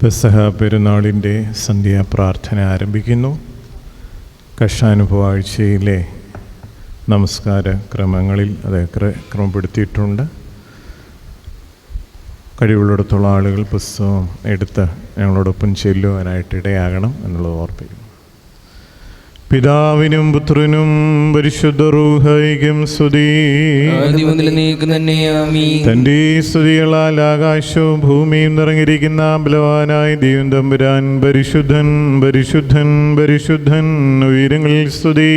പെസഹ പെരുന്നാളിൻ്റെ സന്ധ്യാപ്രാർത്ഥന ആരംഭിക്കുന്നു. കഷ്ടാനുഭവ ആഴ്ചയിലെ നമസ്കാര ക്രമങ്ങളിൽ അത് ക്രമപ്പെടുത്തിയിട്ടുണ്ട്. കഴിവുള്ളിടത്തോളം ആളുകൾ പുസ്തകം എടുത്ത് ഞങ്ങളോടൊപ്പം ചെല്ലുവാനായിട്ട് ഇടയാകണം എന്നുള്ളത് ഓർപ്പിക്കുന്നു. പിതാവിനും പുത്രനും പരിശുദ്ധ റൂഹയ്ക്കും സ്തുതി. തന്റെ സ്തുതികളാൽ ആകാശവും ഭൂമിയും നിറഞ്ഞിരിക്കുന്ന ബലവാനായ ദൈവം തമ്പുരാൻ പരിശുദ്ധൻ പരിശുദ്ധൻ പരിശുദ്ധൻ ഉയരങ്ങളിൽ സ്തുതി.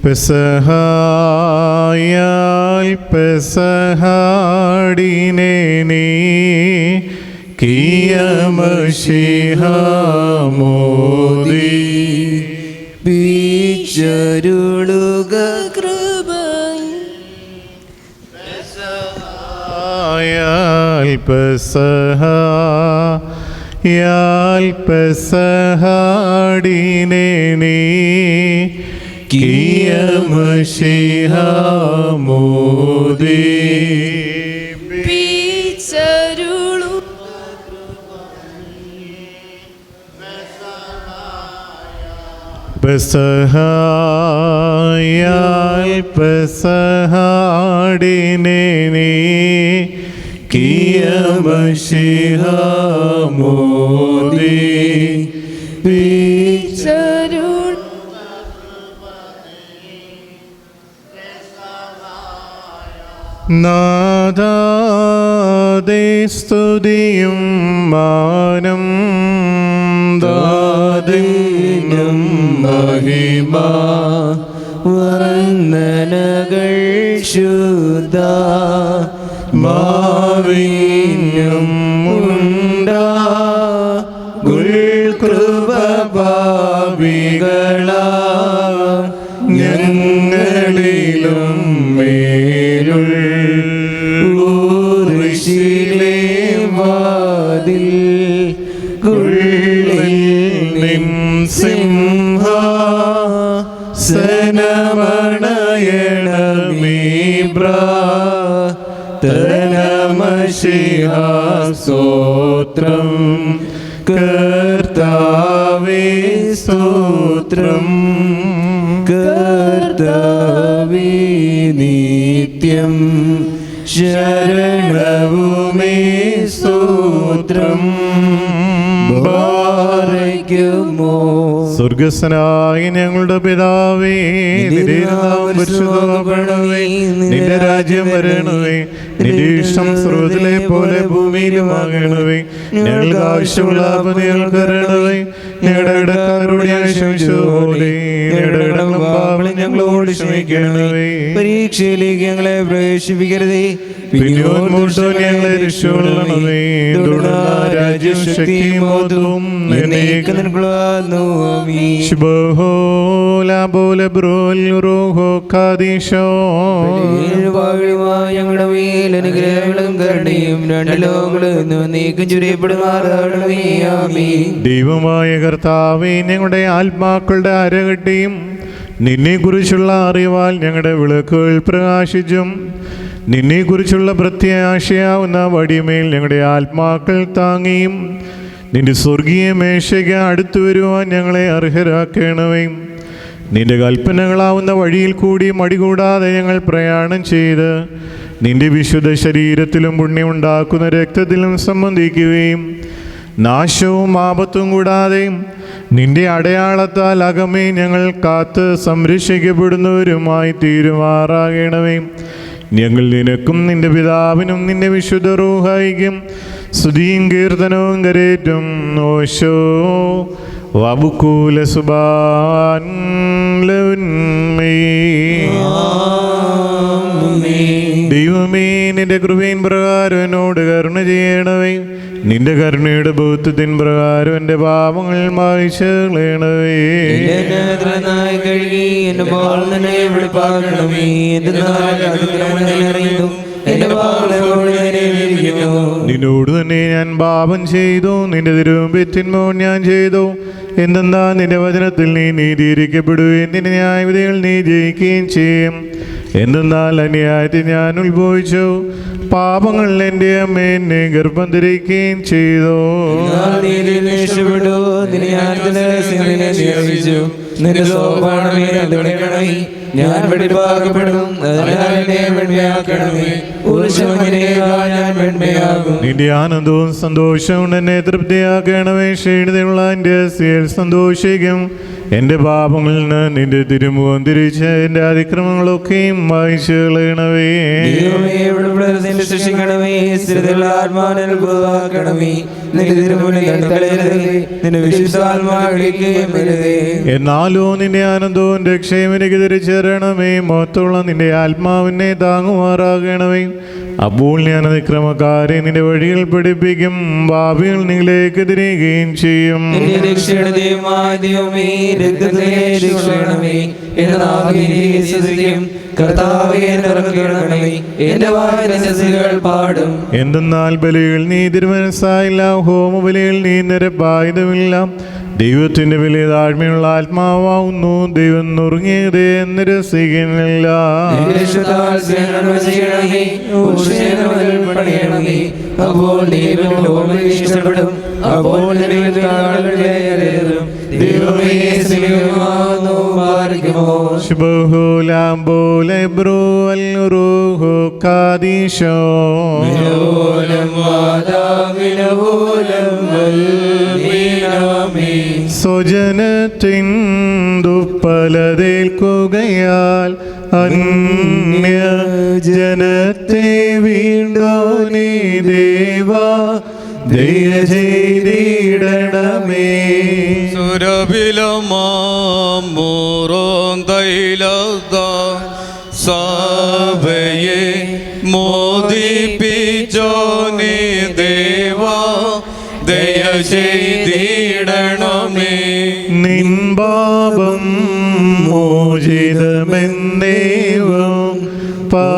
പെസഹായാൽ പെസഹാടിനെ നീ കിയമശിഹ മോദി ബീച്ചരുളുക കൃപൈ. പെസഹായാൽ പെസഹായാൽ പെസഹാടിനെ നീ കിയമശിഹ മോദി പെസഹായാൽ പെസഹാടിനെ നീ കിയമശിഹ മോദി നാദാദേ സ്തുതിയും മാനം ദാദിനും മഹിമ വർണ്ണനകൾ ശുദ്ധ മാവിനും ഉണ്ടാ ഗുൽകൃപ പാപികളാ ഞങ്ങളിലും മേലുൾ ഊർശിലേ വാതിൽ കുള്ളിൽ നിൻ സിംഹാസനമണയണമീ പ്രാർത്ഥനമശിഹ സ്തോത്രം കർത്താവേ സ്തോത്രം കർത്താവേ നിത്യം ശരണവുമേ സ്തോത്രം ബാരയ്ക്കുമോ. സ്വർഗസ്ഥനായ ഞങ്ങളുടെ പിതാവേ, നിന്റെ നാമം പരിശുദ്ധമാകണമേ, നിന്റെ രാജ്യം വരണമേ, നിന്റെ ഇഷ്ടം സ്വർഗ്ഗത്തിലെ പോലെ ഭൂമിയിലുമാകണമേ. ഞങ്ങൾക്ക് ആവശ്യമുള്ള ഞങ്ങൾക്ക് തരണമേ, ഞങ്ങളുടെ ഇടക്കാരോട് ഞങ്ങൾ ക്ഷമിച്ചതുപോലെ ഞങ്ങളുടെ പാപങ്ങളെ ഞങ്ങളോട് ക്ഷമിക്കണമേ. പരീക്ഷയിലേക്ക് ഞങ്ങളെ പ്രവേശിപ്പിക്കരുതേ, ഞങ്ങളെ രക്ഷപ്പെടണമേ. രാജ്യം ശക്തിയും മഹത്വവും ഞങ്ങളുടെ മേൽ അനുഗ്രഹങ്ങളും കരുണയും രണ്ട് ലോകങ്ങളും നീക്കം ചുരിയപ്പെടുമാറാകണമേ. ആമീൻ. ദൈവമായ കർത്താവേ, ഞങ്ങളുടെ ആത്മാക്കളുടെ അരകട്ടിയും നിന്നെക്കുറിച്ചുള്ള അറിവാൽ ഞങ്ങളുടെ വിളക്കുകൾ പ്രകാശിച്ചും നിന്നെക്കുറിച്ചുള്ള പ്രത്യാശയാവുന്ന വടിമേൽ ഞങ്ങളുടെ ആത്മാക്കൾ താങ്ങിയും നിന്റെ സ്വർഗീയ മേശയ്ക്ക് അടുത്തു വരുവാൻ ഞങ്ങളെ അർഹരാക്കണമേ. നിന്റെ കൽപ്പനകളാവുന്ന വഴിയിൽ കൂടി മടികൂടാതെ ഞങ്ങൾ പ്രയാണം ചെയ്ത് നിന്റെ വിശുദ്ധ ശരീരത്തിലും പുണ്യമുണ്ടാക്കുന്ന രക്തത്തിലും സംബന്ധിക്കുകയും നാശവും ആപത്തും കൂടാതെ നിന്റെ അടയാളത്താൽ അകമേ ഞങ്ങൾ കാത്ത് സംരക്ഷിക്കപ്പെടുന്നവരുമായി തീരുമാറാകണമേ. ഞങ്ങൾ നിനക്കും നിന്റെ പിതാവിനും നിന്റെ വിശുദ്ധ റൂഹായിക്കും സ്തുതിയും കീർത്തനവും കരേറ്റും. ഓശോ വബുക്കൂല സുബാൻ ദൈവമേ, നിന്റെ കൃപയിൻ പ്രകാരം എന്നോട് കരുണ ചെയ്യണമേ. നിന്റെ കരുണയുടെ ബോധത്തിൻ പ്രകാരം എൻ്റെ പാപങ്ങൾ മായിച്ച് കളയണമേ. നിന്നോട് തന്നെ ഞാൻ പാപം ചെയ്തു, നിന്റെ തിരുവമ്പിത്തിന്മോൻ ഞാൻ ചെയ്തു. എന്തെന്നാ നിന്റെ വചനത്തിൽ നീ നീതീകരിക്കപ്പെടുകയും നിന്റെ ന്യായവിധികൾ നീ ജയിക്കുകയും ചെയ്യും. എന്തെന്നാൽ അന്യായത്തിൽ ഞാൻ ഉത്ഭവിച്ചു, പാപങ്ങൾ എൻ്റെ അമ്മ എന്നെ ഗർഭം ധരിക്കുകയും ചെയ്തു. നിന്റെ സോപാനമേ നടുവിടണമേ, ഞാൻ വെടിപ്പാക്കപ്പെടും, ഞാൻ വെണ്മയാകും. നിന്റെ ആനന്ദവും സന്തോഷവും എന്നെ തൃപ്തിയാക്കണമേ. ക്ഷീണിതയുള്ള എൻ്റെ സിയൽ സന്തോഷിക്കും. എൻ്റെ പാപങ്ങളിൽ നിന്ന് നിന്റെ തിരുമുഖം തിരിച്ച് എൻ്റെ അതിക്രമങ്ങളൊക്കെയും വായിച്ചു കളയണവേ. എന്നാലോ നിന്റെ ആനന്ദവും രക്ഷയും എനിക്ക് തിരിച്ചേരണമേ. മൊത്തമുള്ള നിന്റെ ആത്മാവിനെ താങ്ങുമാറാകണമേ. അപ്പോൾ ഞാൻ അതിക്രമക്കാരെ നിന്റെ വഴികൾ പഠിപ്പിക്കും, പാപികൾ നിങ്ങളിലേക്ക് തിരികുകയും ചെയ്യും. എന്തെന്നാൽ ബലികൾ നീ തിരുമനസ്സായില്ല, ഹോമബലികൾ നീ നിരപ്പായുധമില്ല. ദൈവത്തിന്റെ വലിയ താഴ്മയുള്ള ആത്മാവാവുന്നു, ദൈവം നുറുങ്ങിയത് എന്ന് രസിക്കുന്നില്ല. സ്വജനത്തിൻ ദുപ്പലതേൽക്കുകയാൽ അന്യ ജനത്തെ വീണ്ടോനേ ദേവാ, ദയ ചെയ്തിടണമേ. സുരഭിലമാറോം തൈലത സഭയെ മോദിപ്പിച്ചോനേ ദേവാ, ദയ ചെയ്തിടണമേ. നിൻ പാപം മോചിതമെന്നേവം പാപിനിയോടുര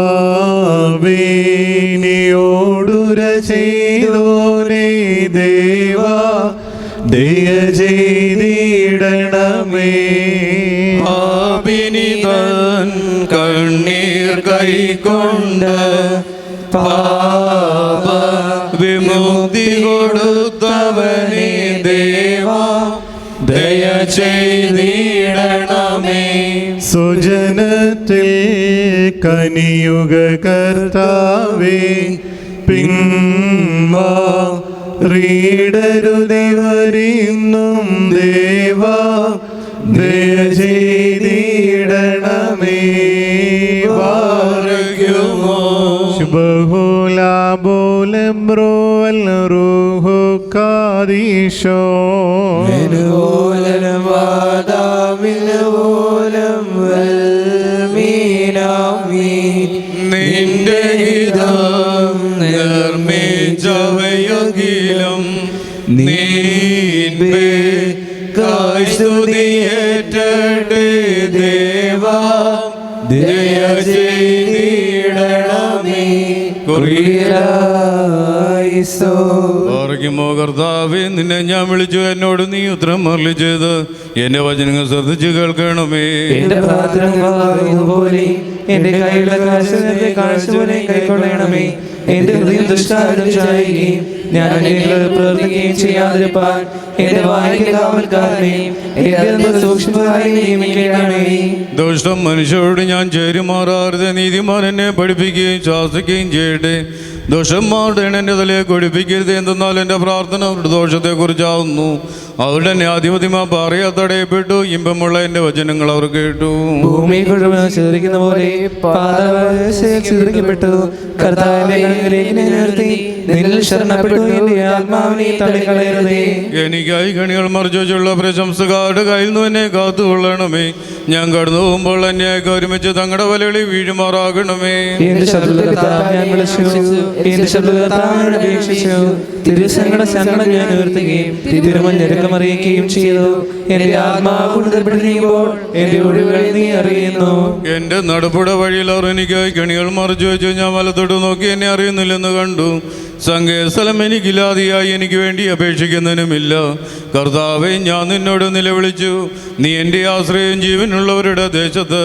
ചെയ്തോനേ ദേവാ, ദയ ചെയ്തിടണമേ. പാപിനിതൻ കണ്ണീർ കൈക്കൊണ്ട് പാപ വിമുക്തി കൊടുത്തവനേ ദേവാ, ദയ ചെയ്തിടണമേ. സുജനത്തിൽ കനിയുഗ കർത്താവേ, പിൻമാറിയിടരുതിവരിന്നും ദേവാ, ദയ ചെയ്തിടണമേ. നിന്റെ ഹിതം നിർമ്മിച്ചവയെങ്കിലും നീൻപേ സ്തുതിയേറ്റട്ടെ ദേവാ, ദയ ചെയ്തിടണമേ. കർത്താവേ, നിന്നെ ഞാൻ വിളിച്ചു, എന്നോട് നീ ഉത്തരം അരുളി ചെയ്ത് എന്റെ വചനങ്ങൾ ശ്രദ്ധിച്ചു കേൾക്കണമേ. എന്റെ പ്രാർത്ഥന എന്റെ കൈയുടെ കാഴ്ച പോലെ കൈക്കൊള്ളണമേ. എന്റെ ഹൃദയം ദുഷ്കാര്യം ചെയ്യുകയും ഞാൻ പ്രവർത്തിക്കുകയും ചെയ്യാതിരിപ്പാൻ എന്റെ വായിക്ക് കാവൽക്കാരനെയും സൂക്ഷ്മമായി നിയമിക്കണമേ. ദുഷ്ടം മനുഷ്യരോട് ഞാൻ ചേരുമാറാതെ നീതിമാൻ എന്നെ പഠിപ്പിക്കുകയും ശാസിക്കുകയും ചെയ്യട്ടെ. ദോഷന്മാരുടെ എന്നെ തലയെ കൊടിപ്പിക്കരുത്, എന്തെന്നാൽ എൻ്റെ പ്രാർത്ഥന അവരുടെ ദോഷത്തെക്കുറിച്ചാവുന്നു. അവരുടെ ന്യാധിപതിമാ പറയാ തടയപ്പെട്ടു, ഇമ്പമുള്ള എൻ്റെ വചനങ്ങൾ അവർ കേട്ടു. ഭൂമി ചിതറിക്കുന്ന പോലെ ചിതറിക്കപ്പെട്ടു. എനിക്കായി കണികൾ മറിച്ചുള്ള പ്രശംസക്കാരുടെ കയ്യിൽ നിന്ന് എന്നെ കാത്തുകൊള്ളണമേ. ഞാൻ കടന്നു പോകുമ്പോൾ എന്നെ ഒരുമിച്ച് തങ്ങളുടെ വലകളിൽ വീഴുമാറാകണമേ. അറിയിക്കുകയും ചെയ്തു. എന്റെ ആത്മാവ് എന്റെ ഒഴിവുകൾ നീ അറിയുന്നു. എന്റെ നടപ്പുട വഴിയിൽ അവർ എനിക്കായി കണികൾ മറിച്ചു വെച്ചു. ഞാൻ വലത്തോട്ട് നോക്കി എന്നെ അറിയുന്നില്ലെന്ന് കണ്ടു. സങ്കേതസ്ഥലം എനിക്കില്ലാതെയായി എനിക്ക് വേണ്ടി അപേക്ഷിക്കുന്നതിനുമില്ല. കർത്താവെ, ഞാൻ നിന്നോട് നിലവിളിച്ചു. നീ എൻ്റെ ആശ്രയം ജീവനുള്ളവരുടെ ദേശത്ത്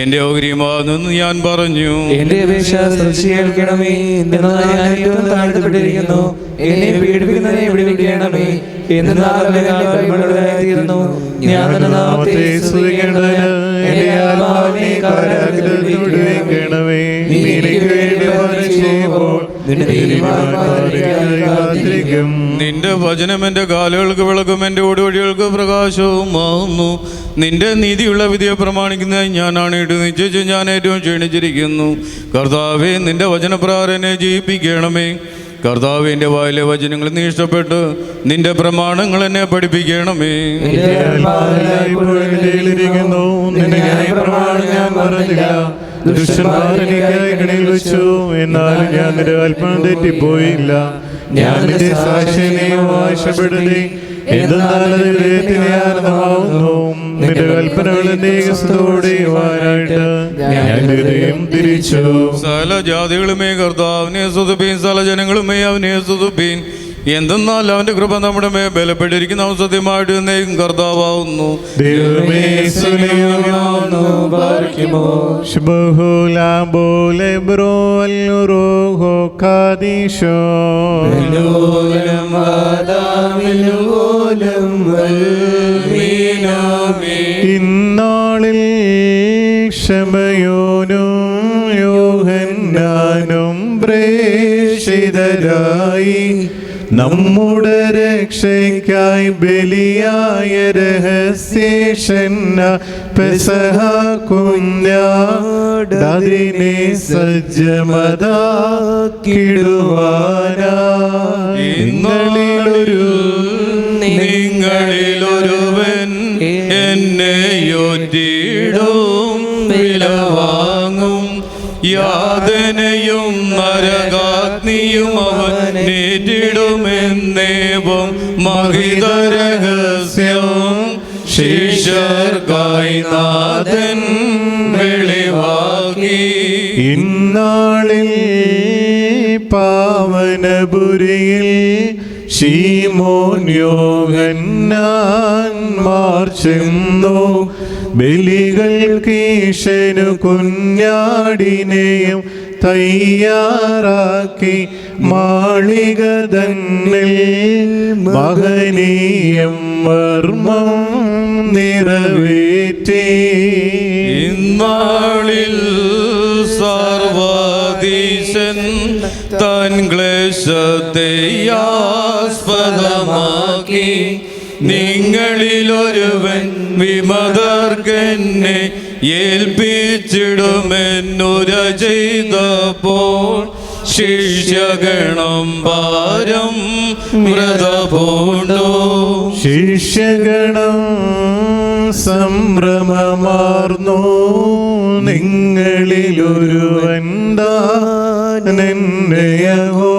എൻ്റെ ഓഹരിയുമാണെന്ന് ഞാൻ പറഞ്ഞു. എന്റെ അപേക്ഷ കേൾക്കണമേ. ഞാൻ ഏറ്റവും താഴ്ത്തപ്പെട്ടിരിക്കുന്നു. എന്നെ പീഡിപ്പിക്കുന്നതിനെ വിടുവിക്കണമേ. തീർന്നു ഞാൻ നിന്റെ നാമത്തെ സ്തുതിക്കേണ്ടതിന് എന്റെ ആത്മാവിനെ കാരാഗ്രഹത്തിൽ വിടുവിക്കണമേ. നീ എനിക്ക് വേണ്ടി വരച്ചപ്പോൾ നിന്റെ തീരുമാനമായി കാത്തിരിക്കും. നിന്റെ വചനം എൻ്റെ കാലുകൾക്ക് വിളക്കും എൻ്റെ ഓടുവഴികൾക്ക് പ്രകാശവുമാകുന്നു. നിന്റെ നീതിയുള്ള വിധിയെ പ്രമാണിക്കുന്നതായി ഞാനാണ് ഇട്ട് നിശ്ചയിച്ച് ഞാൻ ഏറ്റവും ക്ഷീണിച്ചിരിക്കുന്നു. കർത്താവെ, നിന്റെ വചനപ്രകാരം എന്നെ ജീവിപ്പിക്കണമേ. കർത്താവെ, എൻ്റെ വായിലെ വചനങ്ങൾ നീ ഇഷ്ടപ്പെട്ട് നിന്റെ പ്രമാണങ്ങൾ എന്നെ പഠിപ്പിക്കണമേ. എന്നാലും ഞാൻ നിന്റെ കൽപ്പന തെറ്റിപ്പോയില്ല. ഞാൻ നിന്റെ സാക്ഷിയെ ആശപ്പെടുത്തി എന്തെന്നാലത് ഹൃദയത്തിലെ ആനന്ദമാവുന്നു. നിന്റെ കൽപ്പനകളെ നീകത്തോടെയുവാനായിട്ട് ഞാൻ ഹൃദയം തിരിച്ചു. സകല ജാതികളുമേ കർത്താവിനെ സ്തുതിപ്പീൻ, സകല ജനങ്ങളുമേ അവനെ സ്തുതിപ്പീൻ. എന്തെന്നാൽ അവന്റെ കൃപ നമ്മുടെ മേൽ ബലപ്പെട്ടിരിക്കുന്ന അവൻ സത്യമായിട്ട് എന്നേക്കും കർത്താവാകുന്നു. ദൈവമേ ഇന്നാളിൽ ശമയോനും യോഹന്നാനും പ്രേഷിതരായി നമ്മുടെ രക്ഷയ്ക്കായി ബലിയായ രഹസ്യേഷന്ന പെസഹ കുഞ്ഞാടിനെ സജ്ജമതാക്കിടുവാനായി നിങ്ങളിലൊരുവൻ എന്നെ യോറ്റിടും, വിലവാങ്ങും യാതനയും നരകാഗ്നിയും അവൻ നേരിടുമെന്നേവം മഹിതരഹസ്യം ശിഷ്യർക്കായി നാഥൻ വെളിവാക്കി. ഇന്നാളിൽ പാവനപുരിയിൽ ശീമോൻ യോഹന്നാന്മാർ ചെന്നു. ബലികൾക്കീശനു കുഞ്ഞാടിനെയും തയ്യാറാക്കി മാളിക തന്നിൽ മഹനീയം മർമ്മം നിറവേറ്റി. ഇന്നാളിൽ സർവാധീശൻ തൻ ക്ലേശത്തെ ആസ്പദമാക്കി നിങ്ങളിലൊരുവൻ വിമതർക്കെന്നെ ഏൽപ്പിച്ചിടുമെന്നുര ചെയ്തപ്പോൾ ശിഷ്യഗണം ഭാരം വ്രതപൂണ്ടു. ശിഷ്യഗണം സംഭ്രമമാർന്നു. നിങ്ങളിലൊരുവൻ താനെന്നെയോ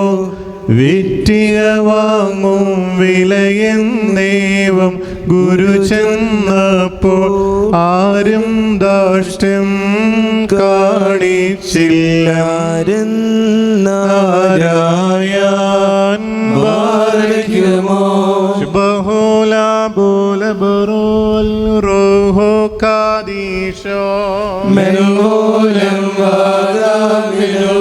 വിറ്റിക വാങ്ങും വിലയെന്നേവം ഗുരു ചെന്നപ്പോൾ ആരും ധാർഷ്ട്യം കാണിച്ചില്ല. നാരായൺ ബാരക്കുമോ ബഹുല ബോല ബറോൽ റോഹോ കാദീശോ മെൽമോലം വാദാമിലോലം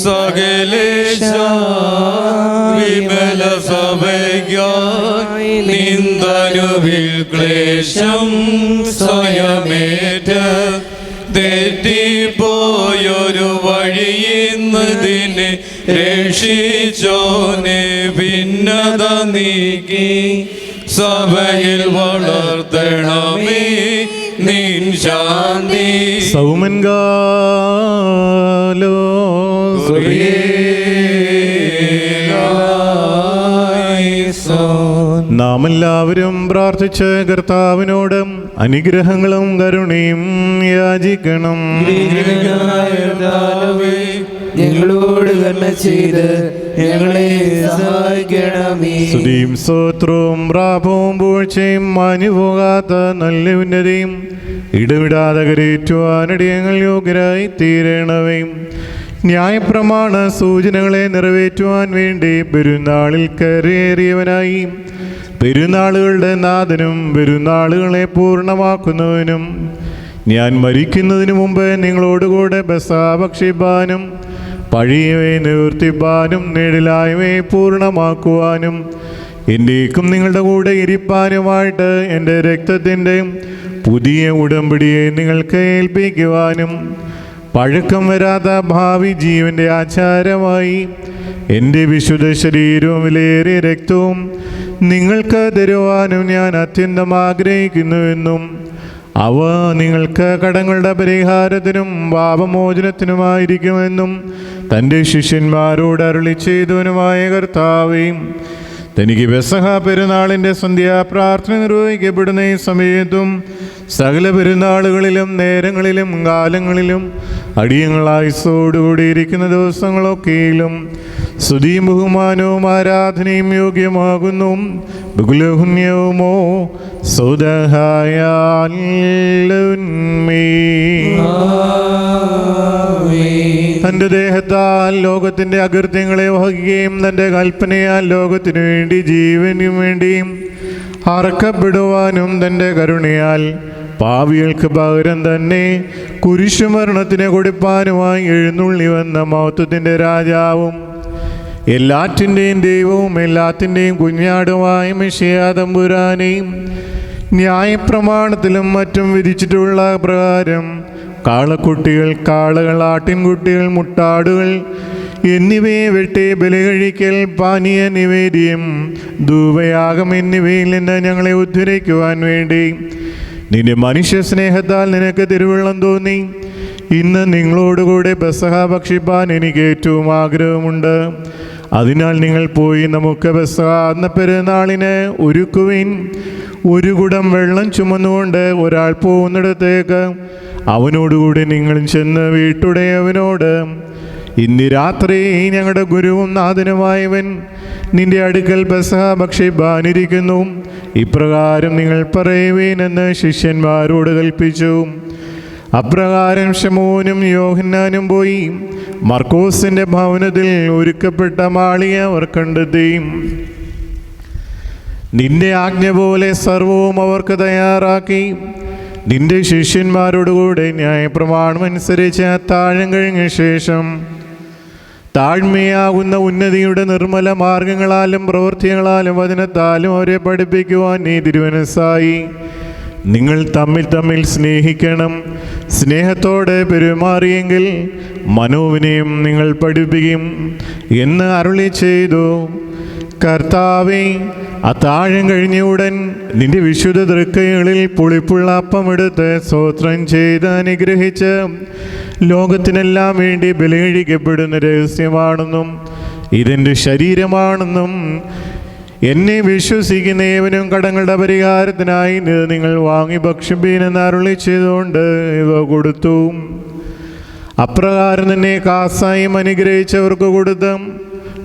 സകലേശ വിമല സഭയ്ക്കായി നിന്ദനുവിൽ ക്ലേശം സ്വയമേറ്റ് തെറ്റിപ്പോയൊരു വഴിയിന്നതിനെ രക്ഷിച്ചോനെ ഭിന്നത നീക്കി സഭയിൽ വളർത്തണമേ നിൻ ശാന്തി. സൗമൻകാലോ നാം എല്ലാവരും പ്രാർത്ഥിച്ച് കർത്താവിനോട് അനുഗ്രഹങ്ങളും കരുണയും യാചിക്കണം. ഞങ്ങളോട് കരുണ ചെയ്ത് ഞങ്ങളെ സഹായിക്കണമേ. സ്തുതിയും സ്തോത്രവും പ്രാപവും പൂഴ്ചയും മാഞ്ഞുപോകാത്ത നല്ല ഉന്നതിയും ഇടവിടാതെ കരയേറ്റുവാനടിയങ്ങൾ യോഗ്യരായി തീരണമേ. ന്യായപ്രമാണ സൂചനകളെ നിറവേറ്റുവാൻ വേണ്ടി പെരുന്നാളിൽ കരയേറിയവനായി പെരുന്നാളുകളുടെ നാഥനും പെരുന്നാളുകളെ പൂർണ്ണമാക്കുന്നവനും ഞാൻ മരിക്കുന്നതിന് മുമ്പ് നിങ്ങളോടുകൂടെ ബസാ ഭക്ഷിപ്പാനും പഴയവയെ നിവർത്തിപ്പാനും നേടിലായവയെ പൂർണ്ണമാക്കുവാനും എന്നേക്കും നിങ്ങളുടെ കൂടെ ഇരിപ്പാനുമായിട്ട് എൻ്റെ രക്തത്തിൻ്റെ പുതിയ ഉടമ്പടിയെ നിങ്ങൾക്ക് ഏൽപ്പിക്കുവാനും പഴക്കം വരാത്ത ഭാവി ജീവൻ്റെ ആചാരമായി എൻ്റെ വിശുദ്ധ ശരീരവും വിലയേറിയ രക്തവും നിങ്ങൾക്ക് തരുവാനും ഞാൻ അത്യന്തം ആഗ്രഹിക്കുന്നുവെന്നും അവ നിങ്ങൾക്ക് കടങ്ങളുടെ പരിഹാരത്തിനും പാപമോചനത്തിനുമായിരിക്കുമെന്നും തൻ്റെ ശിഷ്യന്മാരോട് അരുളി ചെയ്തവനുമായ കർത്താവേ, തനിക്ക് പെസഹ പെരുന്നാളിൻ്റെ സന്ധ്യാപ്രാർത്ഥന നിർവഹിക്കപ്പെടുന്ന ഈ സമയത്തും സകല പെരുന്നാളുകളിലും നേരങ്ങളിലും കാലങ്ങളിലും അടിയങ്ങളായുസ്സോടുകൂടിയിരിക്കുന്ന ദിവസങ്ങളൊക്കെയിലും സ്തുതിയും ബഹുമാനവും ആരാധനയും യോഗ്യമാകുന്നു. ബഹുലഹുന്യവുമോ സ്വദഹായാലുന്മേ. തൻ്റെ ദേഹത്താൽ ലോകത്തിൻ്റെ അകൃത്യങ്ങളെ വഹിക്കുകയും തൻ്റെ കൽപ്പനയാൽ ലോകത്തിനു വേണ്ടി ജീവനും വേണ്ടിയും അറക്കപ്പെടുവാനും തൻ്റെ കരുണയാൽ പാപികൾക്ക് പകരം തന്നെ കുരിശുമരണത്തിന് കൊടുപ്പാനുമായി എഴുന്നള്ളി വന്ന മഹത്വത്തിൻ്റെ രാജാവും എല്ലാറ്റിൻ്റെയും ദൈവവും എല്ലാത്തിൻ്റെയും കുഞ്ഞാടുമായ മെശിഹാ തമ്പുരാനെയും ന്യായപ്രമാണത്തിലും മറ്റും വിധിച്ചിട്ടുള്ള പ്രകാരം കാളക്കുട്ടികൾ, കാളകൾ, ആട്ടിൻകുട്ടികൾ, മുട്ടാടുകൾ എന്നിവയെ വെട്ടി ബലികഴിക്കൽ, പാനീയ നിവേദ്യം, ധൂപയാഗം എന്നിവയിൽ നിന്ന് ഞങ്ങളെ ഉദ്ധരിക്കുവാൻ വേണ്ടി നിന്റെ മനുഷ്യ സ്നേഹത്താൽ നിനക്ക് തിരുവള്ളം തോന്നി. ഇന്ന് നിങ്ങളോടുകൂടെ പെസഹ ഭക്ഷിപ്പാൻ എനിക്ക് ഏറ്റവും ആഗ്രഹമുണ്ട്. അതിനാൽ നിങ്ങൾ പോയി നമുക്ക് പെസഹ എന്ന പെരുന്നാളിന് ഒരുക്കുവിൻ. ഒരു കുടം വെള്ളം ചുമന്നുകൊണ്ട് ഒരാൾ പോകുന്നിടത്തേക്ക് അവനോടുകൂടി നിങ്ങളും ചെന്ന് വീട്ടുടയവനോട്, ഇന്ന് രാത്രി ഞങ്ങളുടെ ഗുരുവും നാഥനുമായവൻ നിന്റെ അടുക്കൽ പെസഹ ഭക്ഷിപ്പാനിരിക്കുന്നു, ഇപ്രകാരം നിങ്ങൾ പറയുവീനെന്ന് ശിഷ്യന്മാരോട് കൽപ്പിച്ചു. അപ്രകാരം ശമോനും യോഹന്നാനും പോയി മർക്കോസിൻ്റെ ഭവനത്തിൽ ഒരുക്കപ്പെട്ട മാളിക അവർ കണ്ടെത്തി. നിന്റെ ആജ്ഞ പോലെ സർവവും അവർക്ക് തയ്യാറാക്കി. നിന്റെ ശിഷ്യന്മാരോടുകൂടെ ന്യായപ്രമാണം അനുസരിച്ച് അത്താഴം കഴിഞ്ഞ ശേഷം താഴ്മയാകുന്ന ഉന്നതിയുടെ നിർമ്മല മാർഗങ്ങളാലും പ്രവൃത്തികളാലും വചനത്താലും അവരെ പഠിപ്പിക്കുവാൻ നീ തിരുമനസ്സായി. നിങ്ങൾ തമ്മിൽ തമ്മിൽ സ്നേഹിക്കണം. സ്നേഹത്തോടെ പെരുമാറിയെങ്കിൽ മനോവിനെയും നിങ്ങൾ പഠിപ്പിക്കും എന്ന് അരുളി ചെയ്തു. കർത്താവേ, അത്താഴം കഴിഞ്ഞ ഉടൻ നിന്റെ വിശുദ്ധ തൃക്കൈകളിൽ പുളിപ്പുള്ള അപ്പമെടുത്ത് സ്തോത്രം ചെയ്ത് അനുഗ്രഹിച്ച് ലോകത്തിനെല്ലാം വേണ്ടി ബലികഴിക്കപ്പെടുന്ന രഹസ്യമാണെന്നും ഇതെൻ്റെ ശരീരമാണെന്നും എന്നെ വിശ്വസിക്കുന്ന ഏവനും കടങ്ങളുടെ പരിഹാരത്തിനായി നിങ്ങൾ വാങ്ങി ഭക്ഷിപ്പീനെന്ന് അരുളി ചെയ്തുകൊണ്ട് ഇവ കൊടുത്തു. അപ്രകാരം തന്നെ കാസായും അനുഗ്രഹിച്ചവർക്ക് കൊടുത്തു.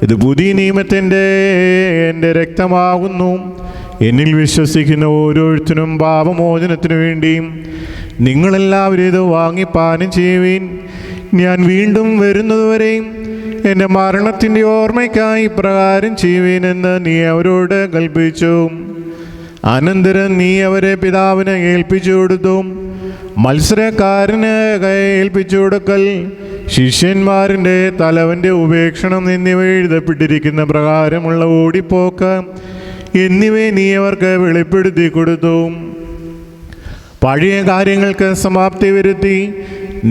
ഇത് പുതിയ നിയമത്തിൻ്റെ എൻ്റെ രക്തമാകുന്നു. എന്നിൽ വിശ്വസിക്കുന്ന ഓരോരുത്തരും പാപമോചനത്തിനു വേണ്ടിയും നിങ്ങളെല്ലാവരും ഇത് വാങ്ങി പാനം ചെയ്യുവീൻ. ഞാൻ വീണ്ടും വരുന്നതുവരെയും എൻ്റെ മരണത്തിൻ്റെ ഓർമ്മയ്ക്കായി ഇപ്രകാരം ചെയ്യുവീനെന്ന് നീ അവരോട് കൽപ്പിച്ചു. അനന്തരം നീ അവരെ പിതാവിനെ ഏൽപ്പിച്ചു കൊടുത്തു. മത്സരക്കാരന് ഏൽപ്പിച്ചു കൊടുക്കൽ, ശിഷ്യന്മാരിൻ്റെ തലവൻ്റെ ഉപേക്ഷണം എന്നിവ എഴുതപ്പെട്ടിരിക്കുന്ന പ്രകാരമുള്ള ഓടിപ്പോക്ക് എന്നിവയെ നീ അവർക്ക് വെളിപ്പെടുത്തി കൊടുത്തു. പഴയ കാര്യങ്ങൾക്ക് സമാപ്തി വരുത്തി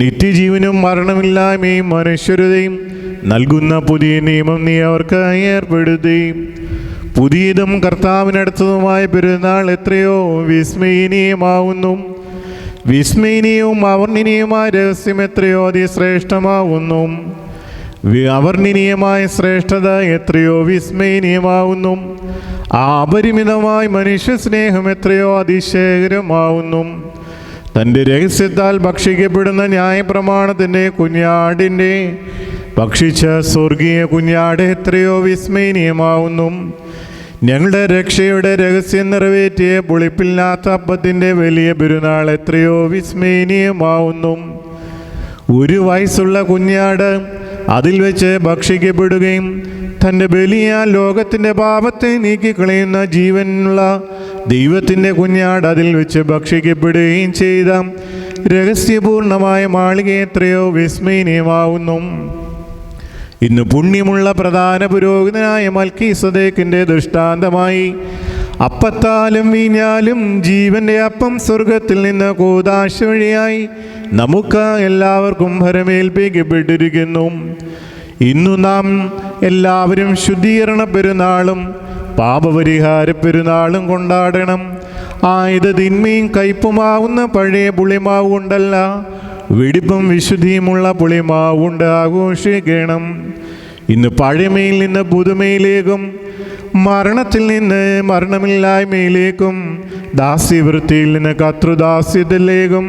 നിത്യജീവനും മരണമില്ലായ്മയും മനുഷ്യരുടെയും നൽകുന്ന പുതിയ നിയമം നീ അവർക്ക് ഏർപ്പെടുത്തി. പുതിയതും കർത്താവിനടുത്തതുമായ പെരുന്നാൾ എത്രയോ വിസ്മയനീയമാവുന്നു. വിസ്മയനീയവും അവർണ്ണനീയമായ രഹസ്യം എത്രയോ അതിശ്രേഷ്ഠമാവുന്നു. അവർണ്ണനീയമായ ശ്രേഷ്ഠത എത്രയോ വിസ്മയനീയമാവുന്നു. അപരിമിതമായ മനുഷ്യ സ്നേഹം എത്രയോ അതിശയകരമാവുന്നു. തൻ്റെ രഹസ്യത്താൽ ഭക്ഷിക്കപ്പെടുന്ന ന്യായപ്രമാണത്തിൻ്റെ കുഞ്ഞാടിൻ്റെ ഭക്ഷിച്ച സ്വർഗീയ കുഞ്ഞാട് എത്രയോ വിസ്മയനീയമാവുന്നു. ഞങ്ങളുടെ രക്ഷയുടെ രഹസ്യം നിറവേറ്റിയ പുളിപ്പില്ലാത്ത അപ്പത്തിൻ്റെ വലിയ പെരുന്നാൾ എത്രയോ വിസ്മയനീയമാവുന്നു. 1 വയസ്സുള്ള കുഞ്ഞാട് അതിൽ വെച്ച് ഭക്ഷിക്കപ്പെടുകയും തൻ്റെ ബലിയാൽ ലോകത്തിൻ്റെ പാപത്തെ നീക്കിക്കളയുന്ന ജീവനുള്ള ദൈവത്തിൻ്റെ കുഞ്ഞാട് അതിൽ വെച്ച് ഭക്ഷിക്കപ്പെടുകയും ചെയ്ത രഹസ്യപൂർണമായ മാളിക എത്രയോ വിസ്മയനീയമാവുന്നു. ഇന്ന് പുണ്യമുള്ള പ്രധാന പുരോഹിതനായ മൽക്കീസദേക്കിൻ്റെ ദൃഷ്ടാന്തമായി അപ്പത്താലും വീഞ്ഞാലും ജീവൻ്റെ അപ്പം സ്വർഗത്തിൽ നിന്ന് കൂദാശ വഴിയായി നമുക്ക് എല്ലാവർക്കും ഭരമേൽപ്പിക്കപ്പെട്ടിരിക്കുന്നു. ഇന്നു നാം എല്ലാവരും ശുദ്ധീകരണ പെരുന്നാളും പാപപരിഹാര പെരുന്നാളും കൊണ്ടാടണം. ആയത് തിന്മയും കയ്പുമാവുന്ന പഴയ പുളിമാവ് കൊണ്ടല്ല, വെടിപ്പും വിശുദ്ധിയുമുള്ള പുളിമാവ് കൊണ്ട് ആഘോഷിക്കണം. ഇന്ന് പഴമയിൽ നിന്ന് പുതുമയിലേക്കും മരണത്തിൽ നിന്ന് മരണമില്ലായ്മയിലേക്കും ദാസ്യവൃത്തിയിൽ നിന്ന് കർത്തൃദാസ്യത്തിലേക്കും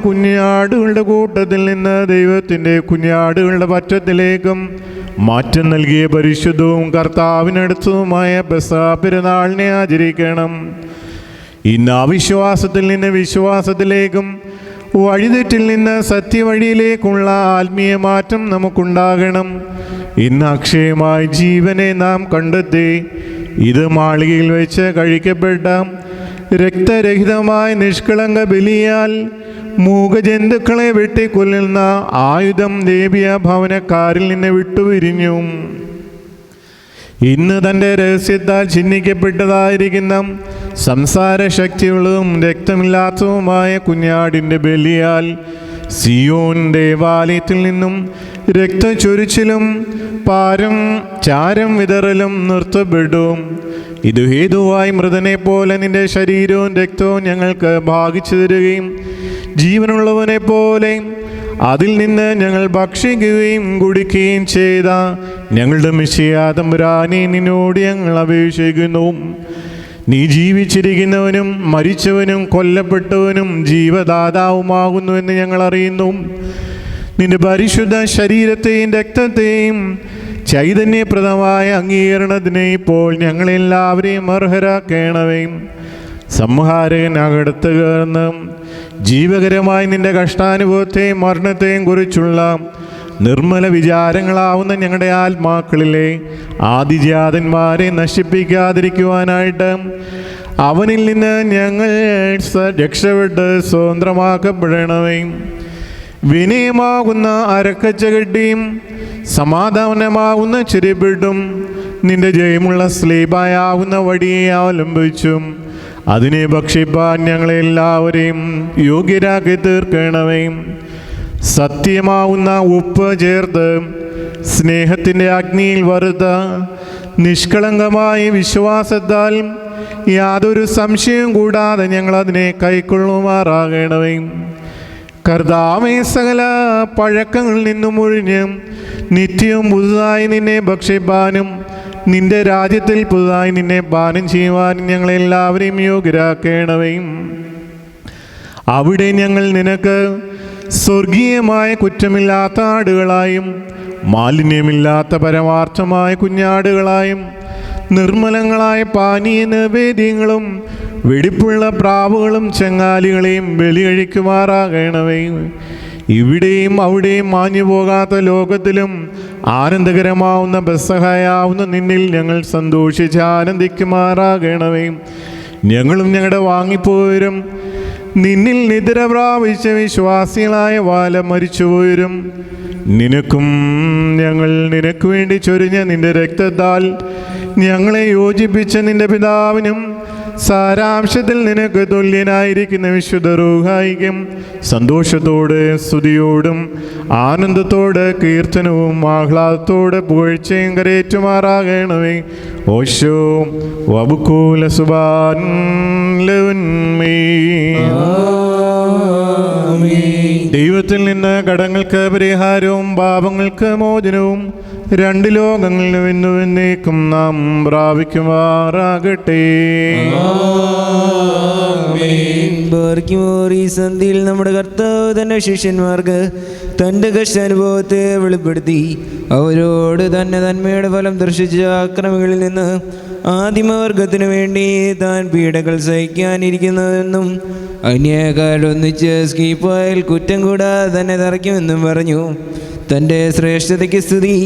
കുഞ്ഞാടുകളുടെ കൂട്ടത്തിൽ നിന്ന് ദൈവത്തിൻ്റെ കുഞ്ഞാടുകളുടെ പറ്റത്തിലേക്കും മാറ്റം നൽകിയ പരിശുദ്ധവും കർത്താവിനടുത്തതുമായ പെസഹ പെരുന്നാളിനെ ആചരിക്കണം. ഇന്ന് അവിശ്വാസത്തിൽ നിന്ന് വിശ്വാസത്തിലേക്കും വഴിതെറ്റിൽ നിന്ന് സത്യവഴിയിലേക്കുള്ള ആത്മീയ മാറ്റം നമുക്കുണ്ടാകണം. ഇന്ന് അക്ഷയമായ ജീവനെ നാം കണ്ടെത്തി ഇത് മാളികയിൽ വെച്ച് കഴിക്കപ്പെട്ട രക്തരഹിതമായ നിഷ്കളങ്ക ബലിയാൽ മൂകജന്തുക്കളെ വെട്ടിക്കൊല്ലുന്ന ആയുധം ദേവീയ ഭവനക്കാരിൽ നിന്ന് വിട്ടുപിരിഞ്ഞു. ഇന്ന് തൻ്റെ രഹസ്യത്താൽ ചിഹ്നിക്കപ്പെട്ടതായിരിക്കുന്ന സംസാരശക്തിയുള്ളതും രക്തമില്ലാത്തതുമായ കുഞ്ഞാടിൻ്റെ ബലിയാൽ സിയോൻ ദേവാലയത്തിൽ നിന്നും രക്തച്ചൊരിച്ചിലും ചാരം വിതറലും നിർത്തപ്പെടും. ഇത് ഹേതുവായി മൃതനെ പോലെ നിന്റെ ശരീരവും രക്തവും ഞങ്ങൾക്ക് ഭാഗിച്ചു തരികയും ജീവനുള്ളവനെ പോലെ അതിൽ നിന്ന് ഞങ്ങൾ ഭക്ഷിക്കുകയും കുടിക്കുകയും ചെയ്ത ഞങ്ങളുടെ മിശിഹാ തമ്പുരാനെ നിന്നോട് ഞങ്ങൾ അപേക്ഷിക്കുന്നു. നീ ജീവിച്ചിരിക്കുന്നവനും മരിച്ചവനും കൊല്ലപ്പെട്ടവനും ജീവദാതാവുമാകുന്നുവെന്ന് ഞങ്ങൾ അറിയുന്നു. നിന്റെ പരിശുദ്ധ ശരീരത്തെയും രക്തത്തെയും ചൈതന്യപ്രദമായ അംഗീകരണത്തിന് ഇപ്പോൾ ഞങ്ങളെല്ലാവരെയും അർഹരാക്കണമേ. സംഹാരകനകത്ത് കയർന്ന് ജീവകരമായി നിന്റെ കഷ്ടാനുഭവത്തെയും മരണത്തെയും കുറിച്ചുള്ള നിർമ്മല വിചാരങ്ങളാവുന്ന ഞങ്ങളുടെ ആത്മാക്കളിലെ ആദിജാതന്മാരെ നശിപ്പിക്കാതിരിക്കുവാനായിട്ട് അവനിൽ നിന്ന് ഞങ്ങൾ രക്ഷപ്പെട്ട് സ്വതന്ത്രമാക്കപ്പെടണമേ. വിനയമാകുന്ന അരക്കച്ചകെട്ടിയും സമാധാനമാകുന്ന ചെരിപ്പിട്ടും നിന്റെ ജയമുള്ള സ്ലീബായാവുന്ന വടിയെ അവലംബിച്ചും അതിനെ ഭക്ഷിപ്പാൻ ഞങ്ങളെല്ലാവരെയും യോഗ്യരാക്കി തീർക്കണമേ. സത്യമാവുന്ന ഉപ്പ് ചേർത്ത് സ്നേഹത്തിൻ്റെ അഗ്നിയിൽ വറുത്ത നിഷ്കളങ്കമായ വിശ്വാസത്താൽ യാതൊരു സംശയവും കൂടാതെ ഞങ്ങളതിനെ കൈക്കൊള്ളുമാറാകണമേ. കർത്താവേ, സകല പഴക്കങ്ങളിൽ നിന്നും ഒഴിഞ്ഞ് നിത്യവും പുതുതായി നിന്നെ ഭക്ഷിപ്പാനും നിന്റെ രാജ്യത്തിൽ പുതുതായി നിന്നെ പാനം ചെയ്യുവാനും ഞങ്ങളെല്ലാവരെയും യോഗ്യരാക്കണമേ. അവിടെ ഞങ്ങൾ നിനക്ക് സ്വർഗീയമായ കുറ്റമില്ലാത്ത ആടുകളായും മാലിന്യമില്ലാത്ത പരമാർത്ഥമായ കുഞ്ഞാടുകളായും നിർമ്മലങ്ങളായ പാനീയ നിവേദ്യങ്ങളും വെടിപ്പുള്ള പ്രാവുകളും ചങ്ങാലികളെയും ബലി കഴിക്കുമാറാകണമേ. ഇവിടെയും അവിടെയും മാഞ്ഞു പോകാത്ത ലോകത്തിലും ആനന്ദകരമാവുന്ന പെസഹയാവുന്ന നിന്നിൽ ഞങ്ങൾ സന്തോഷിച്ച് ആനന്ദിക്കുമാറാകണമേ. ഞങ്ങളും ഞങ്ങളുടെ വാങ്ങിപ്പോയവരും നിന്നിൽ നിദ്ര പ്രാപിച്ച വിശ്വാസികളായ വാല മരിച്ചുപോയവരും നിനക്കും ഞങ്ങൾ നിനക്ക് വേണ്ടി ചൊരിഞ്ഞ നിന്റെ രക്തത്താൽ ഞങ്ങളെ യോജിപ്പിച്ച നിന്റെ പിതാവിനും സാരാംശത്തിൽ നിനക്ക് തുല്യനായിരിക്കുന്ന വിശുദ്ധ റൂഹായിക്കും സന്തോഷത്തോടെ സ്തുതിയോടും ആനന്ദത്തോടെ കീർത്തനവും ആഹ്ലാദത്തോടെ പുകഴ്ചയും കരേറ്റുമാറാകണമേ. ഓശോ വബുക്കൂല സുബാൻ ലവന്മേ. ദൈവത്തിൽ നിന്ന് കടങ്ങൾക്ക് പരിഹാരവും പാപങ്ങൾക്ക് മോചനവും രണ്ട് ലോകങ്ങളിലും എന്നും എന്നേക്കും നാം പ്രാപിക്കുമാറാകട്ടെ. ഈ സന്ധിയിൽ നമ്മുടെ കർത്താവ് തന്റെ ശിഷ്യന്മാർക്ക് തന്റെ കഷ്ടാനുഭവത്തെ വെളിപ്പെടുത്തി അവരോട് തന്നെ നന്മയുടെ ഫലം ദർശിച്ച അക്രമികളിൽ നിന്ന് ആദിമവർഗത്തിനു വേണ്ടി താൻ പീഡകൾ സഹിക്കാനിരിക്കുന്നതെന്നും അന്യക്കാരൊന്നിച്ച് സ്കീപ്പായിൽ കുറ്റം കൂടാതെ തന്നെ തറയ്ക്കുമെന്നും പറഞ്ഞു. തൻ്റെ ശ്രേഷ്ഠതയ്ക്ക് സ്തുതി.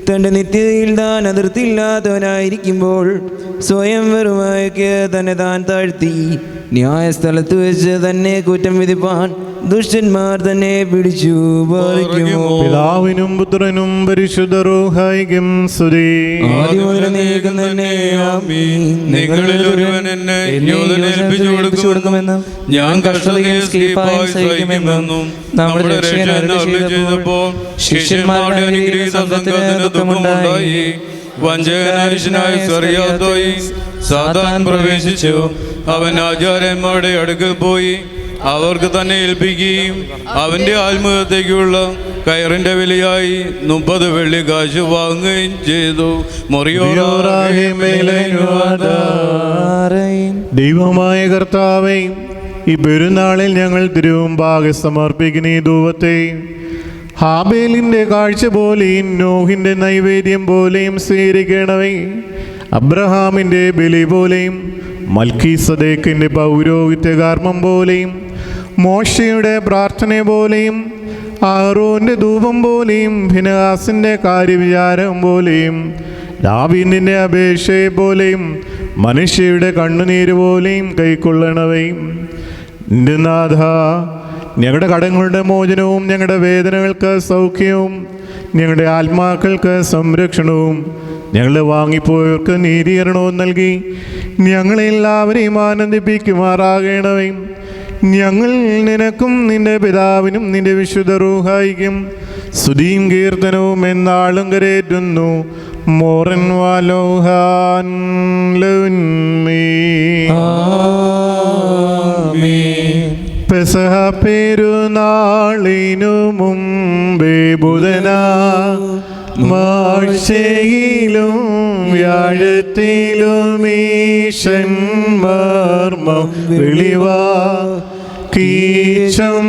തൻ്റെ നിത്യതയിൽ താൻ അതിർത്തിയില്ലാത്തവനായിരിക്കുമ്പോൾ സ്വയം വെറുമായ്ക്ക് തന്നെ താൻ താഴ്ത്തി ന്യായസ്ഥലത്ത് വെച്ച് തന്നെ കുറ്റം വിധിപ്പാൻ ദുഷ്ടന്മാർ തന്നെ പിടിച്ചു പറിക്കുമോ. പിതാവിനും പുത്രനും പരിശുദ്ധ റൂഹായിക്കും സ്തുതി. നിങ്ങളിൽ ഒരുവൻ എന്നെ ഏൽപ്പിച്ചു കൊടുക്കുമെന്നും ഞാൻ കഷ്ടതയിൽ സഹിക്കുമെന്നും നമ്മുടെ രക്ഷകൻ അരുളിച്ചെയ്തപ്പോൾ ശിഷ്യന്മാരുടെ അനുഗ്രഹീത സംഘത്തിന് ദുഃഖമുണ്ടായി. വഞ്ചകനായ സ്വർഗ്ഗത്തോയി സാത്താൻ പ്രവേശിച്ചു. അവൻ ആചാര്യന്മാരുടെ അടുക്കൽ പോയി അവർക്ക് തന്നെ ഏൽപ്പിക്കുകയും അവന്റെ ആത്മഹത്യക്കുള്ള കയറിന്റെ വിലയായി 30 വെള്ളി കാശ് വാങ്ങുകയും ചെയ്തു. ദൈവമായ കർത്താവേ, ഈ പെരുന്നാളിൽ ഞങ്ങൾ തിരുമുമ്പാകെ സമർപ്പിക്കുന്ന ഈ ധൂപത്തെ ഹാബേലിന്റെ കാഴ്ച പോലെയും നോഹിന്റെ നൈവേദ്യം പോലെയും സ്വീകരിക്കണമേ. അബ്രഹാമിന്റെ ബലി പോലെയും മൽക്കീസദേക്കിന്റെ പൗരോഹിത്യ കർമ്മം പോലെയും മോശയുടെ പ്രാർത്ഥന പോലെയും ആറോന്റെ ധൂപം പോലെയും ഫിനെഹാസിന്റെ കാര്യവിചാരം പോലെയും ദാവീദിന്റെ അപേക്ഷയെ പോലെയും മനുഷ്യയുടെ കണ്ണുനീര് പോലെയും കൈക്കൊള്ളണവേ. നിന്റെ നാഥ, ഞങ്ങളുടെ കടങ്ങളുടെ മോചനവും ഞങ്ങളുടെ വേദനകൾക്ക് സൗഖ്യവും ഞങ്ങളുടെ ആത്മാക്കൾക്ക് സംരക്ഷണവും ഞങ്ങളെ വാങ്ങിപ്പോയവർക്ക് നീതീകരണവും നൽകി ഞങ്ങളെല്ലാവരെയും ആനന്ദിപ്പിക്കുമാറാകണമേ. ഞങ്ങൾ നിനക്കും നിന്റെ പിതാവിനും നിന്റെ വിശുദ്ധ റൂഹായിക്കും സ്തുതിയും കീർത്തനവും എന്നാളും കരേറ്റുന്നു. മോറൻ വാലോഹാൻ പെസഹ പെരുന്നാളിനു മുമ്പേ ബുധനാ മാഴ്ചയിലും വ്യാഴത്തിലും ഈശന്മർമ്മം വെളിവാ കീശം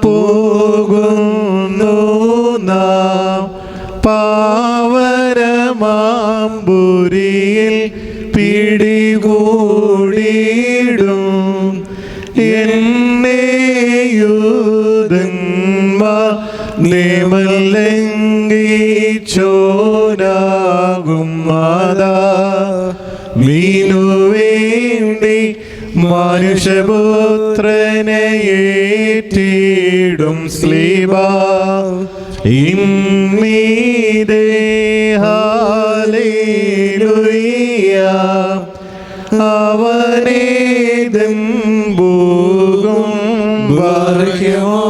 പോകുന്നു നാം പാവരമാമ്പുരിയിൽ പിടികൂടിയിടും എന്നെയൂതന്മാർ നിയമലംഘിച്ചോനാകും മാതാ മീനു വേണ്ടി മനുഷ്യപുത്രനെ ഏറ്റിടും സ്ലീബാ ഇമ്മീദേ ഹല്ലേലൂയ അവനേദം ഭൂഗും ബാർഖ്യമോ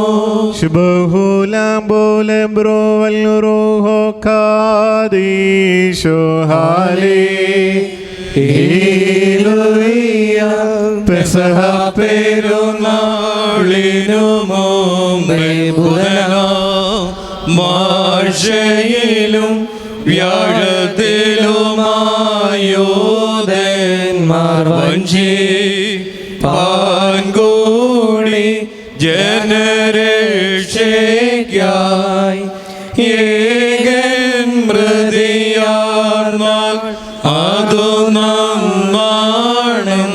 ശുഭഹുലാം ബോലെ ബ്രോവൽ റൂഹോ കാദീശോ ഹല്ലേലൂയ പെസഹ പെരുന്നാളിനു മുമ്പേ ബുധനാ മാഴ്ചയിലും വ്യാഴത്തിലുമായോധന്മാർ വഞ്ചിപ്പാൻകൂടി ജനരക്ഷയ്ക്കായി ഏകൻ മൃതിയാർന്നാൽ അതു നന്നാണം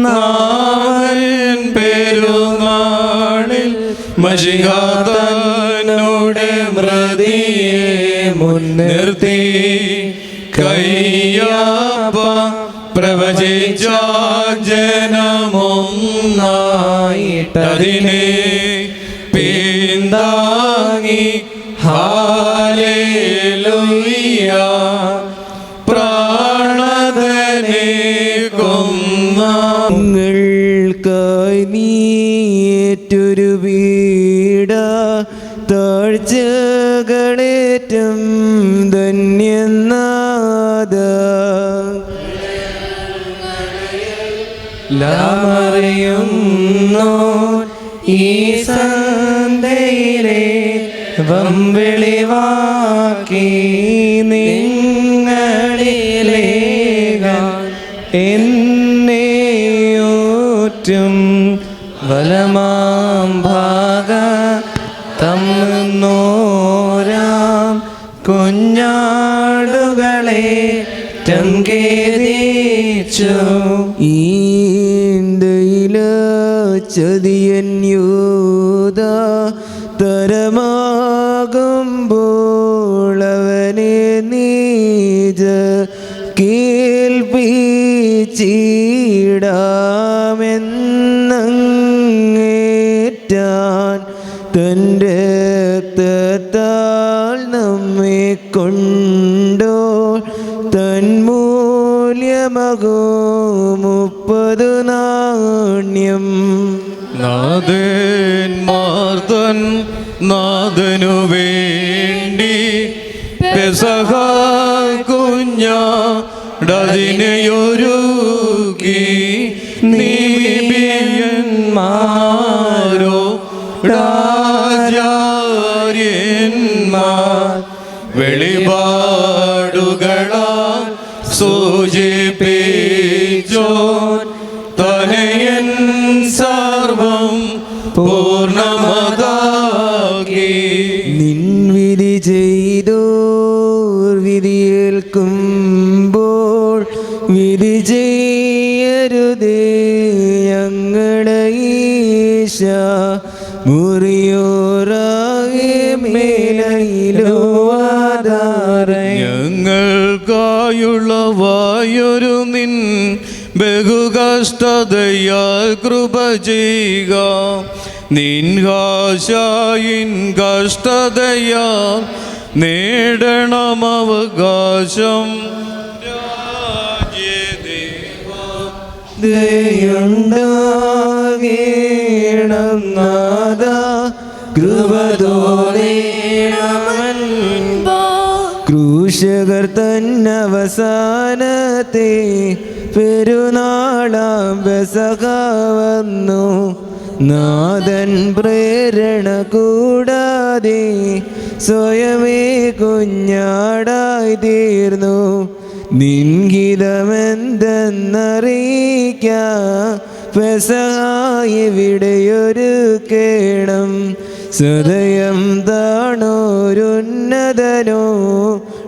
നാവൻ പെരുന്നാളിൽ മശിഹാതന്നോടെ മൃതിയെ മുൻനിർത്തി കയ്യാപ്പ പ്രവചിച്ച ജനമൊന്നായിട്ടതിനെ പിന്താങ്ങി ഹല്ലേലൂയ പ്രാണതനെ കൊങ്ങൾക്കായി നീറ്റൊരു വീട താഴ്ചകളേറ്റം ധന്യനാഥ ലാമറിയുന്നോ ഈ സന്ധ്യയിലെ വമ്പിളിവാക്കി നിങ്ങളിലേകാൻ എന്നെയോറ്റും വലമാം ഭാഗ തന്നോരാം കുഞ്ഞാടുകളെ ഖേദിച്ചു ചതിയൻ യൂദ തരമാകുമ്പോൾ അവനെ നീജ കേൾപ്പിച്ചിടാമെന്നേറ്റാൻ തൻ്റെ രക്തത്താൽ നമ്മെ കൊണ്ടോ തന്മൂല്യമകോ 30 നാണ്യം നാഥന്മാർ തൻ നാഥനു വേണ്ടി പെസഹ കുഞ്ഞാടതിനെയൊരുക്കി നീബിയന്മാരോ രാജാര്യന്മാർ വെളിപാടുകളാൽ സൂചിപ്പിച്ചോൻ തനയൻ സർവം പൂർണ്ണമതാക്കി നിൻവിധി ചെയ്തോർ വിധിയേൽക്കുമ്പോൾ വിധി ചെയ്യരുതേ ഞങ്ങളുടെ ഈശ മുറിയോറാകെ മേലയിലോ ആധാരേ ഞങ്ങൾക്കായുള്ള വായൊരു നിൻ ബഹുകഷ്ടതയാൽ കൃപ ചെയ്യുക നിൻകാശായിൻ കഷ്ടതയാൽ നേടണം അവകാശം ദയുണ്ടാകേണം നാഥ കൃപതോടേണമൻ ക്രൂശകർ തന്നവസാനത്തെ പെരുന്നാളാം പെസഹ വന്നു നാഥൻ പ്രേരണ കൂടാതെ സ്വയമേ കുഞ്ഞാടായി തീർന്നു നിൻഹിതമെന്തെന്നറിയിക്ക പെസഹ ഇവിടെയൊരുക്കേണം സദയം താണോരുന്നതനോ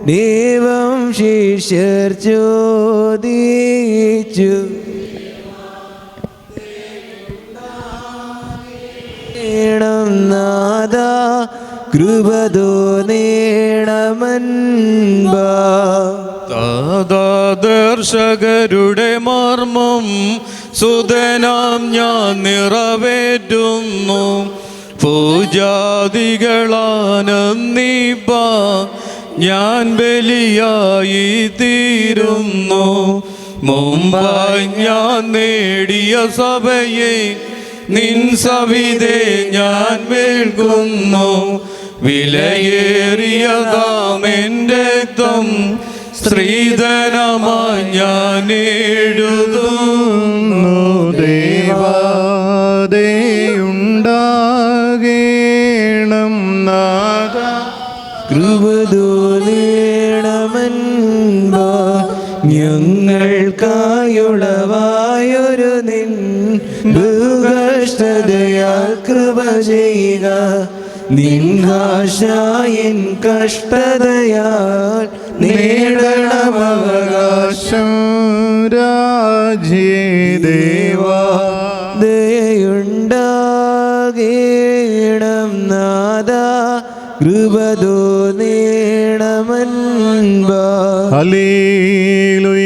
ദൈവം ശിഷ്യർ ചോദിച്ചു നാഥ കൃപതോ നേണമൻപാ ദർശകരുടെ മർമ്മം സുതനാം ഞാൻ നിറവേറ്റുന്നു പൂജാദികളാനന്ദിപ്പ ഞാൻ ബലിയായി തീരുന്നു മുമ്പായി ഞാൻ നേടിയ സഭയെ നിൻ സവിധേ ഞാൻ വേൾക്കുന്നു വിലയേറിയതാം എൻ്റെ രക്തം സ്ത്രീധനമായി ഞാൻ എഴുതുന്നു ദേവാദേയുണ്ടാകേണം നാഥ കൃപതോ നേണമൻപ ഞങ്ങൾക്കായുളവായൊരു നിൻ ബഹുകഷ്ടതയാൽ കൃപ ചെയ്യുക നിൻകാശായിൻ കഷ്ടതയാൽ നേടണം അവകാശം രാജ്യേ ദേവാ ദയുണ്ടാകേണം നാഥ കൃപതോ നേണമൻപ ഹല്ലേലൂയ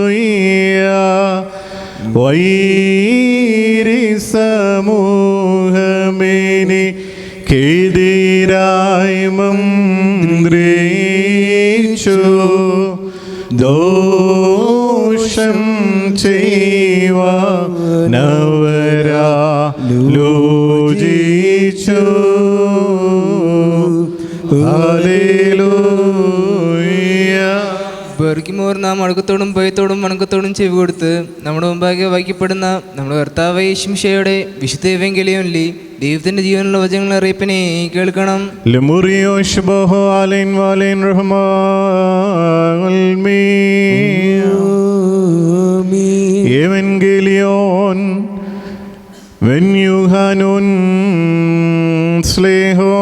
ഹല്ലേലൂയ വൈരി സമൂഹമേനി കേതിരായി മന്ത്രിച്ചു ദോഷം ചെയ്യുവാനവരാലോചിച്ചു ഹല്ലേലൂയ ബർക്കിമോർ അവർ നാം അടക്കത്തോടും ഭയത്തോടും വണക്കത്തോടും ചെവി കൊടുത്ത് നമ്മുടെ മുമ്പാകെ വായിക്കപ്പെടുന്ന നമ്മുടെ കർത്താവ് യേശുമിശിഹായുടെ വിശുദ്ധ എവങ്കേലിയോനിലെ ദൈവത്തിന്റെ ജീവനുള്ള വചനങ്ങൾ അറിയിപ്പിനെ കേൾക്കണം. ലമുറിയോ ശുഭഹോ ആലൈൻ വാലൈൻ റഹ്മാൻ എവങ്കേലിയോൻ വെന്യുഹാനുൻ സ്ലേഹോ.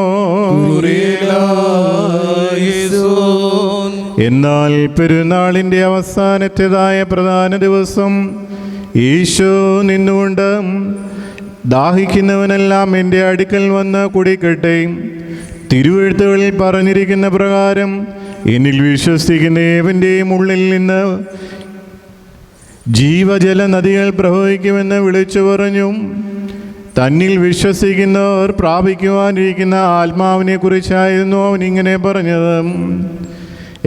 എന്നാൽ പെരുന്നാളിൻ്റെ അവസാനത്തേതായ പ്രധാന ദിവസം ഈശോ നിന്നുകൊണ്ട്, ദാഹിക്കുന്നവനെല്ലാം എൻ്റെ അടുക്കൽ വന്ന് കുടിക്കട്ടെ. തിരുവെഴുത്തുകളിൽ പറഞ്ഞിരിക്കുന്ന പ്രകാരം എന്നിൽ വിശ്വസിക്കുന്ന ഏവൻ്റെയും ഉള്ളിൽ നിന്ന് ജീവജല നദികൾ പ്രവഹിക്കുമെന്ന് വിളിച്ചു പറഞ്ഞു. തന്നിൽ വിശ്വസിക്കുന്നവർ പ്രാപിക്കുവാനിരിക്കുന്ന ആത്മാവിനെ കുറിച്ചായിരുന്നു അവൻ ഇങ്ങനെ പറഞ്ഞത്.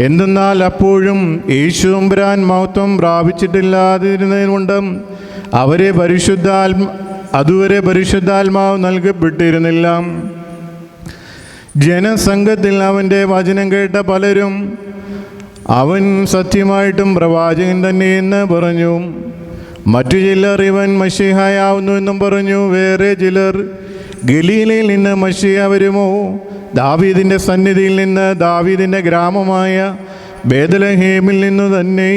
എന്തെന്നാൽ അപ്പോഴും യേശുമ്പുരാൻ മഹത്വം പ്രാപിച്ചിട്ടില്ലാതിരുന്നതുകൊണ്ട് അതുവരെ പരിശുദ്ധാത്മാവ് നൽകപ്പെട്ടിരുന്നില്ല. ജനസംഘത്തിൽ അവൻ്റെ വചനം കേട്ട പലരും അവൻ സത്യമായിട്ടും പ്രവാചകൻ തന്നെയെന്ന് പറഞ്ഞു. മറ്റു ചിലർ ഇവൻ മശീഹായാവുന്നുവെന്നും പറഞ്ഞു. വേറെ ചിലർ ഗലീലയിൽ നിന്ന് മശീഹ വരുമോ, ദാവീദിൻ്റെ സന്നിധിയിൽ നിന്ന്, ദാവീദിൻ്റെ ഗ്രാമമായ ബേത്ലഹേമിൽ നിന്നു തന്നെ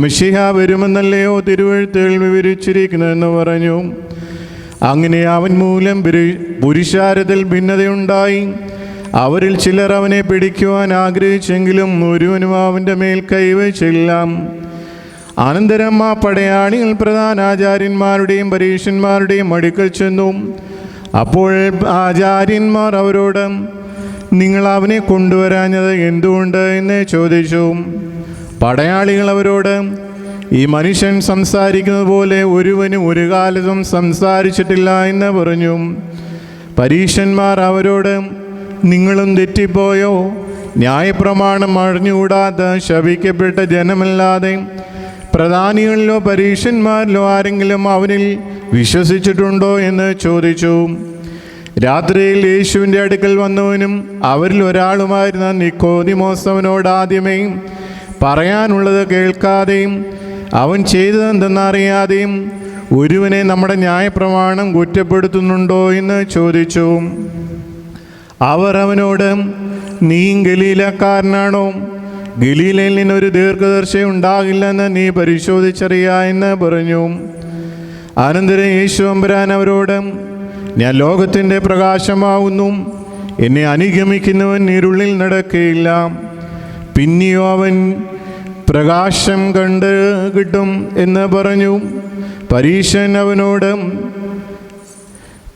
മശീഹ വരുമെന്നല്ലയോ തിരുവെഴുത്തുകൾ വിവരിച്ചിരിക്കുന്നതെന്ന് പറഞ്ഞു. അങ്ങനെ അവൻ മൂലം പുരുഷാരത്തിൽ ഭിന്നതയുണ്ടായി. അവരിൽ ചിലർ അവനെ പിടിക്കുവാൻ ആഗ്രഹിച്ചെങ്കിലും ഒരുവനും അവൻ്റെ മേൽ കൈവച്ചില്ല. അനന്തരം ആ പടയാളികൾ പ്രധാന ആചാര്യന്മാരുടെയും പരീശന്മാരുടെയും അടുക്കൽ ചെന്നു. അപ്പോൾ ആചാര്യന്മാർ അവരോട്, നിങ്ങൾ അവനെ കൊണ്ടുവരാഞ്ഞത് എന്തുകൊണ്ട് എന്ന് ചോദിച്ചു. പടയാളികൾ അവരോട്, ഈ മനുഷ്യൻ സംസാരിക്കുന്നത് പോലെ ഒരുവനും ഒരു കാലത്തും സംസാരിച്ചിട്ടില്ല എന്ന് പറഞ്ഞു. പരീശന്മാർ അവരോട്, നിങ്ങളും തെറ്റിപ്പോയോ? ന്യായപ്രമാണം അറിഞ്ഞുകൂടാത്ത ശപിക്കപ്പെട്ട ജനമല്ലാതെ പ്രധാനികളിലോ പരീശന്മാരിലോ ആരെങ്കിലും അവനിൽ വിശ്വസിച്ചിട്ടുണ്ടോ എന്ന് ചോദിച്ചു. രാത്രിയിൽ യേശുവിൻ്റെ അടുക്കൽ വന്നവനും അവരിൽ ഒരാളുമായിരുന്ന നിക്കോദിമോസ് അവനോട് ആദ്യമേ പറയാനുള്ളത് കേൾക്കാതെയും അവൻ ചെയ്തതെന്തെന്നറിയാതെയും ഒരുവനെ നമ്മുടെ ന്യായപ്രമാണം കുറ്റപ്പെടുത്തുന്നുണ്ടോ എന്ന് ചോദിച്ചു. അവർ അവനോട്, നീ ഗലീലക്കാരനാണോ? ഗലീലയിൽ നിന്നൊരു ദീർഘദർശി ഉണ്ടാകില്ലെന്ന് നീ പരിശോധിച്ചറിയ എന്ന് പറഞ്ഞു. അനന്തരം യേശു തമ്പുരാൻ അവരോട്, ഞാൻ ലോകത്തിൻ്റെ പ്രകാശമാവുന്നു. എന്നെ അനുഗമിക്കുന്നവൻ ഇരുളിൽ നടക്കുകയില്ല, പിന്നെയോ അവൻ പ്രകാശം കണ്ട് കിട്ടും എന്ന് പറഞ്ഞു.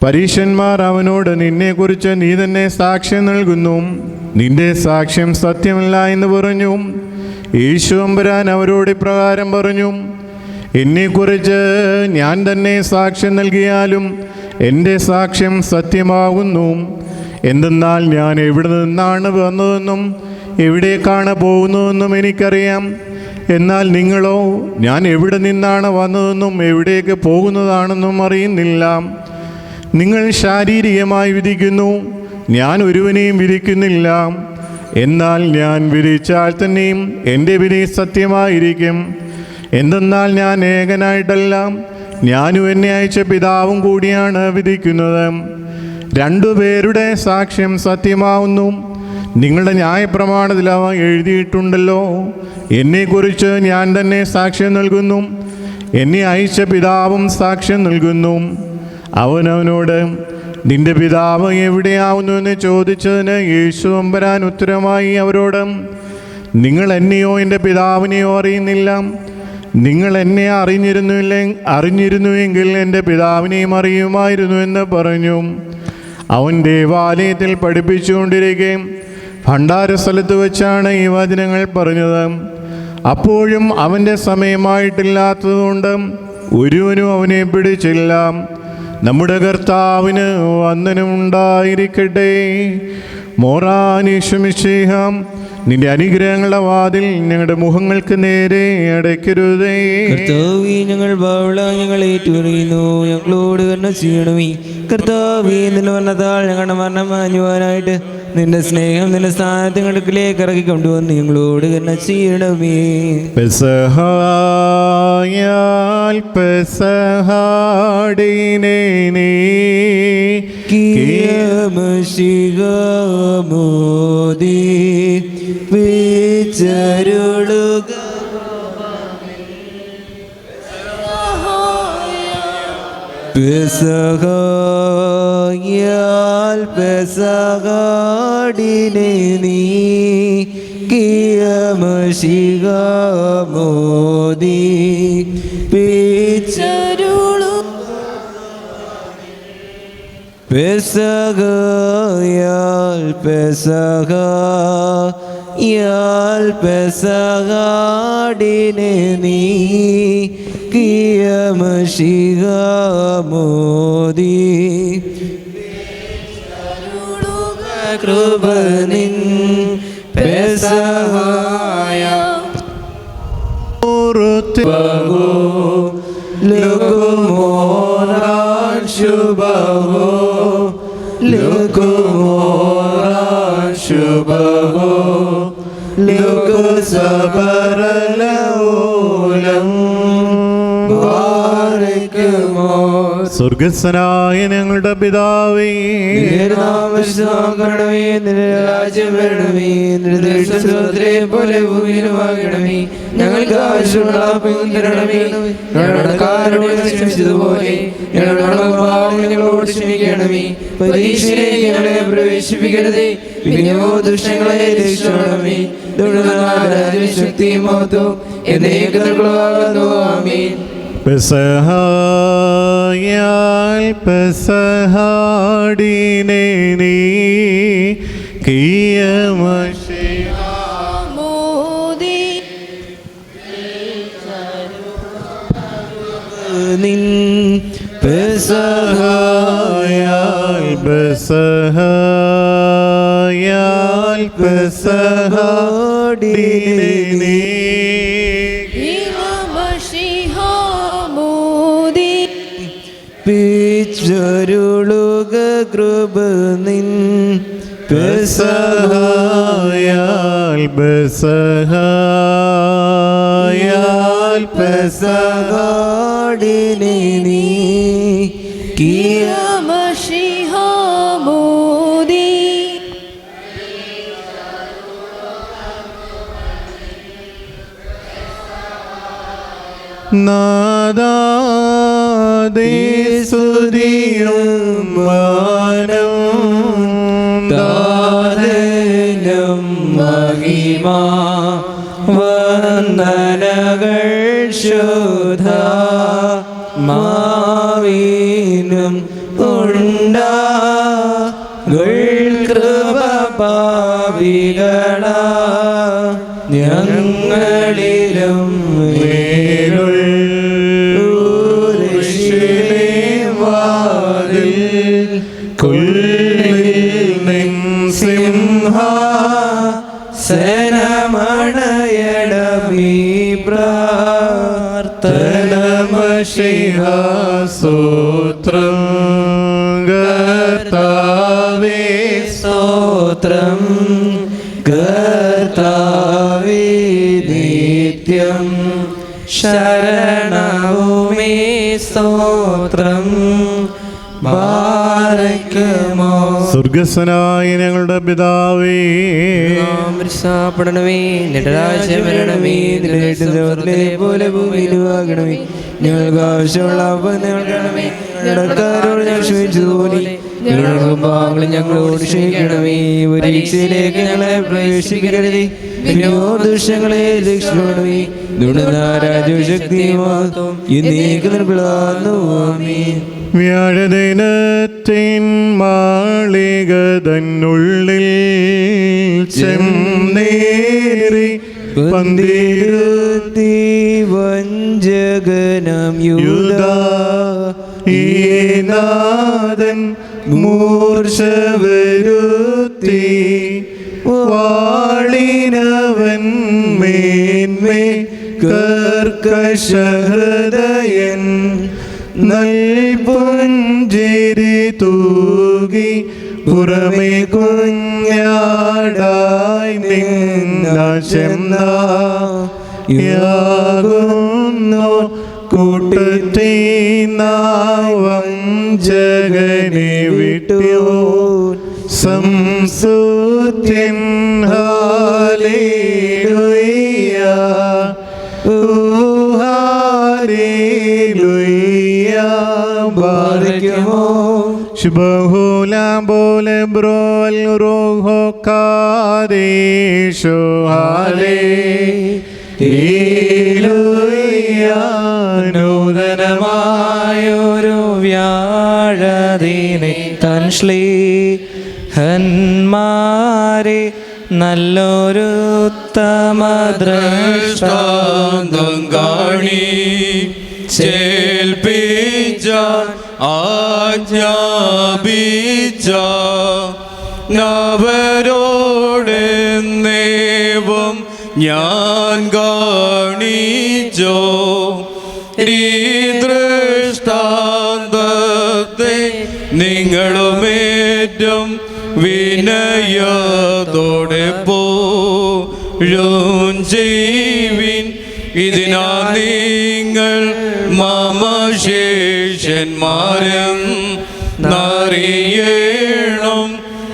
പരീശന്മാർ അവനോട്, നിന്നെക്കുറിച്ച് നീ തന്നെ സാക്ഷ്യം നൽകുന്നു, നിന്റെ സാക്ഷ്യം സത്യമല്ല എന്ന് പറഞ്ഞു. യേശു തമ്പുരാൻ അവരോട് ഇപ്രകാരം പറഞ്ഞു, എന്നെക്കുറിച്ച് ഞാൻ തന്നെ സാക്ഷ്യം നൽകിയാലും എൻ്റെ സാക്ഷ്യം സത്യമാകുന്നു. എന്തെന്നാൽ ഞാൻ എവിടെ നിന്നാണ് വന്നതെന്നും എവിടേക്കാണ് പോകുന്നതെന്നും എനിക്കറിയാം. എന്നാൽ നിങ്ങളോ ഞാൻ എവിടെ നിന്നാണ് വന്നതെന്നും എവിടേക്ക് പോകുന്നതാണെന്നും അറിയുന്നില്ല. നിങ്ങൾ ശാരീരികമായി വിധിക്കുന്നു, ഞാൻ ഒരുവനെയും വിധിക്കുന്നില്ല. എന്നാൽ ഞാൻ വിധിച്ചാൽ തന്നെയും എൻ്റെ വിധി സത്യമായിരിക്കും. എന്തെന്നാൽ ഞാൻ ഏകനായിട്ടല്ല, ഞാനും എന്നെ അയച്ച പിതാവും കൂടിയാണ് വിധിക്കുന്നത്. രണ്ടുപേരുടെ സാക്ഷ്യം സത്യമാവുന്നു. നിങ്ങളുടെ ന്യായപ്രമാണത്തിൽ അവ എഴുതിയിട്ടുണ്ടല്ലോ, എന്നെക്കുറിച്ച് ഞാൻ തന്നെ സാക്ഷ്യം നൽകുന്നു, എന്നെ അയച്ച പിതാവും സാക്ഷ്യം നൽകുന്നു. അവനവനോട്, നിന്റെ പിതാവ് എവിടെയാവുന്നു എന്ന് ചോദിച്ചതിന് യേശു തമ്പുരാൻ ഉത്തരമായി അവരോട്, നിങ്ങൾ എന്നെയോ എൻ്റെ പിതാവിനെയോ അറിയുന്നില്ല. നിങ്ങൾ എന്നെ അറിഞ്ഞിരുന്നുവെങ്കിൽ എൻ്റെ പിതാവിനെയും അറിയുമായിരുന്നു എന്ന് പറഞ്ഞു. അവൻ ദേവാലയത്തിൽ പഠിപ്പിച്ചുകൊണ്ടിരിക്കെ ഭണ്ഡാരസ്ഥലത്ത് വെച്ചാണ് ഈ വചനങ്ങൾ പറഞ്ഞത്. അപ്പോഴും അവൻ്റെ സമയമായിട്ടില്ലാത്തതുകൊണ്ട് ഒരുവനും അവനെ പിടിച്ചില്ല. നമ്മുടെ കർത്താവിന് വന്ദനമുണ്ടായിരിക്കട്ടെ. മോറാനീശ്വമിശേഹാം, നിന്റെ അനുഗ്രഹങ്ങളുടെ വാതിൽ ഞങ്ങളുടെ മുഖങ്ങൾക്ക് നേരെ അടയ്ക്കരുതേ. കർത്താവേ, ഞങ്ങൾ ഞങ്ങളെ ഏറ്റുപറയുന്നു, ഞങ്ങളോട് കരുണ ചെയ്യണമേ. കർത്താവേ, നിലവന്നതാൾ ഞങ്ങളുടെ മരണം മാഞ്ഞുവാനായിട്ട് നിന്റെ സ്നേഹം നിന്റെ സ്ഥാനത്തിലേക്ക് ഇറക്കി കൊണ്ടുവന്ന് ഞങ്ങളോട് തന്നെ ചെയ്യണമേ. പെസഹായാൽ പെസഹാടിനെ നീ മോദി വിച്ചരുളുക പെസഹായാൽ പെസഹാടിനെ നീ മോദി പെസഹായാൽ പെസഹായാൽ പെസഹാടിനെ നീ മോദി കൃപ നിൻ പെസഹായ ലഘുമോരാൻ ശുഭഹോ ലഘുമോരാൻ ശുഭഹോ ലഘു സബരലോലം ബാരിക്കുമോ. സ്വർഗസ്വനായ ഞങ്ങളുടെ പിതാവേ, നാമേ നിന്റെ രാജ്യം വരണമേ, നിന്റെ ഇഷ്ടം സ്വർഗ്ഗത്തിലെ പോലെ ഭൂമിയിലുമാകണമേ. ഞങ്ങൾക്ക് ആവശ്യമുള്ള അപ്പം തരണമേ, ഞങ്ങളുടെ കടക്കാരോട് ക്ഷമിച്ചതുപോലെ ഞങ്ങളുടെ പാപങ്ങൾ ഞങ്ങളോട് ക്ഷമിക്കണമേ. പരീക്ഷയിലേക്ക് ഞങ്ങളെ പ്രവേശിപ്പിക്കരുതേ, പിന്നെയോ ദുഷ്ടങ്ങളെ രക്ഷിക്കണമേ. ശക്തിയും മഹത്വവും എന്നേക്കുള്ളതാകുന്നു. ആമേൻ. പെസഹായാൽ പെസഹാടിനെ നീ നിൻ പെസഹായാൽ പെസഹായാൽ പെസഹാടിനെ നീ പിച്ചരുളുക കൃപ നിൻ പെസഹായാൽ പെസഹായാൽ പെസഹാടിനെ നീ നാദാദേസുതിയും മാനം ദാനം മഹിമാ വന്ദനകൾ ശുദ്ധ മാവിനും കൃപ പാപികളാ ഞങ്ങളിലും സനമണയടമീ പ്രാർത്ഥനമശിഹാസൂത്രം കർത്താവേ സ്തോത്രം കർത്താവേ നിത്യം ശരണവുമേ സ്തോത്രം ബാരക്കുമോ. സ്വർഗസ്വനായ ഞങ്ങളുടെ പിതാവേ, പ്പെടണമേ, നിന്റെ രാജ്യം വരണമേ, നിന്റെ സ്വർഗ്ഗത്തിലെ പോലെ ഭൂമിയിലുമാകണമേ. ഞങ്ങൾക്ക് ആവശ്യമുള്ള അപ്പം ഞങ്ങൾക്കണമേ, ഞങ്ങൾക്കാരോട് ഞങ്ങൾ ക്ഷമിച്ചതുപോലെ ഞങ്ങളുടെ പാപങ്ങൾ ഞങ്ങളോട് ക്ഷമിക്കണമേ. പരീക്ഷയിലേക്ക് ഞങ്ങളെ പ്രവേശിക്കരുതേ, പിന്നെയോ ദുഷ്ടങ്ങളെ രക്ഷിക്കണമേ. രാജ്യശക്തിയും എന്നേക്കും നിനക്കുള്ളതാകുന്നു. ആമേൻ. വ്യാഴദിനത്തിൻ മാളിക തന്നുള്ളിൽ ചെന്നേറി പന്തിരുത്തി വഞ്ചകനം യൂദാ ഈനാഥൻ മൂർച്ച വരുത്തി വാളിനവൻ മേന്മേ കർക്കശഹൃദയൻ നൽപുഞ്ചിരി തൂകി പുറമേ ഞാടായി നിന്നാകുന്നു കൂട്ടത്തിനാവം ജഗനെ വിട്ടു സംസുത്യൻ ഹാലേലുയ്യ ഹാലേലുയ്യ ബാരക്കുമോ ശുഭഹുലാം ബോലെ ബ്രോൽ റോഹോ കാദേശോ ഹാലേലുയ്യ നൂതനമായൊരു വ്യാഴദിനെ തൻ ശ്ലീഹന്മാരെ നല്ലൊരു ഉത്തമ ദൃഷ്ടാന്തം കാണി ചേൽപ്പിച്ച ആജ്ഞാപിച്ച നവരോടെന്നേവം ഞാൻ കാണിച്ചോ ഈ ദൃഷ്ടാന്തത്തെ നിങ്ങളുമേറ്റം വിനയത്തോടെ പോഴും ചെയ്വിൻ ഇതിനാ നിങ്ങൾ മമശേഷന്മാരും നറിയണം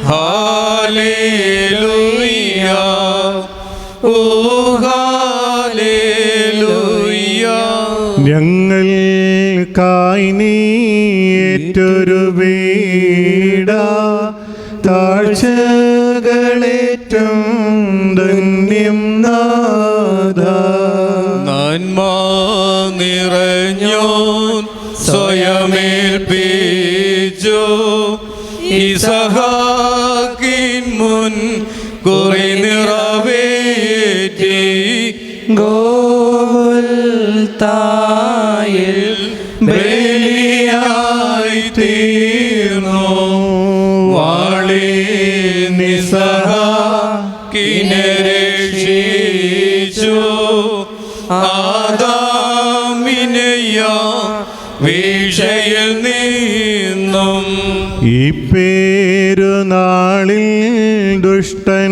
ഹാലേലുയ്യ ഓ ഹാലേലുയ്യ ഞങ്ങൾക്കായി നീറ്റൊരു വീട താഴ്ചകളേറ്റം ധന്യം നാഥ നന്മ നിറഞ്ഞോൻ സ്വയമേൽപ്പിച്ചു ഇസഹാക്കിൻ മുൻ കുറി നിറവേറ്റി ഗോകുൽത്തായിൽ ബലിയായി തീർന്നു വാളി നിസഹാക്കിനെ രക്ഷിച്ചു ആദാമിനെയാ വീഴ്ചയിൽ നിന്നും ഈ പേരുനാളിൽ ദുഷ്ടന്മാരാം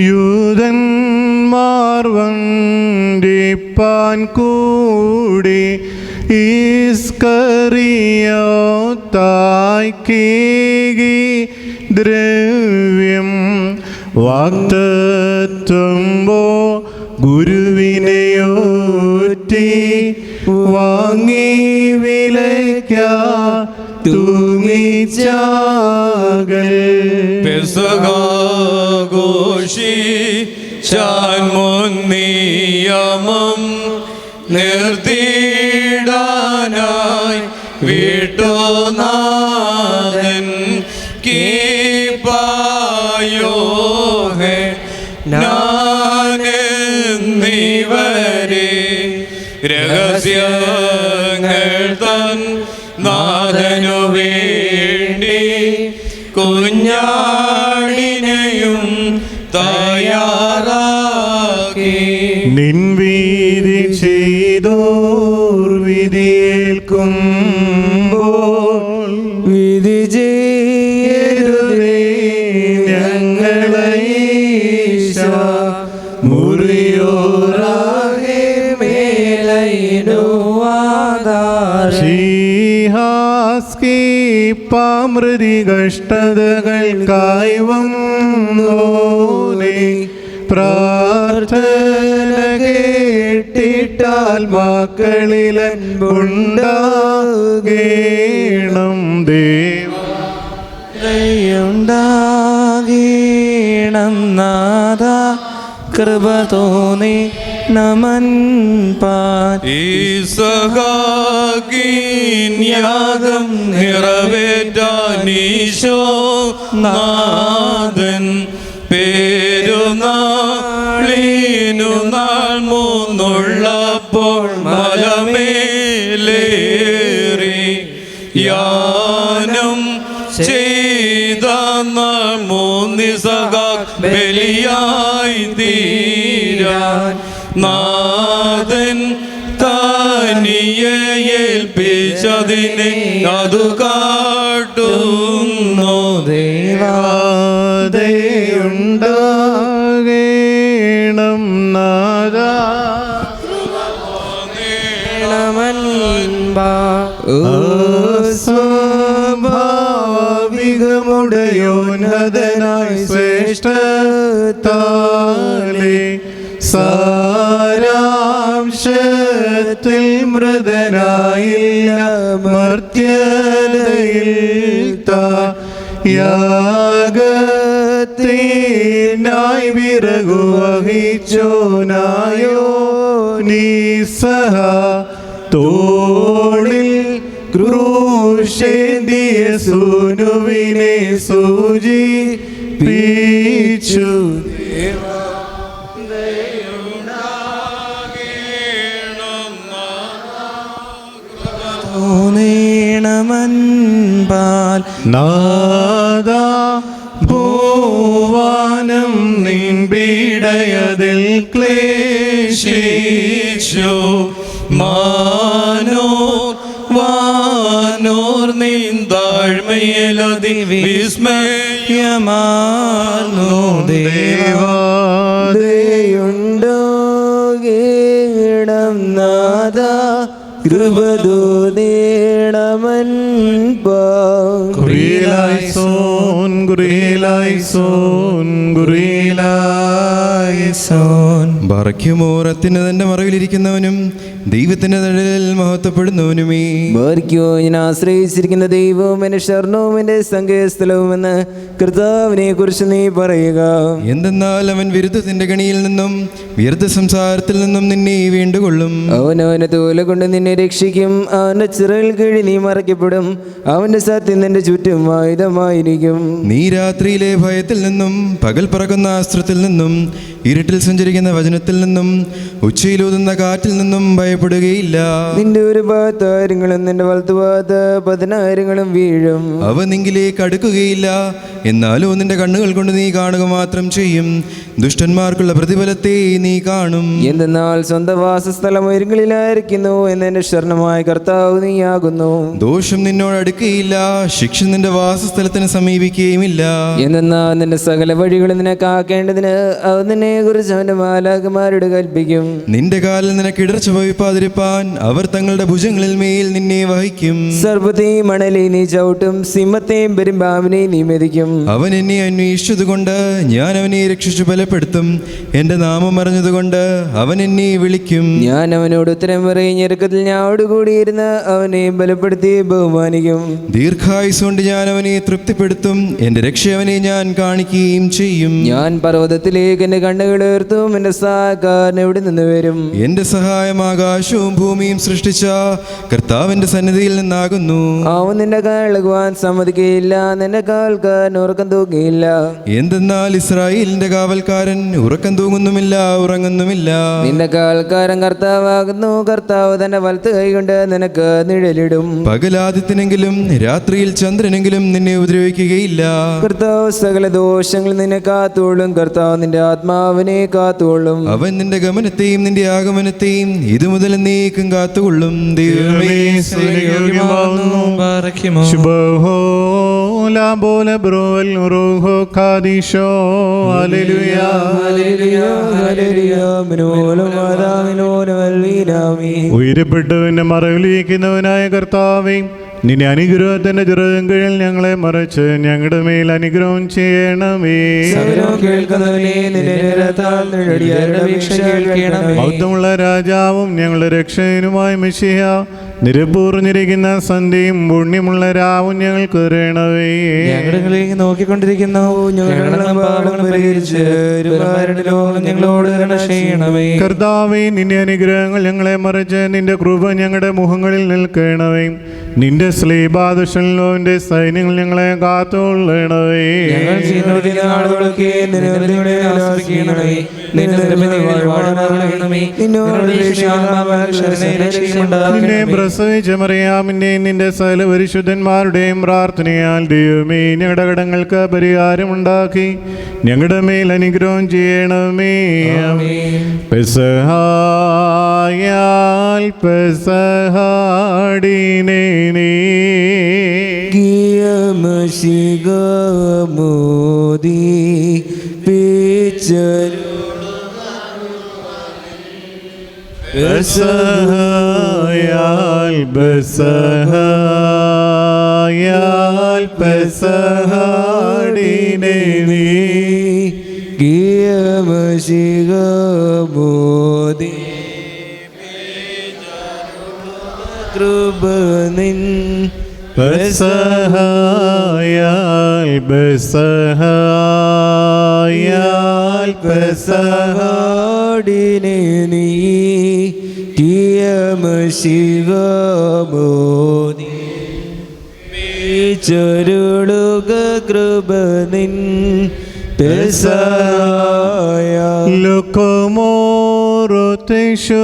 യൂതന്മാർ വണ്ടിപ്പാൻ കൂടി ഈസ്കറിയോത്തായി കീകി ദ്രവ്യം വാഗ്ദത്തമ്പോ ഗുരുവിനെയോറ്റി വാങ്ങി വിലയ്ക്കാ തൂങ്ങിച്ചാകൽ പെസഹാഘോഷി ചാൻമൊന്നിയമം നിർത്തിയിടാനായി വീട്ടുനാഥൻ കീപായോഹെ നാനെന്നിവരെ രഹസ്യങ്ങൾ തൻ നാഥനു വേണ്ടി കുഞ്ഞാടിനെയും തയ്യാറാക്കി നിൻവീതി ചെയ്തോർ വിധിയേൽക്കുമ്പോൾ വിധി ചെയ്യരുതേ ഞങ്ങളെ മുറിയോറാകെ മേലൈനു ആധാര ശ്രീഹാസ്കി പാമൃതി കഷ്ടതകൾക്കായി വന്നോനെ പ്രാർത്ഥന കേട്ടിട്ടാൽ മക്കളിലുണ്ടാകേണം ദേവ ഉണ്ടാകീണം നാഥ കൃപ തോന്നി നമൻ പാൻ ഈസഹാക്കിൻ യാഗം നിറവേറ്റാനീശോ നാഥൻ പേരുനാളിനു നാൾ മൂന്നുള്ളപ്പോൾ മലമേലേറി യാനം ചെയ്ത നാൾ മൂന്നിസഹാക്ക് ബലിയായി തീരാൻ നാഥൻ താനിയെ ഏൽപ്പിച്ചതിനെ അതു കാട്ടുന്നു ദയുണ്ടാകേണം നാഥാ സ്വാഭാവികമുടയോന്നതനായി ശ്രേഷ്ഠത്താലേ സാരാംശത്തിൽ മൃതനായില്ല മർത്യതയിൽ യാഗത്തിനായി വിറകു വഹിച്ചോനായോ നിസ്സഹ തോളിൽ ക്രൂശേന്തിയ സൂനുവിനെ സൂചിപ്പിച്ചു തോന്നേണമൻപാൽ നാദാ ഭൂവാനം നിൻപീഡയതിൽ ക്ലേശിച്ചു മാനോർ വാനോർ നീന്താഴ്മയിലതി വിസ്മയമാർന്നു ദേവാദയുണ്ടോകേണം നാദാ കൃപദൂതേണമൻപാൽ ഗുരീലായിസോൻ ഗുരീലായിസോൻ ഗുരീലായിസോൻ ബറയ്ക്കുമോറത്തിന് തന്റെ മറവിലിരിക്കുന്നവനും ദൈവത്തിന്റെ നിഴലിൽ മഹത്വപ്പെടുന്നവനുമേ ബാരിക്കോ, ഞാൻ ആശ്രയിച്ചിരിക്കുന്ന ദൈവവും എന്റെ ശരണവും എന്റെ സങ്കേതസ്ഥലവുമെന്ന് കർത്താവിനെ കുറിച്ച് നീ പറയുക. എന്തെന്നാൽ അവൻ വിരുദ്ധത്തിന്റെ കണിയിൽ നിന്നും വ്യർത്ഥ സംസാരത്തിൽ നിന്നും നിന്നെ വീണ്ടുകൊള്ളും. അവനവന്റെ തോല കൊണ്ട് നിന്നെ രക്ഷിക്കും. അവന്റെ ചിറകിൽ കീഴിൽ നീ മറയ്ക്കപ്പെടും. അവന്റെ സത്യം നിന്റെ ചുറ്റും ആയുധമായിരിക്കും. നീ രാത്രിയിലെ ഭയത്തിൽ നിന്നും പകൽ പറക്കുന്ന അസ്ത്രത്തിൽ നിന്നും ഇരുട്ടിൽ സഞ്ചരിക്കുന്ന വചനത്തിൽ നിന്നും ഉച്ചയിലൂതുന്ന കാറ്റിൽ നിന്നും ഭയപ്പെടുകയില്ല. നിന്റെ ഒരു ഭാഗത്ത് 1000 നിന്റെ വലത്തു ഭാഗത്ത് 10,000 വീഴും. അവ നിങ്കിലേക്ക് അടുക്കുകയില്ല. എന്നാലും നിന്റെ കണ്ണുകൾ കൊണ്ട് നീ കാണുക മാത്രം ചെയ്യും. ദുഷ്ടന്മാർക്കുള്ള പ്രതിഫലത്തെ നീ കാണും. എന്തെന്നാൽ സ്വന്തം വാസസ്ഥലം ഉയരങ്ങളിലായിരിക്കുന്നു എന്ന് എന്റെ ശരണമായ കർത്താവ് നീയാകുന്നു. ദോഷം നിന്നോട് അടുക്കുകയില്ല, ശിക്ഷ നിന്റെ വാസസ്ഥലത്തിന് സമീപിക്കുകയുമില്ല. എന്തെന്നാൽ നിന്റെ സകല വഴികളും നിന്നെ കാക്കേണ്ടതിന് അവൻ നിന്നെ കുറിച്ച് അവന്റെ മാലാഖമാരോട് കൽപ്പിക്കും. നിന്റെ കാലിൽ നിനക്ക് ഇടർച്ച ഭവിപ്പാതിരിപ്പാൻ അവർ തങ്ങളുടെ ഭുജങ്ങളിൽ മേൽ നിന്നെ വഹിക്കും. സർപ്പത്തെയും മണലെയും നീ ചവിട്ടും, സിംഹത്തെയും പെരുമ്പാമ്പിനെയും നീ മെതിക്കും. അവൻ എന്നെ അന്വേഷിച്ചതുകൊണ്ട് ഞാൻ അവനെ രക്ഷിച്ചു ബലപ്പെടുത്തും. എന്റെ നാമം അറിഞ്ഞതുകൊണ്ട് അവൻ എന്നെ വിളിക്കും. ഞാൻ അവനോട് ഉത്തരം പറയും. ഞെരുക്കത്തിൽ ഞാനോട് കൂടിയിരുന്ന് അവനെ ബലപ്പെടുത്തി ബഹുമാനിക്കും. ദീർഘായുസ് കൊണ്ട് ഞാൻ അവനെ തൃപ്തിപ്പെടുത്തും. എന്റെ രക്ഷ അവനെ ഞാൻ കാണിക്കുകയും ചെയ്യും. ഞാൻ പർവ്വതത്തിലേക്ക് എന്റെ കണ്ണുകൾ ഉയർത്തും. എന്റെ സഹായക്കാരൻ എവിടെ നിന്ന് വരും? എന്റെ സഹായം ആകാശവും ഭൂമിയും സൃഷ്ടിച്ച കർത്താവിന്റെ സന്നിധിയിൽ നിന്നാകുന്നു. അവൻ നിന്റെ കാലുകുവാൻ സമ്മതിക്കുകയില്ല. നിന്റെ കാൽക്കാരൻ ഉറക്കം തൂക്കുകയില്ല. എന്തെന്നാൽ ഇസ്രായേലിന്റെ കാവൽക്കാരൻ ഉറക്കം തൂങ്ങുന്നുമില്ല, ഉറങ്ങുന്നുമില്ല. നിന്റെ കാൽക്കാരൻ കർത്താവാകുന്നു. കർത്താവ് തന്റെ വലത്ത് കൈകൊണ്ട് നിനക്ക് നിഴലിടും. പകലാദിത്യനെങ്കിലും രാത്രിയിൽ ചന്ദ്രനെങ്കിലും നിന്നെ ഉപദ്രവിക്കുകയില്ല. കർത്താവ് സകല ദോഷങ്ങൾ നിന്നെ കാത്തോളും. കർത്താവ് നിന്റെ ആത്മാവിനെ കാത്തോളും. അവൻ നിന്റെ ഗമനത്തെയും നിന്റെ ആഗമനത്തെയും ഇതുമുതൽ എന്നേക്കും കാത്തുകൊള്ളും. ദൈവമേ യോഗ്യമാകുന്നു. ശുഭഹോ ലാബോല ബ്രോവൽ റൂഹോ ഖാദിഷോ ഹല്ലേലൂയ ഹല്ലേലൂയ മിനോലം ആദാമിനോലം വൽവീനാമി. ഉയരപ്പെട്ടവന്റെ മറവിലിരിക്കുന്നവനായ കർത്താവേ, നിന്റെ അനുഗ്രഹത്തിന്റെ ചിറകീഴിൽ ഞങ്ങളെ മറച്ച് ഞങ്ങളുടെ മേൽ അനുഗ്രഹം ചെയ്യണമേ. സകലവും കേൾക്കുന്നവനേ, നിന്റെ നിരത്താൽ നിഴലിയാരുടെ അപേക്ഷ കേൾക്കണമേ. ബൗദ്ധമുള്ള രാജാവും ഞങ്ങളുടെ രക്ഷകനുമായ മെശിഹ, നിരപ്പൂർന്നിരിക്കുന്ന സന്ധ്യയും പുണ്യമുള്ള രാവും ഞങ്ങൾക്ക് തരണമേ. ഞങ്ങളിലേക്ക് നോക്കിക്കൊണ്ടിരിക്കുന്നു. ഞങ്ങളുടെ പാപങ്ങൾ പരിഹരിച്ച് ലോകം ഞങ്ങളോട് കരുണ ചെയ്യണമേ. കർത്താവേ, നിന്റെ അനുഗ്രഹങ്ങൾ ഞങ്ങളെ മറിച്ച് നിന്റെ കൃപ ഞങ്ങളുടെ മുഖങ്ങളിൽ നിൽക്കണമേ. നിന്റെ സ്ലീബാദുഷന്റെ സൈന്യങ്ങൾ ഞങ്ങളെ കാത്തുകൊള്ളണമേ. ഞങ്ങൾ ചെയ്യുന്ന നാളുകളൊക്കെ നിന്നെ ആശ്രയിക്കണമേ. നിന്നെ പ്രസവിച്ച മറിയാമിന്റെയും നിന്റെ സകല പരിശുദ്ധന്മാരുടെയും പ്രാർത്ഥനയാൽ ദൈവമേ ഞങ്ങളുടെ കടങ്ങൾക്ക് പരിഹാരമുണ്ടാക്കി ഞങ്ങളുടെ മേൽ അനുഗ്രഹം ചെയ്യണമേ. പെസഹായാൽ പെസഹാടിനെ ഗിയമശിഗമോ പെസഹയാൽ ബസഹയാൽ പെസഹാടിനെ നീ ഗിയമശികബോധി കൃപനിൻ പെസഹയാൽ ബസഹയാൽ പെസഹാടിനെ നീ ഗിയമശികബോധി ചരുളുക കൃപനിൻ പെസഹയാൽ ലൊക്കമോറോ തെശുബുഹത്തോലാബോ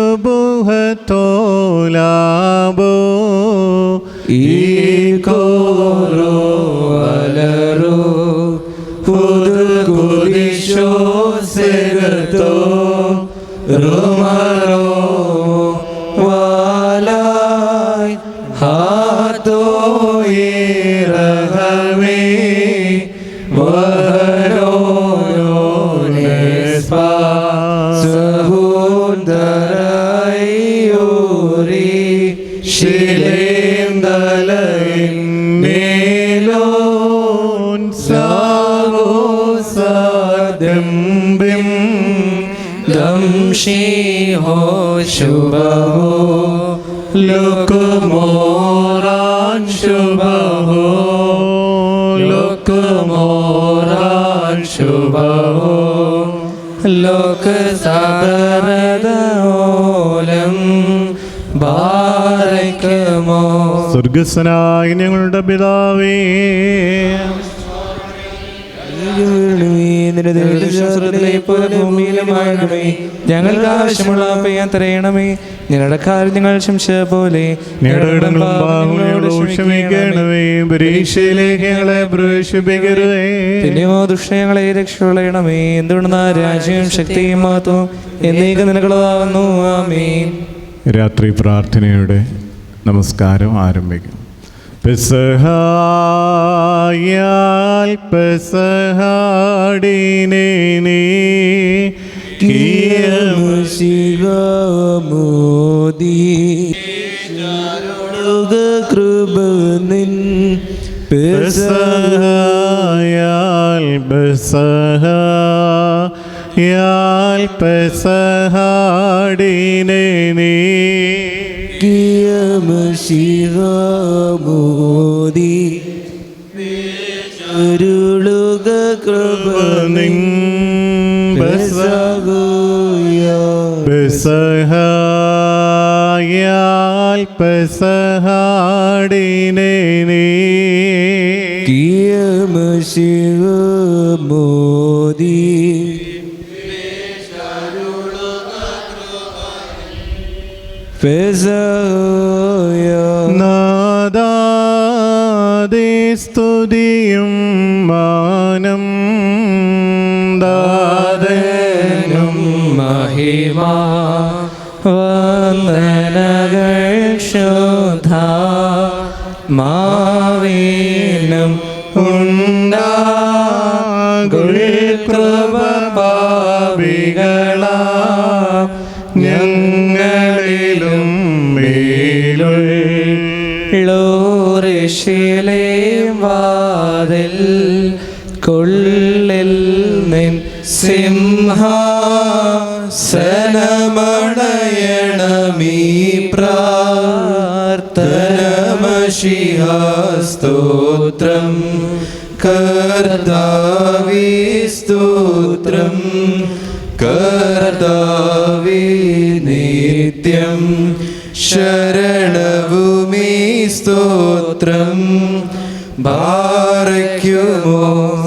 ഈകോരോ അലറോ പുതുകുരിശോ സെഗതോ റോമരോ വാലായ് ഹാതോ ഇറഹമേ വരോനെസ്പാ സഹോദരയോരി ശിലേം ദലൈൻ മേലോൻ സാഗോ സാദംബിം ദംഷിഹോ ശുഭഹോ ലോകമോറാൻ ശുഭഹോ ലോകമോറാൻ ശുഭഹോ ലോകസാരദോലം ബാരകമോ. സ്വർഗസ്വനായ ഞങ്ങളുടെ പിതാവേ, ഞങ്ങൾക്ക് ആവശ്യമുള്ള പെയ്യാൻ തരയണമേ. ഞങ്ങളുടെ കാര്യങ്ങൾ ശംശ പോലെ ക്ഷമിക്കണമേ. പരീക്ഷയിലേക്ക് ഞങ്ങളെ പ്രവേശിപ്പിക്കരുതേ, പിന്നെയോ ദുഷ്ടങ്ങളെ രക്ഷണമേ. എന്തുകൊണ്ടെന്ന രാജ്യവും ശക്തിയും മഹത്വവും എന്നേക്ക് നിലകളാവുന്നു. ആമേൻ. രാത്രി പ്രാർത്ഥനയുടെ നമസ്കാരം ആരംഭിക്കും. പെസഹായാൽ പെസഹാടിനെ നീ ഗിയമശികബോധി കൃപനിൻ പെസഹായാൽ ബസഹായാൽ പെസഹാടിനെ നീ ഗിയമശികബോധി അരുളുക കൃപനിൻ പെസഹായാൽ പെസഹാടിനെ നീ ഗിയമശികബോധി നാദാദേ സ്തുതിയും മാനം ദാതനും മഹിമ വന്ദനകൾ ശോധ മാവേനും കൃപ പാപികളാ ഞങ്ങളിലും മേലുള്ളോരിശിലെ വാതിൽ കൊള്ളിൽ നിൻ സിംഹാസനമണയണമീ പ്രാർത്ഥനമശിഹാസ്തോത്രം കർത്താവി സ്തോത്രം കർത്താവി നിത്യം ശരണഭൂമി സ്തോത്രം ബാരയ്ക്കുമോ.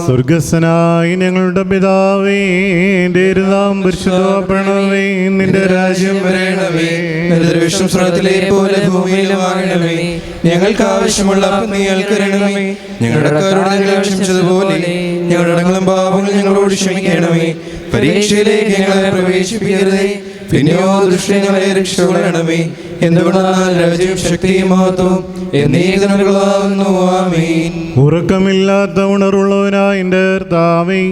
സ്വർഗസ്വനായ ഞങ്ങളുടെ പിതാവേ, നിന്റെ നാമം പരിശുദ്ധമാക്കണമേ. നിന്റെ രാജ്യം വരണമേ. സ്വർഗ്ഗത്തിലെ പോലെ ഭൂമിയിലുമാകണമേ. ഞങ്ങൾക്ക് ആവശ്യമുള്ള അപ്പം നീ തരണമേ. ഞങ്ങളുടെ കടങ്ങളെ ക്ഷമിച്ചതുപോലെ ഞങ്ങളുടെ അടങ്ങളും പാപങ്ങൾ ഞങ്ങളോട് ക്ഷമിക്കണമേ. പരീക്ഷയിലേക്ക് ഞങ്ങളെ പ്രവേശിപ്പിക്കരുതേ, പിന്നെയോ ദുഷ്ടങ്ങളെ രക്ഷിക്കണമേ. എന്തുകൊണ്ടാൽ രാജ്യവും ശക്തിയും മഹത്വവും എന്നേക്കുള്ളതാകുന്നു. ആമേൻ. ഉറക്കമില്ലാത്ത ഉണർവുള്ളവനായ എൻ്റെ കർത്താവേ,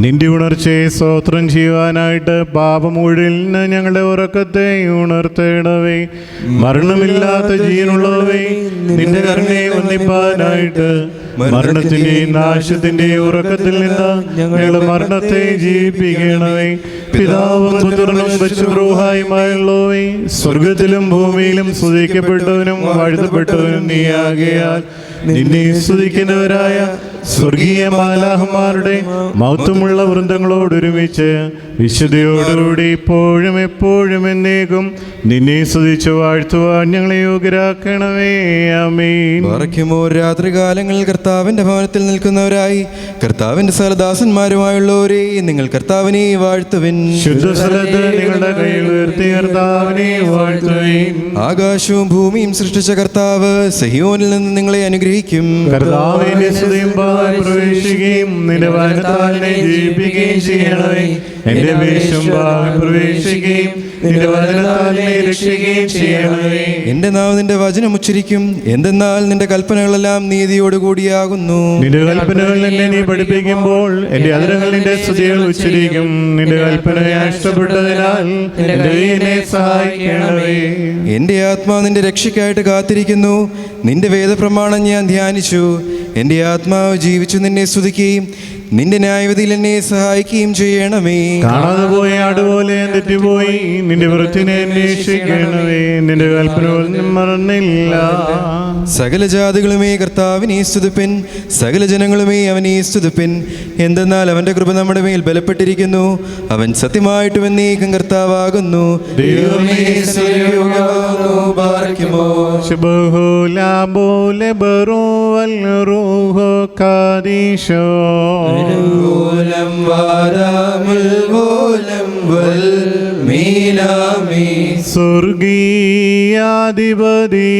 നിന്റെ ഉണർച്ചയെ സ്തോത്രം ചെയ്യുവാനായിട്ട് പാപമൂഴിൽ നിന്ന് ഞങ്ങളുടെ ഉറക്കത്തെ ഉണർത്തേണവേ. മരണമില്ലാത്ത ജീവനുള്ളവേ, നിന്റെ കരുണയെ ഒന്നിപ്പാനായിട്ട് മരണത്തിന്റെയും നാശത്തിന്റെയും ഉറക്കത്തിൽ നിന്ന് ഞങ്ങളുടെ മരണത്തെ ജീവിപ്പിക്കണമേ. പിതാവും പുത്രനും പരിശുദ്ധരൂഹായുമായുള്ളവേ, സ്വർഗത്തിലും ഭൂമിയിലും സ്തുതിക്കപ്പെട്ടവനും വാഴ്ത്തപ്പെട്ടവനും നീയാകയാൽ നിന്നെ സ്തുതിക്കുന്നവരായ സ്വർഗീയ മാലാഹന്മാരുടെ മഹത്വമുള്ള വൃന്ദങ്ങളോടൊരുമിച്ച് വിശുദ്ധിയോടുകൂടി ഇപ്പോഴും എപ്പോഴും എന്നേക്കും നിന്നെ സ്തുതിച്ചു വാഴ്ത്തുവാൻ ഞങ്ങളെ യോഗ്യരാക്കണമേ. ആമേൻ. രാത്രികാലങ്ങളിൽ കർത്താവിന്റെ ഭവനത്തിൽ നിൽക്കുന്നവരായി കർത്താവിന്റെ സകലദാസന്മാരുമായുള്ളവരെ നിങ്ങൾ കർത്താവിനെ വാഴ്ത്തുവിൻ. ശുദ്ധസ്ഥലത്ത് നിങ്ങളുടെ കൈകൾ ഉയർത്തി കർത്താവിനെ വാഴ്ത്തുവിൻ. ആകാശവും ഭൂമിയും സൃഷ്ടിച്ച കർത്താവ് സിയോനിൽ നിന്ന് നിങ്ങളെ അനുഗ്രഹിക്കും. കർത്താവിന്റെ സ്തുതിയും പ്രവേശിക്കുകയും നിന്റെ വചനത്താലിനെ ജീവിപ്പിക്കുകയും ചെയ്യണമേ. എന്റെ വേഷം പ്രവേശിക്കുകയും നിന്റെ വചനത്താലിനെ രക്ഷിക്കുകയും ചെയ്യണമേ. എന്റെ നാവ് നിന്റെ വചനം ഉച്ചരിക്കും, എന്തെന്നാൽ നിന്റെ കൽപ്പനകളെല്ലാം നീതിയോടുകൂടിയാകുന്നു. നിന്റെ കൽപ്പനകൾ എന്നെ നീ പഠിപ്പിക്കുമ്പോൾ എന്റെ അധരങ്ങൾ നിന്റെ സ്തുതികൾ ഉച്ചരിക്കും. നിന്റെ കൽപ്പനയെ ഇഷ്ടപ്പെട്ടതിനാൽ എന്നെ സഹായിക്കണമേ. എന്റെ ആത്മാവ് നിന്റെ രക്ഷയ്ക്കായിട്ട് കാത്തിരിക്കുന്നു. നിന്റെ വേദപ്രമാണം ഞാൻ ധ്യാനിച്ചു. എന്റെ ആത്മാവ് ജീവിച്ചു നിന്നെ സ്തുതിക്കുകയും നിന്റെ ന്യായവിധിയിൽ എന്നെ സഹായിക്കുകയും ചെയ്യണമേ. കാണാതെ പോയ ആടുപോലെ തെറ്റിപ്പോയി, നിന്റെ വൃത്തിനെ അന്വേഷിക്കണമേ. നിന്റെ കൽപ്പനകൾ മറന്നില്ല. സകല ജാതികളുമേ കർത്താവിനെ സ്തുതിപ്പിൻ, സകല ജനങ്ങളുമേ അവനെ സ്തുതിപ്പിൻ. എന്തെന്നാൽ അവന്റെ കൃപ നമ്മുടെ മേൽ ബലപ്പെട്ടിരിക്കുന്നു. അവൻ സത്യമായിട്ടും എന്നേക്കും കർത്താവാകുന്നു. സ്വർഗീയാധിപതി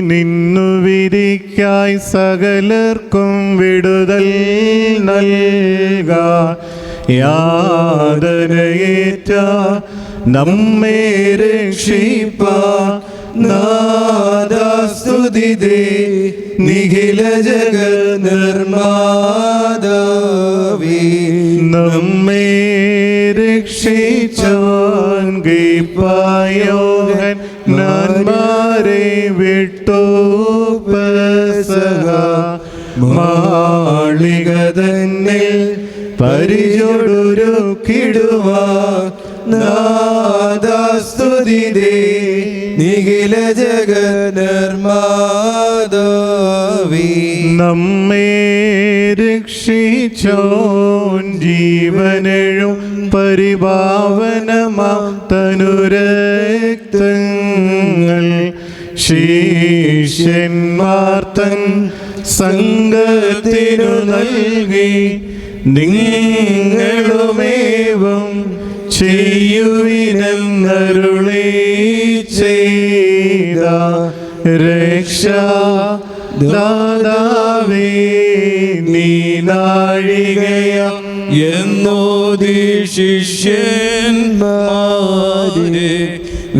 നിന്നു വിധിക്കായി സകലർക്കും വിടുതൽ നൽകാൻ യാതനയേറ്റ നമ്മെ രക്ഷിപ്പാൻ നാദാസ്തുതിതേ നിഖില ജഗത് നിർമ്മാതാവേ. നമ്മെ രക്ഷിച്ചാൻ ഗീപ്പായോഹൻ നാന്മാരെ വിട്ടു പെസഹ മാളിക തന്നെ പരിചൊടുരുക്കിടുവാൻ നാദാസ്തുതിതേ നിഖില ജഗത് നിർമ്മാതാവേ. നമ്മെ രക്ഷിച്ചോൻ ജീവനെഴും പരിപാവനമാം തനുരക്തങ്ങൾ ശിഷ്യന്മാർ തൻ സംഘത്തിനു നൽകി നിങ്ങളുമേവം ചെയ്യുവിനെന്നരുളി ചെയ്ത രക്ഷാദാതാവേ നീ നാഴികയ എന്നോദി ശിഷ്യന്മാരെ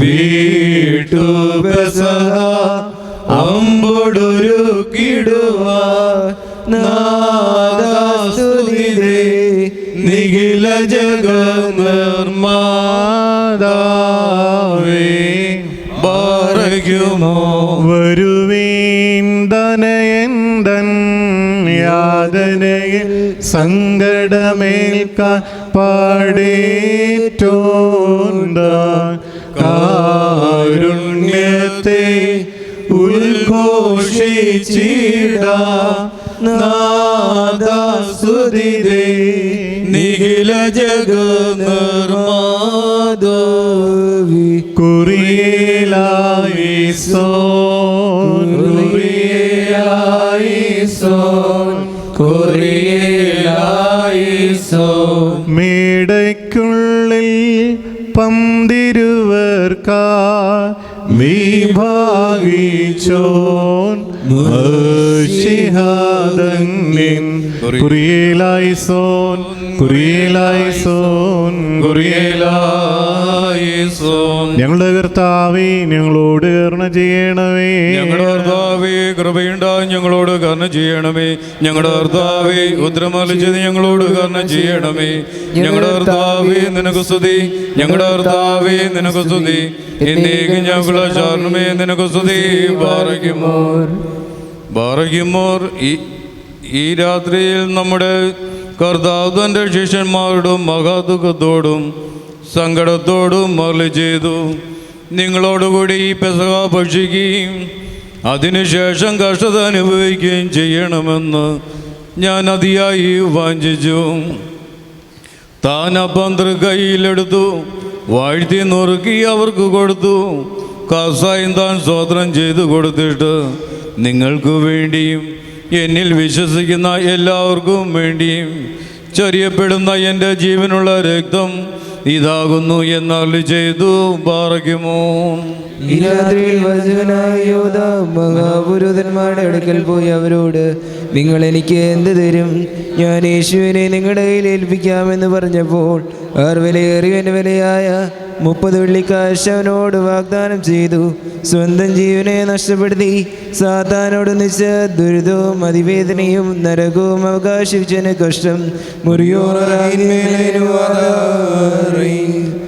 വീട്ടു പെസഹ അമ്പൊടൊരുക്കിടുവാൻ നാദാസ്തുതിതേ നിഖില ജഗത് നിർമ്മാതാവേ. ബാറയ്ക്കുമോ വരുവീൻ തനയന്തൻ യാതനയിൽ സങ്കടമേൽക്കാൻ പാടേറ്റോണ്ട കാരുണ്യത്തെ ഉദ്ഘോഷിച്ചിട നാദാസ്തുതിതേ നിഖില ജഗത് നിർമ്മാതാവേ. കുറിയേലായിസോൻ കുറിയേലായിസോൻ മേടയ്ക്കുള്ളിൽ പന്തിരുവർക്കാ വിഭാഗിച്ചോൻ മശിഹാദന്നിൻ കുറിയേലായിസോൻ കുറിയേലായിസോൻ കുറിയേലായിസോൻ. ഞങ്ങളുടെ കർത്താവേ ഞങ്ങളോട് കരുണ ചെയ്യണമേ. ഞങ്ങളുടെ കർത്താവേ കൃപയുണ്ടായി ഞങ്ങളോട് കരുണ ചെയ്യണമേ. ഞങ്ങളുടെ കർത്താവേ ഉദ്രമലിച്ചത് ഞങ്ങളോട് കരുണ ചെയ്യണമേ. ഞങ്ങളുടെ കർത്താവേ നിനക്ക് സ്തുതി. ഞങ്ങളുടെ കർത്താവേ നിനക്ക് സ്തുതി. എന്നേക്കും ഞങ്ങളുടെ ശരണമേ നിനക്ക് സ്തുതി. ബാറയ്ക്കുമോർ. ഈ രാത്രിയിൽ നമ്മുടെ കർത്താവ് തൻ്റെ ശിഷ്യന്മാരോടും മഹാദുഃഖത്തോടും സങ്കടത്തോടും അരുളി ചെയ്തു, നിങ്ങളോടുകൂടി ഈ പെസഹ ഭക്ഷിക്കുകയും അതിനുശേഷം കഷ്ടത അനുഭവിക്കുകയും ചെയ്യണമെന്ന് ഞാൻ അതിയായി വാഞ്ചിച്ചു. താൻ അപ്പം തൃക്കൈയിലെടുത്തു, വാഴ്ത്തി നുറുക്കി അവർക്ക് കൊടുത്തു. കസായും താൻ സ്തോത്രം ചെയ്തു കൊടുത്തിട്ട്, നിങ്ങൾക്ക് വേണ്ടിയും എന്നിൽ വിശ്വസിക്കുന്ന എല്ലാവർക്കും വേണ്ടിയും ചൊരിയപ്പെടുന്ന എൻ്റെ ജീവനുള്ള രക്തം ഇതാകുന്നു എന്നരുളി ചെയ്തു. ബാറയ്ക്കുമോ. ഈ രാത്രിയിൽ വചനായ യോധ മഹാപുരോഹിതന്മാരുടെ അടുക്കൽ പോയി അവരോട്, നിങ്ങൾ എനിക്ക് എന്ത് തരും? ഞാൻ യേശുവിനെ നിങ്ങളുടെ കയ്യിൽ ഏൽപ്പിക്കാമെന്ന് പറഞ്ഞപ്പോൾ അവർ വിലയേറിയവൻ്റെ വിലയായ 30 വെള്ളിക്കാശ് അവനോട് വാഗ്ദാനം ചെയ്തു. സ്വന്തം ജീവനെ നഷ്ടപ്പെടുത്തി സാത്താനോട് നിശ്ച ദുരിതവും അതിവേദനയും നരകവും അവകാശിച്ചതിന് കഷ്ടം.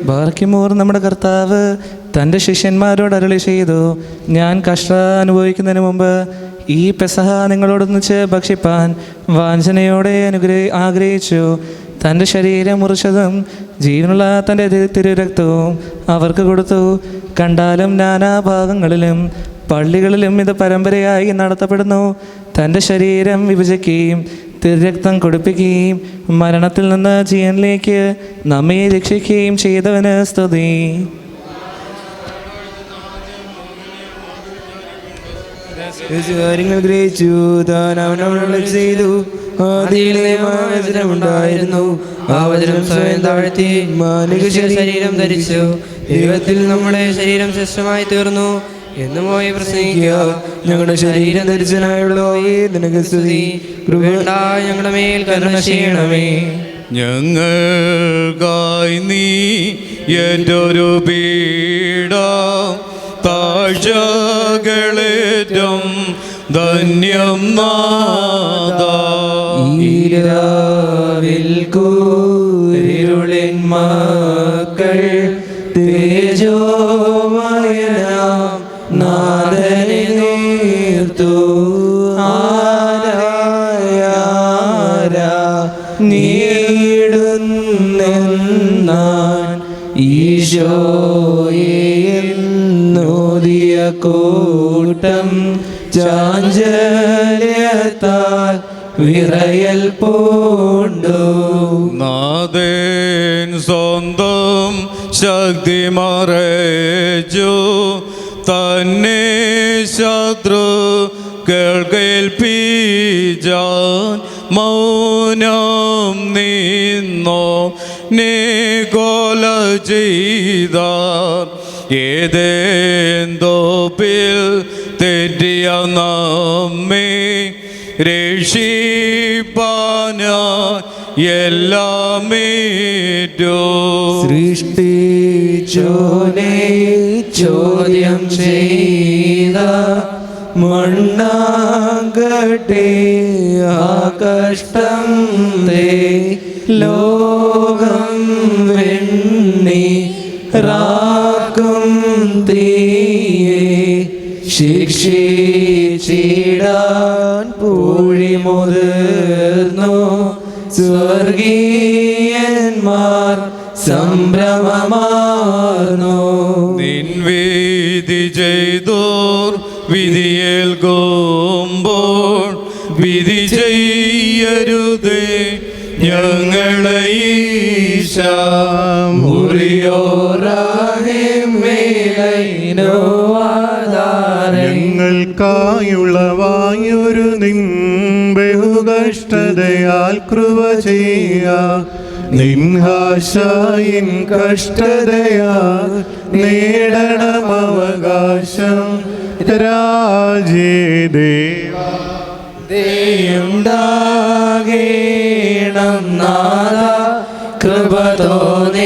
ബാർക്കിമോർ. നമ്മുടെ കർത്താവ് തൻ്റെ ശിഷ്യന്മാരോട് അരുളി ചെയ്തു, ഞാൻ കഷ്ടത അനുഭവിക്കുന്നതിന് മുമ്പ് ഈ പെസഹ നിങ്ങളോടൊന്നിച്ച് ഭക്ഷിപ്പാൻ വാഞ്ചനയോടെ ആഗ്രഹിച്ചു. തൻ്റെ ശരീരം മുറിച്ചതും ജീവനുള്ള തൻ്റെ തിരുരക്തവും അവർക്ക് കൊടുത്തു. കണ്ടാലും നാനാഭാഗങ്ങളിലും പള്ളികളിലും ഇത് പരമ്പരയായി നടത്തപ്പെടുന്നു. തൻ്റെ ശരീരം വിഭജിക്കുകയും തിരുരക്തം കൊടുപ്പിക്കുകയും മരണത്തിൽ നിന്ന് ജീവനിലേക്ക് നമ്മെ രക്ഷിക്കുകയും ചെയ്തവന് സ്തുതി. കാര്യങ്ങൾ ഗ്രഹിച്ചു, താൻ അവനോട് ചെയ്തു. വചനമുണ്ടായിരുന്നു, ആ വചനം സ്വയം താഴ്ത്തി മാനുഷിക ശരീരം ധരിച്ചു. ദൈവത്തിൽ നമ്മുടെ ശരീരം ശ്രേഷ്ഠമായി തീർന്നു എന്ന് പോയി പ്രസംഗിക്കുക. ഞങ്ങളുടെ ശരീരം ധരിച്ചനായുള്ളവേ നിനക്ക് സ്തുതി. കൃപയുണ്ടായി ഞങ്ങളുടെ മേൽ കരുണ ചെയ്യണമേ. ഞങ്ങൾക്കായി നീ ഏറ്റൊരു പീഡ താഴ്ചകളേറ്റം ധന്യം നാദാ. ഈരാവിൽ കൂരിരുളിൻ മക്കൾ തേജോമയനാം നാഥനെ നീർത്തു. ആരാ നീടുന്നെന്നാൻ ഈശോയെന്നോദിയ കൂട്ടം ചാഞ്ചല്യത്താൽ വിറയൽ പൂണ്ടു. നാഥൻ സ്വന്തം ശക്തി മറച്ചു തന്നെ ശത്രു കേൾക്കേൽപ്പിച്ചാൻ മൗനം നിന്നോ നീ കൊല ചെയ്താർ. ഏതെന്തോപ്പിൽ തെറ്റിയ നമ്മെ രക്ഷിപ്പാനായി എല്ലാമേറ്റു. സൃഷ്ടിച്ചോനെ ചോദ്യം ചെയ്ത മണ്ണാകട്ടെ ആ കഷ്ടം തേ ലോകം വെണ്ണി റാക്കും തീയെ ശിക്ഷിച്ചിടാൻ പൂഴി മുതിർന്നു സ്വർഗീയന്മാർ സംഭ്രമമാർന്നു. നിൻവിധി ചെയ്തോർ വിധിയേൽക്കുമ്പോൾ വിധി ചെയ്യരുതേ ഞങ്ങളെ ഈശാ. ഞങ്ങൾക്കായുള്ള വായൊരു നിൻ ബഹുകഷ്ടതയാൽ കൃപ ചെയ്യ. നിൻഹാശയിൻ കഷ്ടതയാൽ നേടണം അവകാശം രാജേദേവ. ദയുണ്ടാകേണം നാഥ, കൃപ തോന്നേണമൻപാൽ.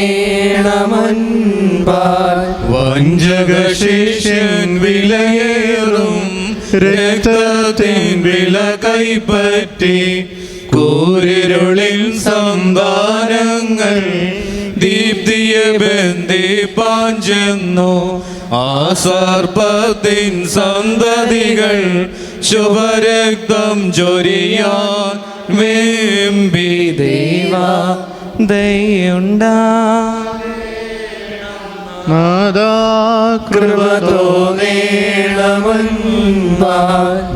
വഞ്ചക ശിഷ്യൻ വിലയേറും രക്തത്തിൻ വില കൈപ്പറ്റി, കൂരിരുളിൽ സന്താനങ്ങൾ ദീപ്തിയെ ബന്ധിപ്പാൻ ചെന്നു. ആ സർപ്പത്തിൻ സന്തതികൾ ശുഭരക്തം ചൊരിയാൻ വേമ്പി. ദൈവാ ദയുണ്ടാ നാഥാ കൃപ തോന്നേണമൻപാൽ.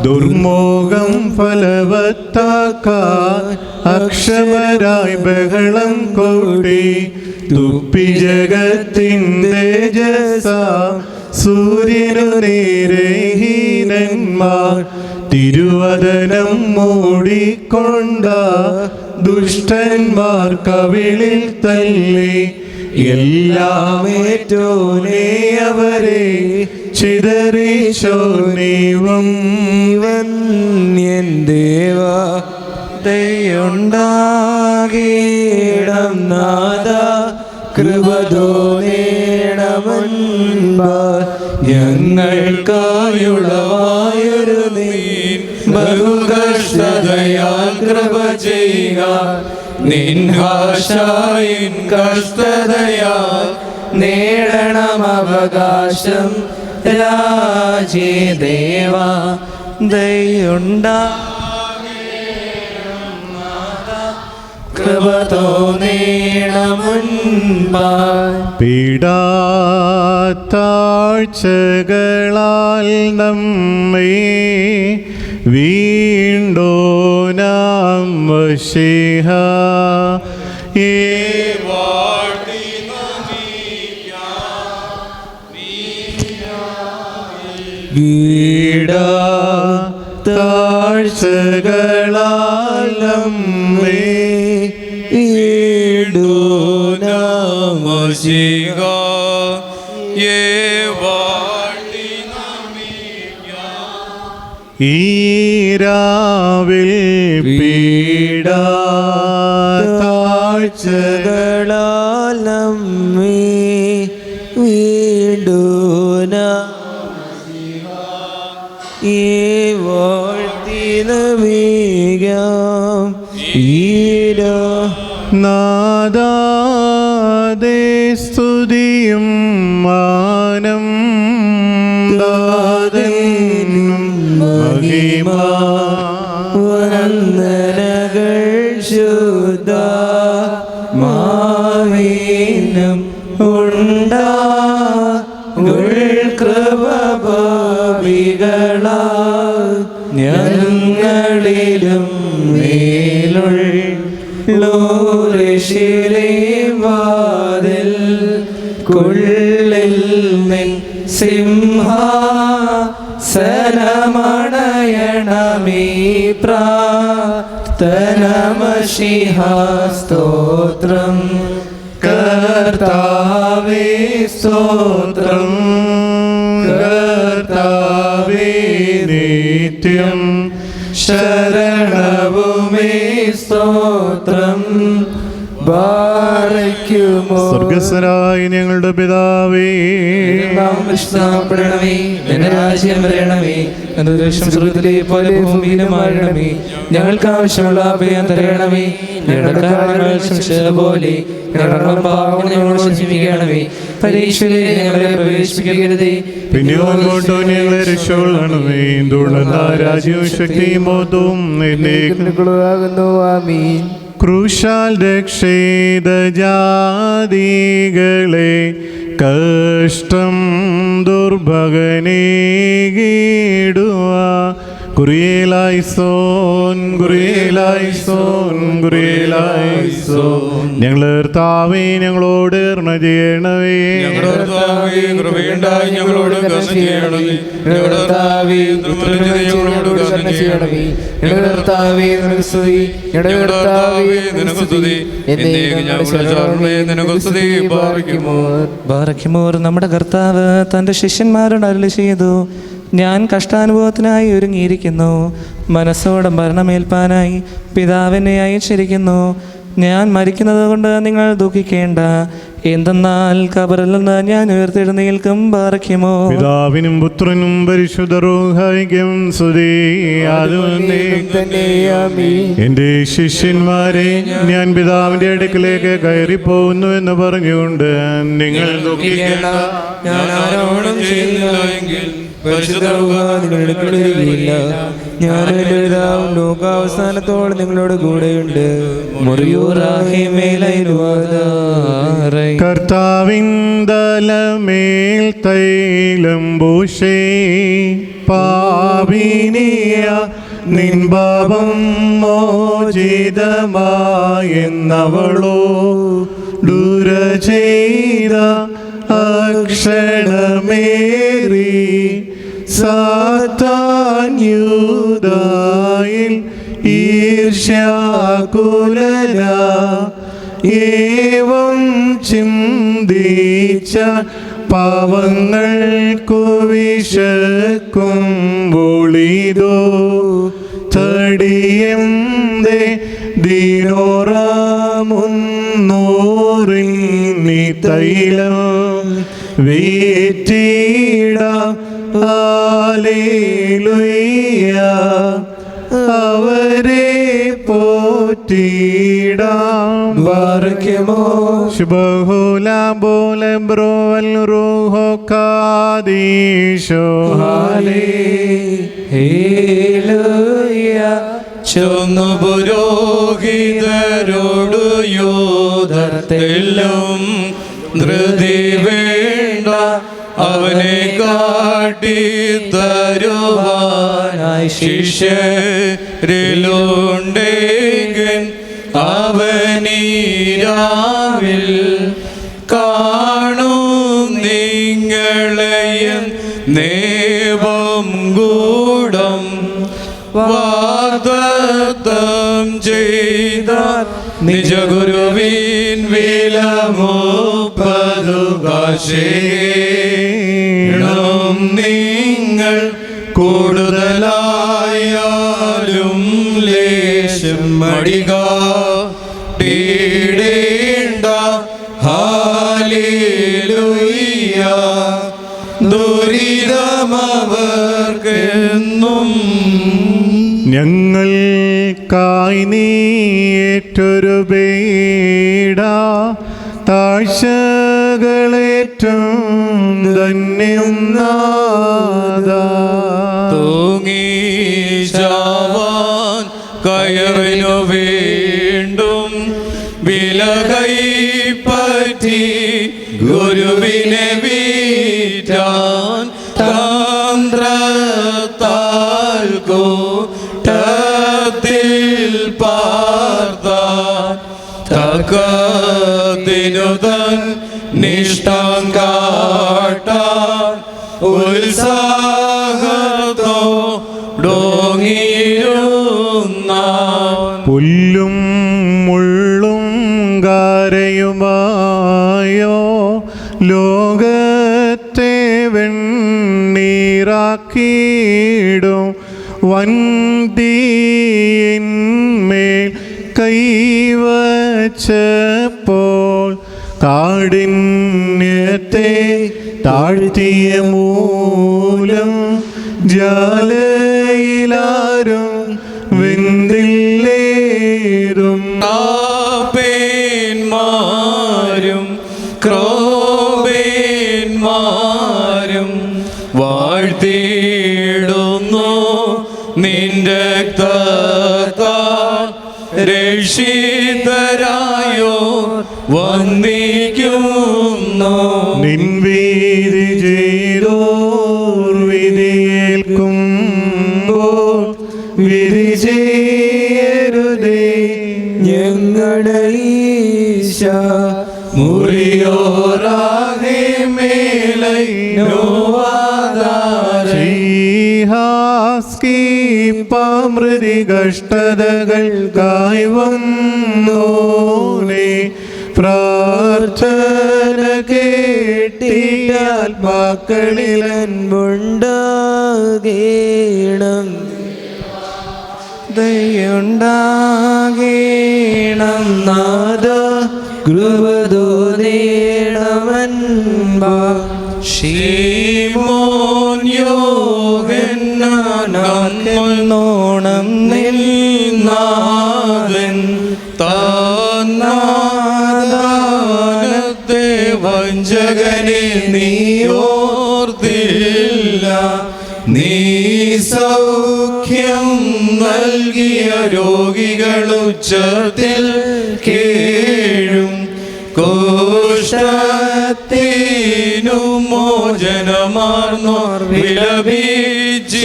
ദുർമോഹം ഫലവത്താക്കാൻ അക്ഷമരായി ബഹളം കൂട്ടി, തുപ്പി ജഗത്തിൻ്റെ തേജസ്സ സൂര്യനു നേരെ ഹീനന്മാർ തിരുവദനം മൂടിക്കൊണ്ട ദുഷ്ടന്മാർ കവിളിൽ തല്ലി. എല്ലാമേറ്റോനെ അവരെ ചിതറിച്ചോനീവം. എൻ ദേവാ ദയുണ്ടാകേണം നാഥ, കൃപ തോന്നേണമൻപാൽ. ഞങ്ങൾക്കായുളവായൊരു നീൻ ബഹുകഷ്ടതയാൽ കൃപ ചെയ്യുക. നിൻഹാശായിൻ കഷ്ടതയാൽ നേടണം അവകാശം. രാജേ ദേവാ ദയുണ്ടാ കൃപ തോന്നേണമൻപാൽ. പീഡാത്താഴ്ചകളാൽ നമ്മെ വീണ്ടോനാം മശീഹ താഴ്ചകളാൽ നമ്മെ മശീഹ ഈരാവിൽ പീഡാ താഴ്ചകളാൽ നമ്മെ വീണ്ടൂന ഈ വാഴ്ത്തി നമിക്കാം. ഈരാ നാദാദേ സ്തുതിയും മാനം ദാതനും മഹിമ വന്ദനകൾ ശുദ്ധ മാവീനം ഉണ്ടാ. കൃപ പാപികളാ ഞങ്ങളിലും മേലുള്ളോരിശിലെ വാതിൽ കുള്ളിൽ നിൻ സിംഹാസനമണയണമീ പ്രാർത്ഥനമശിഹാ. സ്തോത്രം കർത്താവേ, സ്തോത്രം കർത്താവേ നിത്യം ശരണവുമേ. സ്തോത്രം ബാരയ്ക്കുമോ. സ്വർഗസ്വരായ ഞങ്ങളുടെ പിതാവേ, നാം വിശ്രാമപ്പെടണമേ. നിന്റെ രാജ്യം വരണമേ. നിന്റെ ദേശം സ്വർഗ്ഗത്തിലെ പോലെ ഭൂമിയിലുമാകണമേ. ഞങ്ങൾക്ക് ആവശ്യമുള്ള അഭയം തരണമേ. ഞങ്ങളുടെ കാര്യങ്ങൾ ക്ഷമിച്ചത് പോലെ ഞങ്ങളുടെ പാപങ്ങൾ ഞങ്ങളോട് ക്ഷമിക്കണമേ. പരീക്ഷയിലെ ഞങ്ങളെ പ്രവേശിപ്പിക്കരുതേ, പിന്നെയോ അങ്ങോട്ടോ ഞങ്ങളെ രക്ഷകൊള്ളണമേ. തുടർന്ന രാജ്യവും ശക്തിയും ബോധവും ആകുന്നു. ആമീൻ. ക്രൂശാൽ രക്ഷേത ജാതികളെ കഷ്ടം ദുർഭഗനേകിടുക. കുറിയേലായിസോൻ കുറിയേലായിസോൻ കുറിയേലായിസോൻ. ഞങ്ങളുടെ കർത്താവേ, ഞങ്ങളോട് കരുണ ചെയ്യണമേ. ഞങ്ങളുടെ കർത്താവേ, കൃപയുണ്ടായി ഞങ്ങളോട് കരുണ ചെയ്യണമേ. ഞങ്ങളുടെ കർത്താവേ, ഞങ്ങളോട് കരുണ ചെയ്യണമേ. ഞങ്ങളുടെ കർത്താവേ, നിനക്ക് സ്തുതി. ഞങ്ങളുടെ കർത്താവേ, നിനക്ക് സ്തുതി. എന്നേക്കും ഞങ്ങളുടെ ശരണമേ, നിനക്ക് സ്തുതി. ബാറഖിമോർ. നമ്മുടെ കർത്താവ് തൻ്റെ ശിഷ്യന്മാരോട് അരുളി ചെയ്തു, ഞാൻ കഷ്ടാനുഭവത്തിനായി ഒരുങ്ങിയിരിക്കുന്നു. മനസ്സോടെ മരണമേൽപ്പാനായി പിതാവിനെ അയച്ചിരിക്കുന്നു. ഞാൻ മരിക്കുന്നത് കൊണ്ട് നിങ്ങൾ ദുഃഖിക്കേണ്ട. എന്തെന്നാൽ ഖബറിൽ നിന്ന് ഞാൻ ഉയർത്തെഴുന്നേൽക്കും. ബാറയ്ക്കുമോ. പിതാവിനും പുത്രനും പരിശുദ്ധ റൂഹായിക്കും സ്തുതി. എന്റെ ശിഷ്യന്മാരെ, ഞാൻ പിതാവിന്റെ അടുക്കിലേക്ക് കയറിപ്പോകുന്നു എന്ന് പറഞ്ഞുകൊണ്ട് നിങ്ങൾ ദുഃഖിക്കേണ്ട. ഞാൻ ആരോടും ചെയ്യുന്നില്ലെങ്കിൽ ഞാൻ എൻ്റെ പിതാവും ലോകാവസാനത്തോടെ നിങ്ങളോട് കൂടെയുണ്ട്. കർത്താവിൻ തലമേൽ തൈലം പൂശി പാപിനിയ നിൻ പാപം മോചിതമായെന്നവളോ ദൂര ചെയ്ത അക്ഷണമേറി സാത്താൻ യൂദായിൽ ഈർഷ്യാകുലന ഏവം ചിന്തിച്ച പാവങ്ങൾക്കു വിശക്കുമ്പോളിതോ തടിയന്തേ ദീനോറാമുന്നോറിൽ നീ തൈലം വീറ്റിട. ഹല്ലേലൂയ. അവരെ പോറ്റിടാം. ബാറയ്ക്കുമോ. ശുഭഹുലാം ബോലം ബ്രോവൽ റൂഹോ കാദീശോ. ഹല്ലേലൂയ. ചൊന്നു പുരോഹിതരോടു യോധർത്തെല്ലും ധൃതി വേണ്ട. അവനെ കാട്ടി തരുവാനായി ശിഷ്യരിലുണ്ടെങ്കിൽ അവനീരാവിൽ കാണും നിങ്ങളെയും നേവം കൂടം വാഗ്ദത്തം ചെയ്ത നിജഗുരുവിൻ വിലമൂപ്പതു കാശേണം. നിങ്ങൾ കൂടുതലായാലും ലേശം മടികാട്ടിടേണ്ട. ഹല്ലേലൂയ. ദുരിതമവർക്കെന്നും ഞങ്ങൾക്കായി നീയേറ്റൊരു പീഡ താഴ്ചകളേറ്റം ധന്യം നാഥാ. തൂങ്ങി ചാവാൻ കയറിനു വീണ്ടും വിലകൈപ്പറ്റി ഗുരുവിനെ വീറ്റാൻ തന്ത്രത്താൽ കൂട്ടത്തിൽ പാർത്താൻ തക്കത്തിനു തൻ നിഷ്ഠം കാട്ടാൻ ഉത്സാഹത്തോടോങ്ങിയിരുന്ന പുല്ലും മുള്ളും കാരയുമായോ ലോകത്തെ വെണ്ണീറാക്കിയിടും വന്തിന്മേൽ കൈവച്ചപ്പോൾ കാഠിന്യത്തെ താഴ്ത്തിയ മൂലം ജാലയിലാരും വെന്തില്ലേറും. പാപേന്മാരും ക്രോപേന്മാരും വാഴ്ത്തിയിടുന്നു നിന്റെ രക്തത്താൽ രക്ഷിതരായോ വന്ദിക്കുന്നു. നിൻ വീതി ചെയ്തോർ വിധിയേൽക്കുമ്പോൾ വിധി ചെയ്യരുതേ. ഞങ്ങളുടെ ഈശ മുറിയോറാകെ മേലൈനോവാദാരേ പാമൃതി കഷ്ടതകൾക്കായി വന്നോനെ പ്രാർത്ഥന കേട്ടിയാൽ മക്കളിൽ അൻപുണ്ടാകേണമേ. ദയുണ്ടാകേണം ദയുണ്ടാകേണം നാഥ കൃപ തോന്നേണമൻപാ ശീമോൻ യോഹന്നാനോണം നിന്നാഥൻ താനാദാനത്തെ വഞ്ചകനെ നീയോർത്തില്ല. നീ സൗഖ്യം നൽകിയ രോഗികളുച്ചത്തിൽ കേഴും. കോഷ്ടത്തിനു മോചനമാർന്നോർ വിലപിച്ചിടും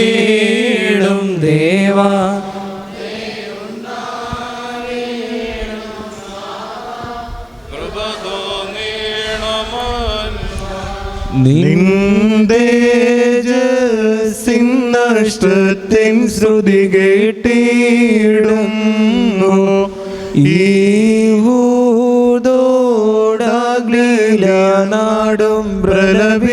ദേവാ കൃപ തോന്നേണമൻ. നിന്ദേജസിൻ നഷ്ടത്തിൻ ശ്രുതി കേട്ടിടുന്നു. നാടും പ്രലപിച്ചിടും.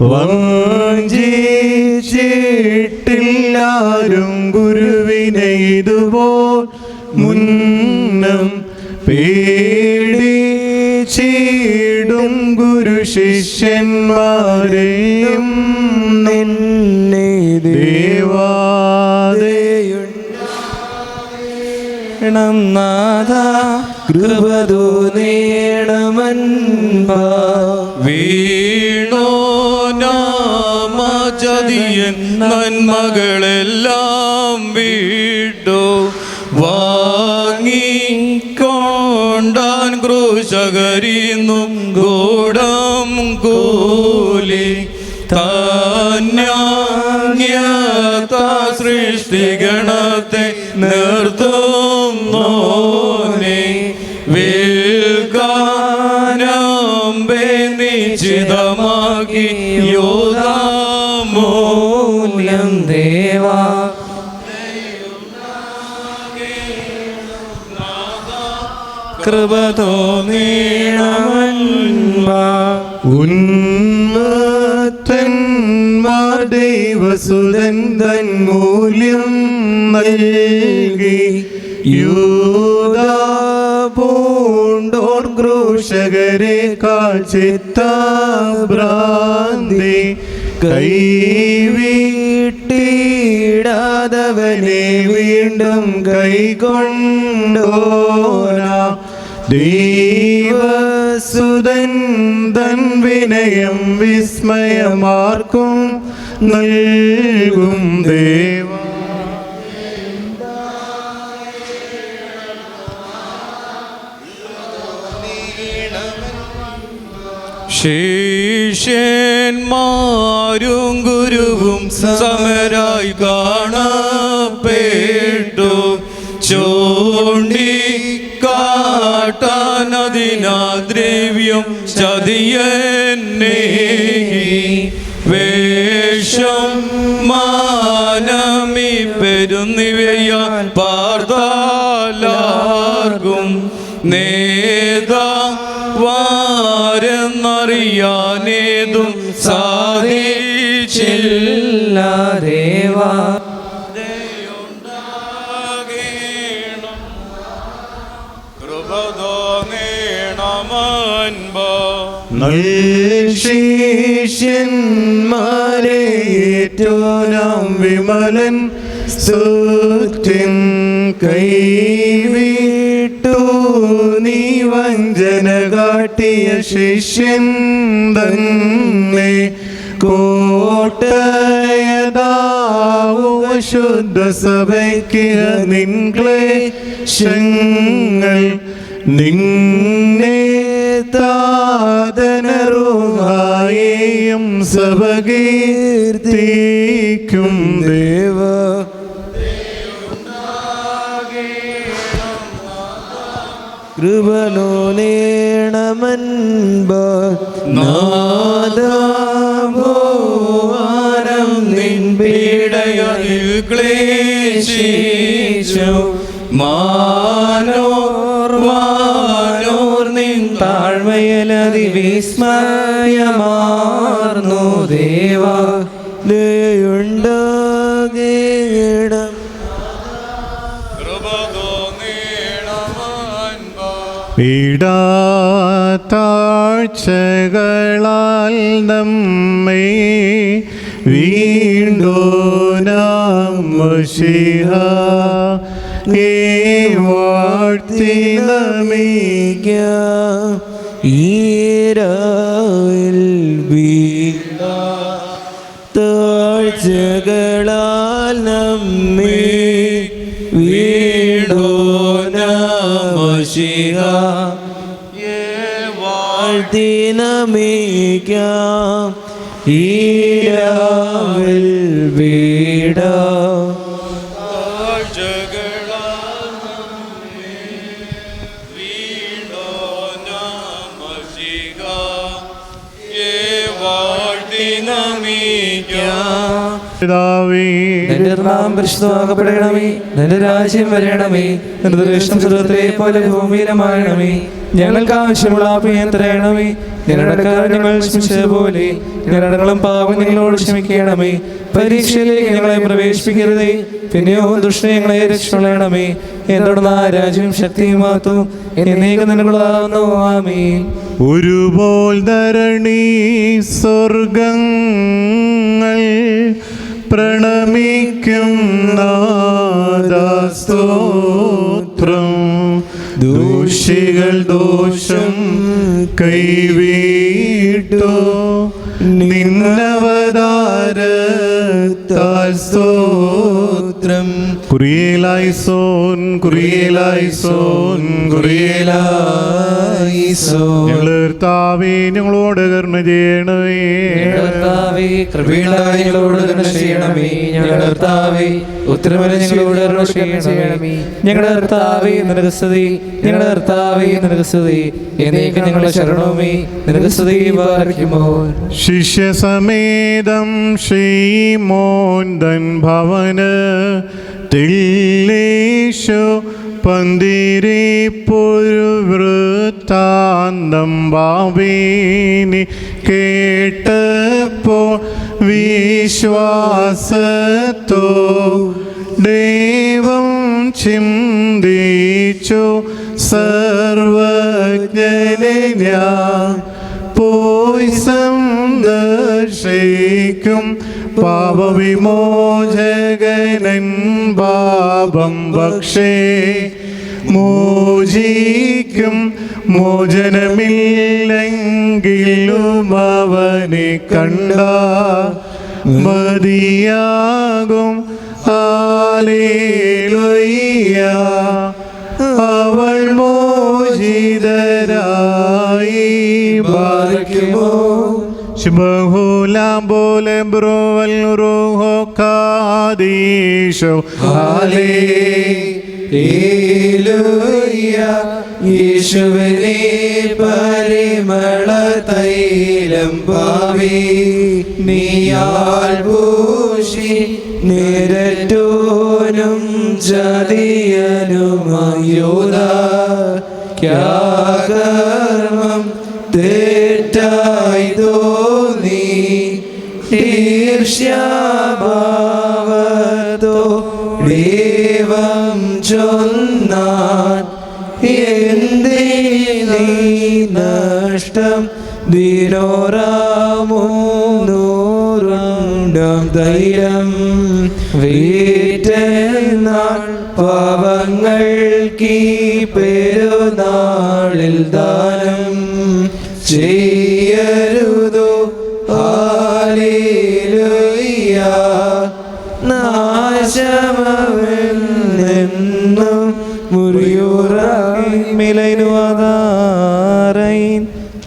വഞ്ചിച്ചിട്ടില്ലാരും ഗുരുവിനെ ഇതുപോൽ മുന്നം പേടിച്ചിടും. ഗുരു ശിഷ്യന്മാരെയും നിന്നെ ണം നാഥ കൃപ തോന്നേണമൻപാ വീണോ നാമചതിയൻ നന്മകളെല്ലാം വീട്ടു. വാങ്ങിക്കൊണ്ടാൻ ക്രൂശകരിന്നും ഗൂഢം കൂലി. താന്യാ സൃഷ്ടിഗണത്തെ നിർത്തുന്നോനെ വിൽക്കാനമ്പെ നിശ്ചിതമാക്കി യോധാമൂല്യം ദേവാ കൃപ തോന്നേണമൻപാ ഉന്മത്തന്മാർ ദൈവസുതൻ തൻ മൂല്യം നൽകി. യൂദാ പൂണ്ടോർ ക്രൂശകരെ കാഴ്ചിത്താഭ്രാന്തി. കൈവിട്ടിടാതവനെ വീണ്ടും കൈകൊണ്ടോനാ. ദൈവസുതൻ തൻ വിനയം വിസ്മയമാർക്കും നൽകും. ദേവ ശിഷ്യന്മാരും ഗുരുവും സമരായി കാണപ്പെട്ടു. ചൂണ്ടിക്കാട്ടാനതിനാ ദ്രവ്യം ചതിയന്നെ. വേഷം മാനമി പെരുന്നിവയാൽ പാർത്താലാർക്കും നേതാവാരെന്നറിയാനേതും സാധിച്ചില്ല. ദേവാ ശിഷ്യന്മാരേറ്റോനാം വിമലൻ സ്തുത്യൻ കൈവിട്ടു. നീ വഞ്ചന കാട്ടിയ ശിഷ്യൻ തന്നെ കോട്ടയതാവുക ശുദ്ധ സഭയ്ക്ക് നിൻ ക്ലേശങ്ങൾ. നിന്നെ താതനറുഹായേയും സഭകീർത്തിക്കും. ദേവ കൃപനോനേണമൻപാ നാദാഭോവാനം നിൻ പീഡയിൽ ക്ലേശിച്ചു. മാനോർ നിൻ താഴ്മയലതി വിസ്മയമാർന്നു ദേവാ ദയുണ്ടാകേണം പീഡാതാഴ്ചകളാൽ നമ്മെ വീണ്ടോനാമശിഹ വാഴ്ത്തി നമിക്കാം ഈരാവിൽ താഴ്ചകളാൽ നമ്മെ വീണ്ടോനാമശിഹ വാഴ്ത്തി നമിക്കാം ഈരാവിൽ വീട പിതാവേ, നിന്റെ നാം പരിശുദ്ധമാക്കപ്പെടണമേ, നിന്റെ രാജ്യം വരണമേ, നിന്റെ ദൃഷ്ടം സ്വർഗ്ഗത്തിലെ പോലെ ഭൂമിയിലുമാകണമേ. ഞങ്ങൾക്ക് ആവശ്യമുള്ള അഭയം തരണമേ. ഞങ്ങളുടെ ഞങ്ങൾ ക്ഷമിച്ച പോലെ ഞങ്ങളുടെ പാപം ഞങ്ങളോട് ക്ഷമിക്കണമേ. പരീക്ഷയിലേക്ക് ഞങ്ങളെ പ്രവേശിപ്പിക്കരുതേ, പിന്നെയോ ദുഷ്ടനെ ഞങ്ങളെ രക്ഷിക്കണമേ. എന്തുടർന്ന രാജ്യവും ശക്തിയും മാത്രവും എന്നേക്കും നിനക്കുള്ളതാകുന്നു. ആമേൻ. ഒരുപോൽ ധരണി സ്വർഗങ്ങൾ പ്രണമിക്കും നാദസ്തോത്രം. ദോഷികൾ ദോഷം കൈവീട്ടോ നിന്നവതാരത്താൽ സ്തോത്രം. കുറിയേലായിസോൻ കുറിയേലായിസോൻ കുറിയേലായിസോൻ. ഞങ്ങളുടെ കർത്താവേ, ഞങ്ങളോട് കരുണ ചെയ്യണമേ. കർത്താവേ, കൃപയുണ്ടായി ഞങ്ങളോട് കരുണ ചെയ്യണമേ. ഞങ്ങളുടെ കർത്താവേ, ഉത്തരമേലെ ഞങ്ങളോട് കരുണ ചെയ്യണമേ. ഞങ്ങളുടെ കർത്താവേ, നിനക്ക് സ്തുതി. ഞങ്ങളുടെ കർത്താവേ, നിനക്ക് സ്തുതി. എന്നേക്കും ഞങ്ങളുടെ ശരണവുമേ, നിനക്ക് സ്തുതി. ബാരക്കുമോ ശിഷ്യസമേതം ശ്രീമോൻ തൻ ഭവന് തില്ലേശു പന്തിരിപ്പൊരു വൃത്താന്തം ഭാവീനി കേട്ടപ്പോൾ വിശ്വാസത്തോ ദൈവം ചിന്തിച്ചു സർവജ്ഞനെ ഞാൻ പോയി സന്ദർശിക്കും പാപവിമോചകനൻ പാപം പക്ഷേ മോചിക്കും മോചനമില്ലെങ്കിലും അവനെ കണ്ട മതിയാകും. ഹല്ലേലൂയ. അവൾ മോചിതരായി. ബാരക്കുമോ ശുഭഹുലാം പോലെ ബ്രോവൽ റൂഹോ കാദീശോ. ഹല്ലേലൂയ. യേശുവിനെ പരിമള തൈലം പാവി നീയാൽ പൂശി നിരറ്റോനും ജാതിയനുമായോദാകർമ്മം തെറ്റായി തോന്നി ഈർഷ്യാഭാവത്തോ ദൈവം ചൊന്നാൻ എന്തേ നീ നഷ്ടം ദിനോറാമൂന്നൂറുണ്ടാം ധൈര്യം വീറ്റെന്നാൾ പാവങ്ങൾക്കീ പെരുന്നാളിൽ ദാനം ചെയ്യരുതോ. ഹല്ലേലൂയ. നാശമെന്നും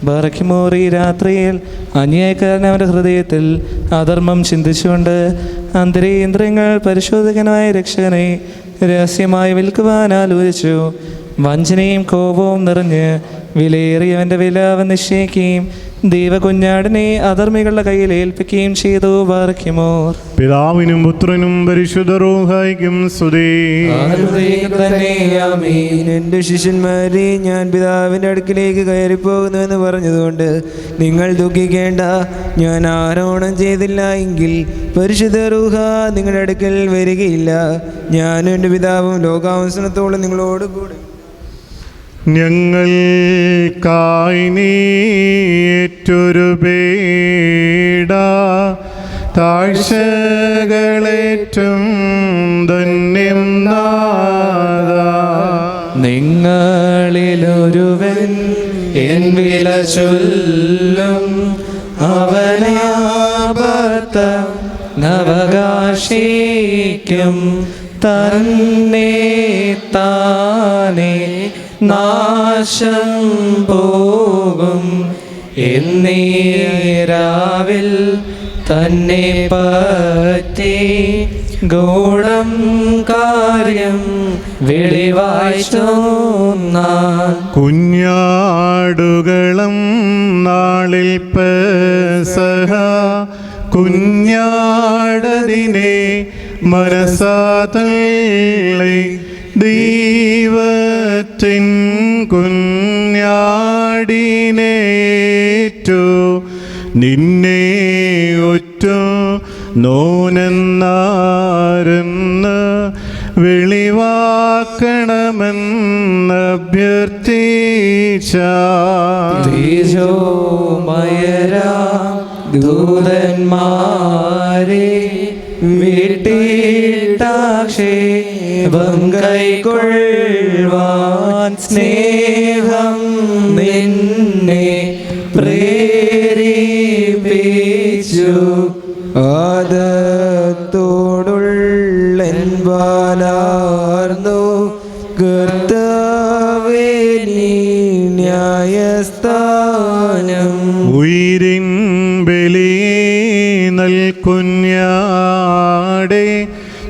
ബറക്കിമോറി രാത്രിയിൽ അന്യായക്കാരൻ അവൻ്റെ ഹൃദയത്തിൽ അധർമ്മം ചിന്തിച്ചുകൊണ്ട് അന്തരേന്ദ്രിയങ്ങൾ പരിശോധകനായ രക്ഷകനെ രഹസ്യമായി വിൽക്കുവാൻ ആലോചിച്ചു. വഞ്ചനയും കോപവും നിറഞ്ഞ് വിലയേറിയവൻ്റെ വില അവൻ നിശ്ചയിക്കുകയും ദൈവകുഞ്ഞാടിനെ അധർമ്മികളുടെ കയ്യിൽ ഏൽപ്പിക്കുകയും ചെയ്തു. ബാറയ്ക്കുമോർ. പിതാവിനും പുത്രനും പരിശുദ്ധ റൂഹായിക്കും സ്തുതി. എൻ്റെ ശിഷ്യന്മാരെ, ഞാൻ പിതാവിൻ്റെ അടുക്കിലേക്ക് കയറിപ്പോകുന്നുവെന്ന് പറഞ്ഞതുകൊണ്ട് നിങ്ങൾ ദുഃഖിക്കേണ്ട. ഞാൻ ആരോപണം ചെയ്തില്ല എങ്കിൽ പരിശുദ്ധ റൂഹ നിങ്ങളുടെ അടുക്കൽ വരികയില്ല. ഞാനും എൻ്റെ പിതാവും ലോകാവസാനത്തോളം നിങ്ങളോട് കൂടെ. ഞങ്ങൾക്കായി നീറ്റൊരു പീഡ താഴ്ചകളേറ്റം ധന്യം നാഥാ. നിങ്ങളിലൊരുവൻ എൻ വില ചൊല്ലും, അവനാപത്ത നവകാശിക്കും തന്നെ താനേ നാശം പോകും എന്നീരാവിൽ തന്നെ പറ്റി ഗൂഢം കാര്യം വെളിവായി തോന്നാൻ. കുഞ്ഞാടുകളം നാളിൽ പെസഹ കുഞ്ഞാടതിനെ മനസാതള്ളി ദൈവത്തിൻ കുഞ്ഞാടിനേറ്റു നിന്നെ ഒറ്റു നോനെന്നാരെന്ന് വെളിവാക്കണമെന്ന് അഭ്യർത്ഥിച്ച തേജോമയരാ ദൂതന്മാരെ വീട്ടിട്ടാക്ഷേപം കൈക്കൊള്ളുവാൻ സ്നേഹം നിന്നെ പ്രേരിപ്പിച്ചു. ആദത്തോടുള്ളൻ ബാലാർന്നു കർത്താവേ നീ ന്യായസ്ഥാനം. ഉയിരിൻ ബലി നൽകുഞ്ഞാടെ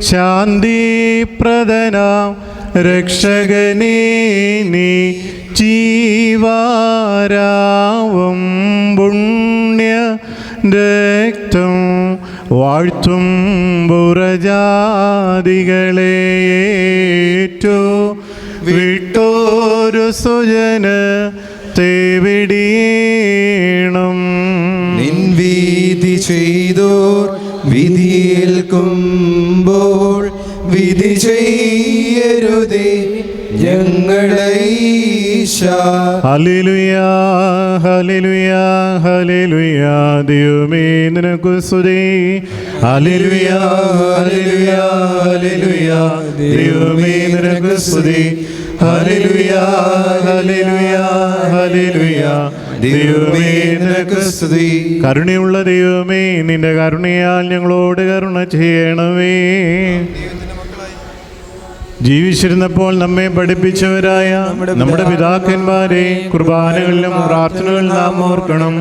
ശാന്തിപ്രദനാം രക്ഷകനേ നീ ജീവാരാവും പുണ്യ രക്തം വാഴ്ത്തും പുറജാതികളേറ്റു വിട്ടോരു സുജന തേവിടീണം. നിൻ വീതി ചെയ്തോർ വിധിയേൽക്കുമ്പോൾ വിധി ചെയ്യരുതേ ഞങ്ങളെ ഈശാ. ഹല്ലേലൂയാ ഹല്ലേലൂയാ ഹല്ലേലൂയാ ദൈവമേ നിനക്കു സ്തുതി. ഹല്ലേലൂയാ ഹല്ലേലൂയാ ഹല്ലേലൂയാ ദൈവമേ നിനക്കു സ്തുതി. ഹല്ലേലൂയാ ഹല്ലേലൂയാ ഹല്ലേലൂയാ ദൈവമേ നിനക്കു സ്തുതി. കരുണയുള്ള ദൈവമേ, നിന്റെ കരുണയാൽ ഞങ്ങളോട് കരുണ ചെയ്യണമേ. ജീവിച്ചിരുന്നപ്പോൾ നമ്മെ പഠിപ്പിച്ചവരായ നമ്മുടെ പിതാക്കന്മാരെ കുർബാനകളിലും പ്രാർത്ഥനകളിലും നാം ഓർക്കണം.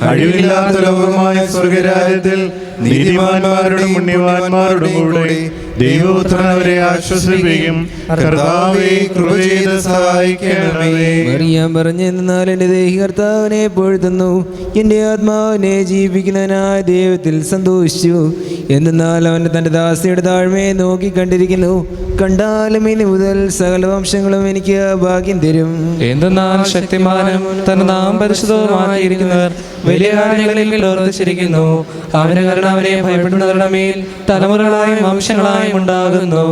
അഴിവില്ലാത്ത ലോകമായ സ്വർഗരാജ്യത്തിൽ നീതിമാന്മാരുടെ പുണ്യവാന്മാരുടെ കൂടെ ദൈവപുത്രൻ അവരെ ആശ്വസിപ്പിക്കും. കർത്താവേ, കൃപ ചെയ്ത് സഹായിക്കണമേ. മറിയാം പറഞ്ഞെന്നാൽ എൻ്റെ ദേഹി കർത്താവിനെ പൊഴുതുന്നു, എൻ്റെ ആത്മാവിനെ ജീവിപ്പിക്കുന്നതിനായ ദൈവത്തിൽ സന്തോഷിച്ചു. എന്നാൽ അവൻ തൻ്റെ ദാസിയുടെ താഴ്മയെ നോക്കി കണ്ടിരിക്കുന്നു. കണ്ടാലും ഇനി മുതൽ സകല വംശങ്ങളും എനിക്ക് ഭാഗ്യം തരും. എന്തെന്നാൽ ശക്തിമാനും തന്റെ നാം പരിശുദ്ധമാക്കിയിരിക്കുന്നവർ വലിയ കാര്യങ്ങളിൽ പ്രവർത്തിച്ചിരിക്കുന്നു. അവന്റെ കരുണ അവനെ ഭയപ്പെടുന്നവരുടെ മേൽ തലമുറകളായും വംശങ്ങളായും ഉണ്ടാകുന്നു.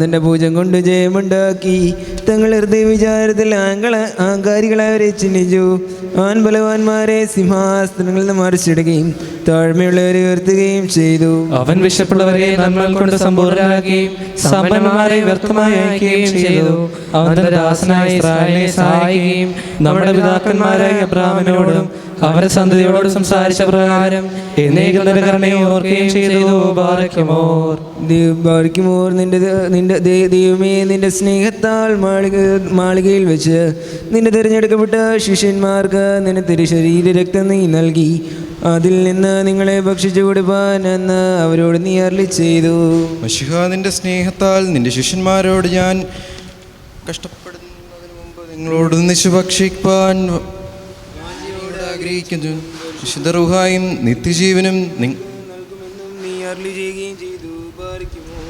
നിന്റെ പൂജം കൊണ്ട് ജയമുണ്ടാക്കി തങ്ങൾ ഹൃദയ വിചാരത്തിൽ ആങ്കാരികളവരെ ചിഹ്നിച്ചു. അവൻ ബലവാന്മാരെ സിംഹാസനങ്ങളിൽ നിന്ന് മറിച്ചിടുകയും താഴ്മയുള്ളവരെ ഉയർത്തുകയും ചെയ്തു. അവൻ വിശപ്പുള്ളവരെ നന്മകൾ കൊണ്ട് സമ്പൂർണ്ണരാക്കുകയും സമ്പന്നന്മാരെ വ്യർത്ഥമായി അയക്കുകയും ചെയ്തു. അവൻ തന്റെ ദാസനായ ഇസ്രായേലിനെ സഹായിക്കുകയും നമ്മുടെ പിതാക്കന്മാരായ അബ്രാഹാമിനോടും അവരുടെ സന്തതിയോട് സംസാരിച്ച പ്രകാരം എന്നേക്കും തന്റെ കരുണയെ ഓർക്കുകയും ചെയ്തു. ബാറയ്ക്കുമോർ. നിന്റെ ദൈവമേ, നിന്റെ സ്നേഹത്താൽ മാളികയിൽ വെച്ച് നിന്റെ തിരഞ്ഞെടുക്കപ്പെട്ട ശിഷ്യന്മാർക്ക് നിന്റെ തിരുശരീര രക്തം നീ നൽകി. അതിൽ നിന്ന് നിങ്ങളെ ഭക്ഷിച്ചു കൊടുപ്പാൻ എന്ന് അവരോട് നീ അരുളി ചെയ്തു. മശിഹാ, നിന്റെ സ്നേഹത്താൽ നിന്റെ ശിഷ്യന്മാരോട് ഞാൻ കഷ്ടപ്പെടുന്നതിന് മുമ്പ് നിങ്ങളോട് ഒന്നിച്ചു ഭക്ഷിപ്പാൻ ആഗ്രഹിക്കുന്നു. വിശുദ്ധ റൂഹായും നിത്യജീവനും നീ അരുളി ചെയ്യുകയും ചെയ്തു. പാലിക്കുമോ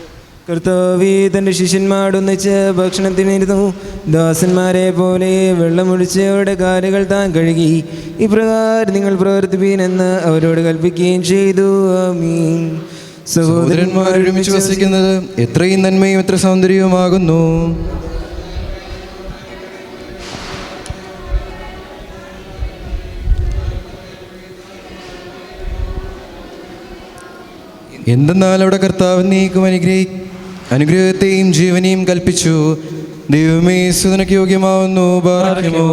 കർത്താവേ, തൻ്റെ ശിഷ്യന്മാരൊന്നിച്ച് ഭക്ഷണത്തിനിരുന്നു. ദാസന്മാരെ പോലെ വെള്ളമൊഴിച്ച് അവരുടെ കാലുകൾ താൻ കഴുകി. ഇപ്രകാരം നിങ്ങൾ പ്രവർത്തിപ്പീനെന്ന് അവരോട് കൽപ്പിക്കുകയും ചെയ്തു. ആമീൻ. സഹോദരന്മാർ ഒരുമിച്ച് വസിക്കുന്നത് എത്രയും നന്മയും എത്ര സൗന്ദര്യവുമാകുന്നു. എന്തെന്നാൽ അവിടെ കർത്താവ് നീക്കും അനുഗ്രഹത്തെയും ജീവനെയും കൽപ്പിച്ചു. ദൈവമേ, സുതനക്ക് യോഗ്യമാവുന്നു. പാർക്കുമോ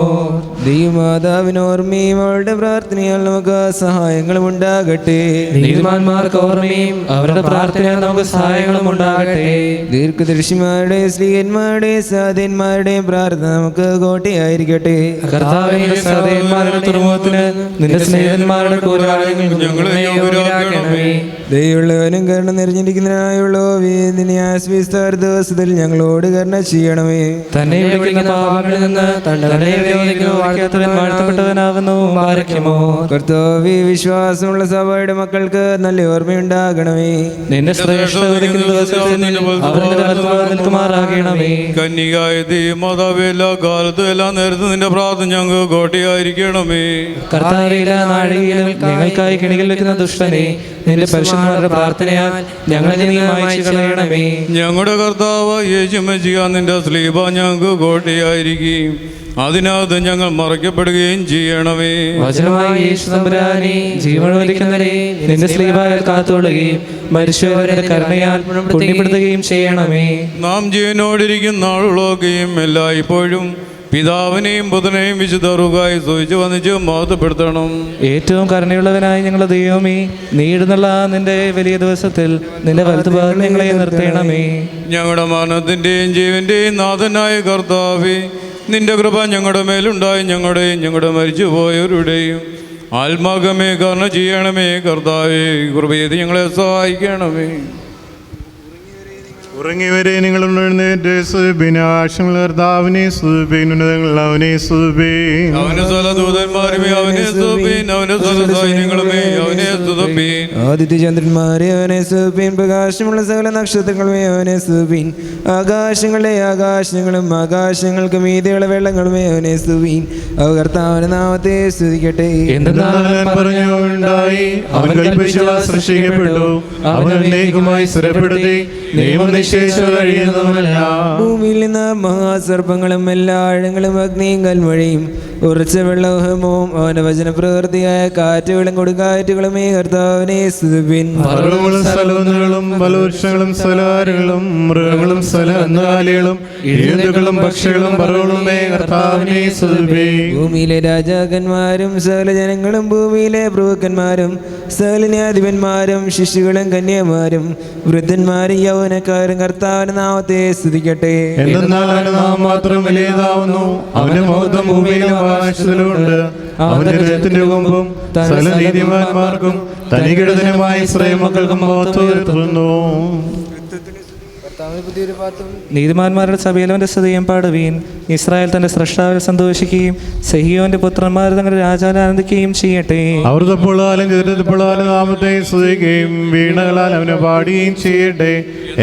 ദൈവമാതാവിന് ഓർമ്മയും അവളുടെ പ്രാർത്ഥനയാൽ നമുക്ക് സഹായങ്ങളും ഉണ്ടാകട്ടെ. നീതിമാന്മാർക്ക് ഓർമ്മയും അവരുടെ പ്രാർത്ഥനയാൽ നമുക്ക് സഹായങ്ങളും ഉണ്ടാകട്ടെ. ദീർഘദർശിമാരുടെ സ്ത്രീയന്മാരുടെ സാധന്മാരുടെ പ്രാർത്ഥന നമുക്ക് കോട്ടയായിരിക്കട്ടെ. കർത്താവിന്റെ സഹോദരന്മാരുടെ തുറമുഖത്തിന് നിന്റെ സ്നേഹിതന്മാരുടെ കൂരാളികൾ ഞങ്ങളെ യോഗ്യരാക്കണമേ. ദൈവമുള്ളവനും കരുണ നിറഞ്ഞിരിക്കുന്നതിനായുള്ള വേദിനെ ആസ്വദിസ്താർ ദിവസത്തിൽ ഞങ്ങളോട് കരുണ ചെയ്യണമേ. തന്നെ വിളിക്കുന്ന പാപങ്ങളിൽ നിന്ന് തന്നെ വിരോധിക്കുന്ന വാഴ്ത്തവൻ വാഴ്ത്തപ്പെട്ടവനാകുന്നു. പാർക്കുമോ കർത്താവേ, വിശ്വാസമുള്ള സഭയുടെ മക്കൾക്ക് നല്ല ഓർമ്മയുണ്ടാകണമേ. നിന്റെ ശ്രേഷ്ഠ വിളിക്കുന്ന ദിവസത്തിൽ അവരുടെ വലത്തുഭാഗത്ത് നിൽക്കുമാറാകണമേ. കന്യകായ മാതാവേ, എല്ലാ കാലത്തും എല്ലാ നേരത്തും നിന്റെ പ്രാർത്ഥന ഞങ്ങൾക്ക് കോട്ടയായിരിക്കണമേ. കർത്താവിലെ നാഴികയിലും ഞങ്ങൾക്കായി കിണികൾ വെക്കുന്ന ദുഷ്ടനെ നിന്റെ പരിശുദ്ധമായ പ്രാർത്ഥനയാൽ ഞങ്ങളെ നീ മായ്ച്ചു കളയണമേ. ഞങ്ങളുടെ കർത്താവ് യേശുമശിഹാ, നിന്റെ സ്ലീബ ഞങ്ങൾക്ക് കോട്ടയായിരിക്കുകയും അതിനകത്ത് ഞങ്ങൾ മറയ്ക്കപ്പെടുകയും ചെയ്യണമേ. വചനമായ യേശു തമ്പുരാനെ, ജീവൻ വലിക്കുന്നവരെ നിന്റെ സ്ലീബായാൽ കാത്തുകൊള്ളുകയും മരിച്ചവരുടെ കരുണയാൽ പുണ്യപ്പെടുത്തുകയും ചെയ്യണമേ. നാം ജീവനോടിരിക്കുന്ന നാളുകളൊക്കെയും എല്ലായ്പ്പോഴും പിതാവിനെയും പുത്രനെയും വിശുദ്ധ റൂഹായി സ്തുതിച്ച് വന്ദിച്ച് മഹത്വപ്പെടുത്തണം. ഏറ്റവും കരുണയുള്ളവനായി ഞങ്ങളുടെ ദൈവമേ, നീ ഇടുന്നുള്ള നിന്റെ വലിയ ദിവസത്തിൽ നിന്റെ വലതുഭാഗത്ത് ഞങ്ങളെ നിർത്തണമേ. ഞങ്ങളുടെ മരണത്തിൻ്റെയും ജീവൻ്റെയും നാഥനായ കർത്താവേ, നിന്റെ കൃപ ഞങ്ങളുടെ മേലുണ്ടായി ഞങ്ങളുടെയും ഞങ്ങളുടെ മരിച്ചുപോയവരുടെയും ആത്മാകമേ കരുണ ചെയ്യണമേ. കർത്താവേ, കൃപ ചെയ്ത് ഞങ്ങളെ സഹായിക്കണമേ. ഉറങ്ങിവരെ നിങ്ങൾ ഉണർന്നേറ്റ് സ്തുതിപ്പിൻ. ആകാശങ്ങൾ കർത്താവിനെ സ്തുതിപ്പിൻ. ഉന്നതങ്ങൾ അവനെ സ്തുതിപ്പിൻ. അവന്റെ സ്ഥല ദൂതന്മാരുമേ അവനെ സ്തുതിപ്പിൻ. അവന്റെ സ്ഥല സൈന്യങ്ങളുമേ അവനെ സ്തുതിപ്പിൻ. ആദിത്യചന്ദ്രന്മാരെ അവനെ സ്തുതിപ്പിൻ. പ്രകാശമുള്ള സകല നക്ഷത്രങ്ങളുമേ അവനെ സ്തുതിപ്പിൻ. ആകാശങ്ങളെ ആകാശങ്ങളും ആകാശങ്ങൾക്ക് മീതെയുള്ള വെള്ളങ്ങളുമേ അവനെ സ്തുതിപ്പിൻ. അവ കർത്താവിന്റെ നാമത്തെ സ്തുതിക്കട്ടെ. എന്തെന്നാൽ പറഞ്ഞുണ്ടായി, അവൻ കൽപ്പിച്ചവ സൃഷ്ടിക്കപ്പെട്ടു. അവൻ എന്നേക്കുമായി സ്ഥിരപ്പെടുത്തി നിയമം നിശ്ചയിച്ചു കഴിയുന്നതുമല്ല. ഭൂമിയിൽ നിന്ന് മഹാസർപ്പങ്ങളും എല്ലാ ആഴങ്ങളും അഗ്നിയും കൽമഴയും ഉറച്ച വെള്ളവും അവന്റെ വചന പ്രവൃത്തിയായ കാറ്റുകളും കൊടുങ്കാറ്റുകളുമേ കർത്താവിനെ സ്തുതിപ്പിൻ. പർവ്വതങ്ങളും സ്ഥലങ്ങളും ഫലവൃക്ഷങ്ങളും സ്ഥലകാരുകളും മൃഗങ്ങളും സ്ഥലനാലികളും ഇഴജന്തുക്കളും പക്ഷികളും പർവ്വതങ്ങളുമേ കർത്താവിനെ സ്തുതിപ്പിൻ. ഭൂമിയിലെ രാജാക്കന്മാരും സകല ജനങ്ങളും ഭൂമിയിലെ പ്രഭുക്കന്മാരും സകല ന്യായാധിപന്മാരും ശിശുക്കളും കന്യമാരും വൃദ്ധന്മാരും യൗവനക്കാരും കർത്താവിന്റെ നാമത്തെ സ്തുതിക്കട്ടെ. എന്തെന്നാൽ അവന്റെ നാമം മാത്രം വലിയതാവുന്നു. അവന്റെ മഹത്വം ഭൂമിയിലും ആകാശത്തിലുമുണ്ട്. അവന്റെ ഹൃദയത്തിന്റെ കൊമ്പും സകല നീതിമാന്മാർക്കും തനികിടതനുമായ ഇസ്രായേൽ മക്കൾക്കും മഹത്വം ഉയർത്തുന്നു. നീതിമാന്മാരുടെ സഭയിൽ അവന്റെ സ്തുതിയും പാടുവീൻ. ഇസ്രായേൽ തന്റെ സ്രഷ്ടാവിൽ സന്തോഷിക്കുകയും സഹിയോന്റെ പുത്രന്മാർ തങ്ങളുടെ രാജാവിൽ ആനന്ദിക്കുകയും ചെയ്യട്ടെ. അവർ തപ്പോളാലും ചെറുതപ്പോളാലും നാമത്തെ സ്തുതിക്കുകയും വീണകളാൽ അവനെ പാടുകയും ചെയ്യട്ടെ.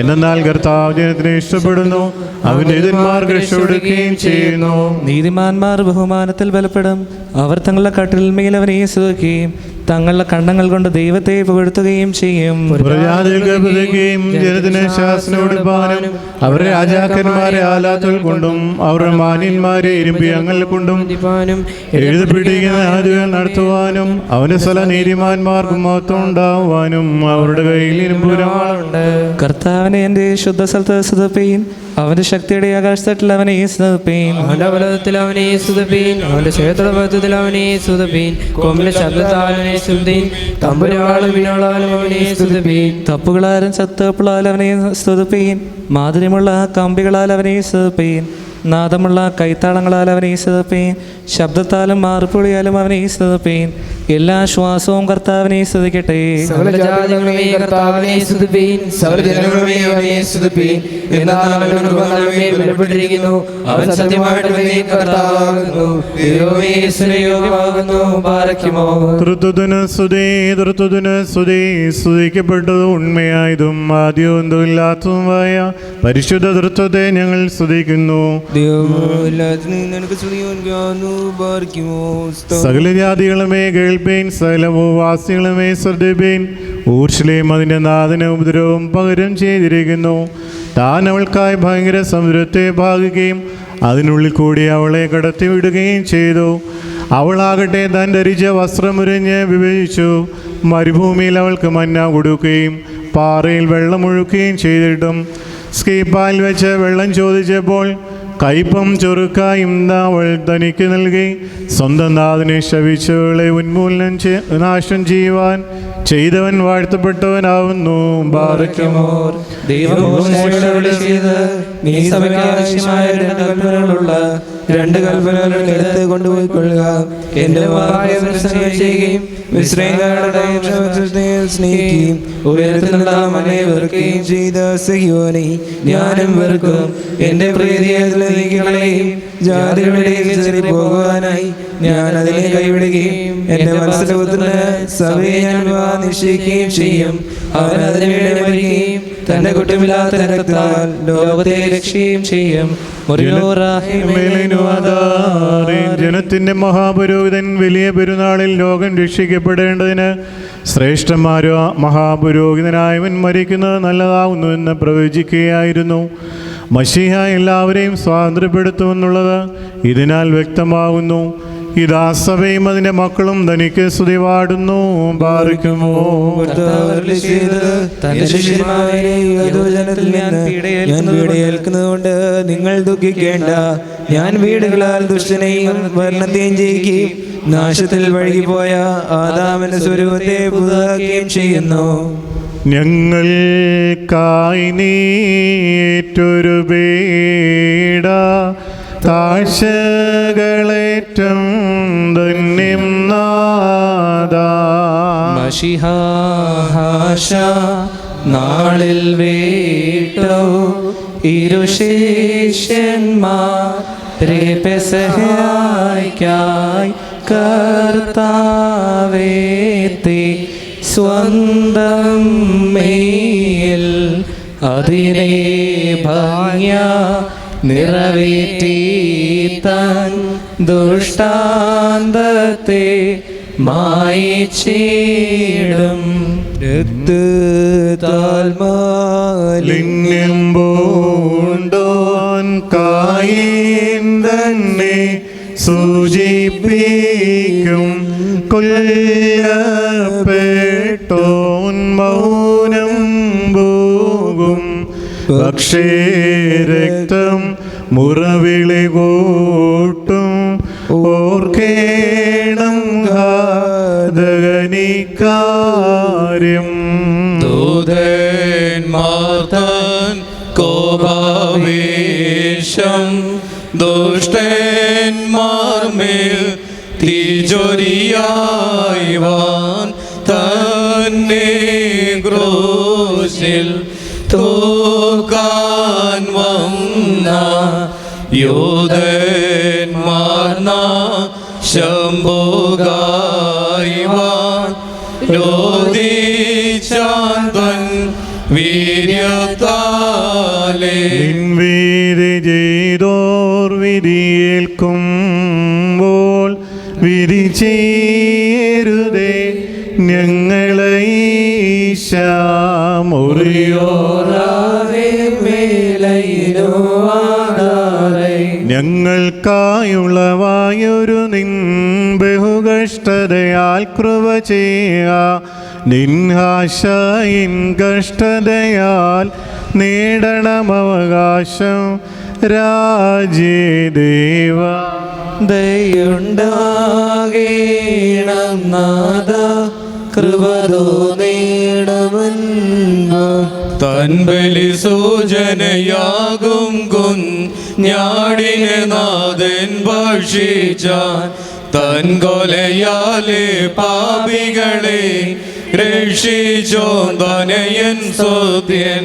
എന്നാൽ കർത്താവ് ജനത്തിനെ ഇഷ്ടപ്പെടുന്നു. അവന്റെ എതിന്മാർക്ക് രക്ഷപ്പെടുകയും ചെയ്യുന്നു. നീതിമാന്മാർ ബഹുമാനത്തിൽ ബലപ്പെടും. അവർ തങ്ങളുടെ കട്ടിൽമേൽ അവനെ സ്തുതിക്കുകയും തങ്ങളുടെ കണ്ണങ്ങൾ കൊണ്ട് ദൈവത്തെ പുകഴ്ത്തുകയും ചെയ്യും. പ്രജാതികൾക്ക് പ്രതിക്കുകയും ജനത്തിന് ശാസനം കൊടുപ്പാനും അവരുടെ രാജാക്കന്മാരെ ആലാത്തുകൾ കൊണ്ടും അവരുടെ മാന്യന്മാരെ ഇരുമ്പിയങ്ങൾ കൊണ്ടും എഴുതപ്പെട്ടിരിക്കുന്ന ആദികൾ നടത്തുവാനും അവന്റെ സ്ഥല നീതിമാന്മാർക്ക് മഹത്വം ഉണ്ടാവാനും അവരുടെ കയ്യിൽ ഇരുമ്പുരങ്ങളുണ്ട്. കർത്താവിനെ എൻ്റെ ശുദ്ധ സ്ഥലത്ത് സ്തുതിപ്പീൻ. അവന്റെ ശക്തിയുടെ ആകാശത്തട്ടിൽ അവനെ സ്തുതിപ്പീൻ. അവന്റെ ബലത്തിൽ അവനെ സ്തുതിപ്പീൻ. അവന്റെ ശേഷത്തിന്റെ ബലത്തിൽ അവനെ സ്തുതിപ്പീൻ. കൊമ്പിലെ ശബ്ദത്താൽ അവനെ സ്തുതിപ്പീൻ. തമ്പുരാളും വീണാളും അവനെ സ്തുതിപ്പീൻ. തപ്പുകളാലും ചത്തപ്പുകളാൽ അവനെ സ്തുതിപ്പീൻ. മാധുര്യമുള്ള കമ്പികളാൽ അവനെ സ്തുതിപ്പീൻ. നാദമുള്ള കൈത്താളങ്ങളാൽ അവനെ സ്തുതിപ്പീൻ. ശബ്ദത്താലും മാർപ്പൊളിയാലും അവനെ സ്തുതിപ്പീൻ. എല്ലാ ശ്വാസവും കർത്താവിനെ സ്തുതിക്കട്ടെ. സകല ജാതികളുമേ കർത്താവിനെ സ്തുതിപ്പീൻ. സകല ജനങ്ങളുമേ അവനെ സ്തുതിപ്പീൻ. എന്നാൽ അവന്റെ കൃപ നമ്മെ ബലപ്പെട്ടിരിക്കുന്നു. അവൻ സത്യമായിട്ട് കർത്താവാകുന്നു. ദൈവമേ സ്തുതിയോഗ്യമാകുന്നു. ബാരക്കുമോ. സ്തുതിക്കപ്പെട്ടതും ഉണ്മയായതും ആദ്യവുമില്ലാത്തതുമായ പരിശുദ്ധ തൃത്വത്തെ ഞങ്ങൾ സ്തുതിക്കുന്നു. സകല ജാതികളുമേ കേൾപ്പീൻ, സകല ഭൂവാസികളുമേ ശ്രദ്ധിപ്പീൻ. ഊർശ്ലേം അതിൻ്റെ നാഥന ഉപദ്രവവും പകരം ചെയ്തിരിക്കുന്നു. താൻ അവൾക്കായി ഭയങ്കര സമുദ്രത്തെ ഭാഗിക്കുകയും അതിനുള്ളിൽ കൂടി അവളെ കടത്തിവിടുകയും ചെയ്തു. അവളാകട്ടെ താൻ ധരിച്ച വസ്ത്രമുരിഞ്ഞ് വിഭജിച്ചു. മരുഭൂമിയിൽ അവൾക്ക് മന്ന കൊടുക്കുകയും പാറയിൽ വെള്ളമൊഴുക്കുകയും ചെയ്തിട്ടും സ്കീപ്പാൽ വെച്ച് വെള്ളം ചോദിച്ചപ്പോൾ കയ്പം ചൊറുക്കായും അവൾ തനിക്ക് നൽകി. സ്വന്തം നാഥനെ ശപിച്ചവളെ ഉന്മൂലനം നാശം ചെയ്യുവാൻ ചെയ്തവൻ വാഴ്ത്തപ്പെട്ടവനാവുന്നു. ബാരക്കുമോർ. നീ സഭയ്ക്ക് ആവശ്യമായ 2 കൽപ്പനകളുള്ള 2 കൽപ്പനകൾ എടുത്ത് കൊണ്ടുപോയിക്കൊള്ളുക. എന്റെ ചെയ്യുകയും സ്നേഹിക്കുകയും ഉയരത്തിലുള്ള മനെ വെറുക്കുകയും ചെയ്ത സഹ്യോനെ ഞാനും വെറുക്കും. എന്റെ പ്രീതിയെ നീക്കികളെയും ജാതികളിലേക്ക് പോകുവാനായി ഞാൻ അതിനെ കൈവിടുകയും എന്റെ മത്സരത്തിന് സഭയെ ഞാൻ നിശ്ചയിക്കുകയും ചെയ്യും. അവൻ അതിനുവേണ്ടി മരിക്കുകയും തന്റെ കുറ്റമില്ലാത്ത രക്തത്താൽ ലോകത്തെ രക്ഷയും ചെയ്യും. ജനത്തിന്റെ മഹാപുരോഹിതൻ വലിയ പെരുന്നാളിൽ ലോകം രക്ഷിക്കപ്പെടേണ്ടതിന് ശ്രേഷ്ഠന്മാരോ മഹാപുരോഹിതനായവൻ മരിക്കുന്നത് നല്ലതാവുന്നുവെന്ന് പ്രവചിക്കുകയായിരുന്നു. മശീഹ എല്ലാവരെയും സ്വാതന്ത്ര്യപ്പെടുത്തുമെന്നുള്ളത് ഇതിനാൽ വ്യക്തമാകുന്നു. ഇതാ സഭയും അതിൻ്റെ മക്കളും തനിക്ക് സ്തുതി പാടുന്നു. ബാരക്കുമോ. കൊണ്ട് നിങ്ങൾ ദുഃഖിക്കേണ്ട. ഞാൻ വീടുകളാൽ ദുഷ്ടനെയും വർണ്ണത്തെയും ജയിക്കുകയും നാശത്തിൽ വഴുകിപ്പോയ ആദാമിന്റെ സ്വരൂപത്തെ പുതുതാക്കുകയും ചെയ്യുന്നു. ഞങ്ങൾക്കായി നീറ്റൊരു പീഡ താഴ്ചകളേറ്റം ധന്യം നാദാ. മശിഹാശ നാളിൽ വീട്ടോ ഇരുശേഷ്യന്മാരെ പെസഹായ്ക്കായി കർത്താവേത്തി സ്വന്തം മേൽ അതിനെ ഭംഗ്യ നിറവേറ്റി തൻ ദുഷ്ടാന്തത്തെ മായിച്ചിടും. രക്തത്താൽമാലിന്യം പൂണ്ടോൻ കായീൻ തന്നെ സൂചിപ്പിക്കും. കൊല്ലപ്പെട്ടോൻ മൗനം പോകും. പക്ഷേ രക്തം മുറവിളി കൂട്ടും. ഓർക്കേണം ഘാതകനിക്കാര്യം. ദൂതന്മാർത്തൻ കോപാവേശം ദുഷ്ടന്മാർമേൽ തീജൊരിയായിവാൻ തന്നെ ക്രൂശിൽ തൂക്കാൻ വന്ന യൂദന്മാർന ശംഭുകായിവാൻ രോധിച്ചാന്തൻ വീര്യത്താലേ. വിധി ചെയ്തോർ വിധിയേൽക്കുമ്പോൾ വിധി ചെയ്യരുതേ ഞങ്ങളെ ഞങ്ങൾക്കായുള്ളവായൊരു നിൻ ബഹുകഷ്ടതയാൽ കൃപ ചെയ്യുക. നിൻഹാശയിൻ കഷ്ടതയാൽ നേടണമവകാശം രാജ്യദേവ. ദയുണ്ടാകേണം നാഥ കൃപതോ നേടമൻപ. തൻ ബലി സൂചനയാകും ഞാടിനെ നാഥൻ ഭക്ഷിച്ചാൻ തൻ കൊലയാലെ പാപികളെ രക്ഷിച്ചോൻ തനയൻ സ്തുത്യൻ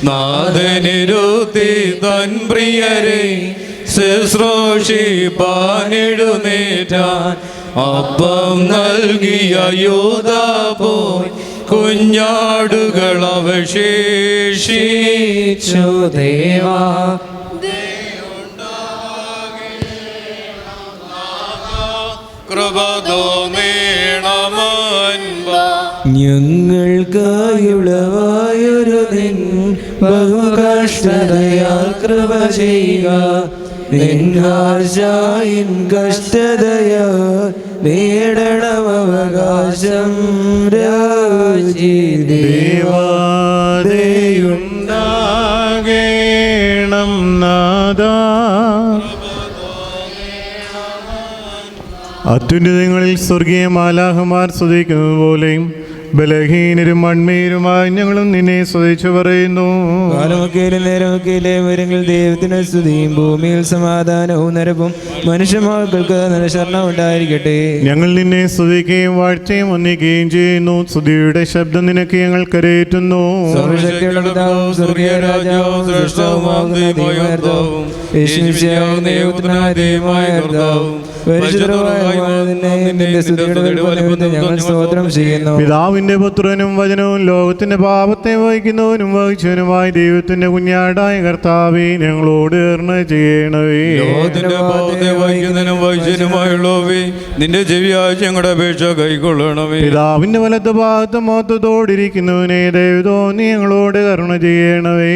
നാഥനിരുത്തി തൻ പ്രിയരെ ശുശ്രൂഷിപ്പാനെഴുന്നേറ്റാൻ അപ്പം നൽകിയ യൂദാ പോയി കുഞ്ഞാടുകൾ അവശേഷിച്ചു ദേവാ കൃപ തോന്നേണമൻപ ഞങ്ങൾക്കായുളവായൊരു നിൻ ബഹുകഷ്ടതയാൽ കൃപ ചെയ്യുക നിൻഹാശായിൻ കഷ്ടതയാ നേടണം അവകാശം ദേവാദയുണ്ടാകേണം നാദാ അത്യുന്നതങ്ങളിൽ സ്വർഗീയ മാലാഹമാർ സ്തുതിക്കുന്നത് പോലെയും ബലഹീനരും മൺമീരുമായി ഞങ്ങളും നിന്നെ സ്തുതിച്ചു പറയുന്നു. കാലമൊക്കെയിലും നേരമൊക്കെയിലെ വരങ്ങൾ ദൈവത്തിന് സ്തുതിയും ഭൂമിയിൽ സമാധാനവും നരവും മനുഷ്യമക്കൾക്ക് നിലശരണം ഉണ്ടായിരിക്കട്ടെ. ഞങ്ങൾ നിന്നെ സ്തുതിക്കുകയും വാഴ്ത്തുകയും വന്ദിക്കുകയും ചെയ്യുന്നു. സ്തുതിയുടെ ശബ്ദം നിനക്ക് ഞങ്ങൾ കരയേറ്റുന്നു. സർവശക്തിയുള്ള പിതാവും സ്വർഗീയ രാജാവും സൃഷ്ടാവുമാകുന്ന ദൈവമാർദ്ദവും യേശുമിശിഹായും ദൈവപുത്രനായ ദൈവമായ കർത്താവും പരിശുദ്ധമായ നിന്റെ സ്തുതിയുടെ വലുപ്പത്തെ ഞങ്ങൾ സ്തോത്രം ചെയ്യുന്നു. പിതാവിന്റെ പുത്രനും വചനവും ലോകത്തിന്റെ പാപത്തെ വഹിക്കുന്നവനും വഹിച്ചവനുമായ ദൈവത്തിന്റെ കുഞ്ഞാടായ കർത്താവേ, ഞങ്ങളോട് കരുണ ചെയ്യണമേ. ലോകത്തിന്റെ പാപത്തെ വഹിക്കുന്നതിനും വഹിച്ചനുമായുള്ളവേ, നിന്റെ ചെവിയായ ഞങ്ങളുടെ അപേക്ഷ കൈക്കൊള്ളണമേ. പിതാവിന്റെ വലത്ത് ഭാഗത്ത് മൊത്തത്തോടിരിക്കുന്നവനെ ദൈവതോ നീ ഞങ്ങളോട് കരുണ ചെയ്യണമേ.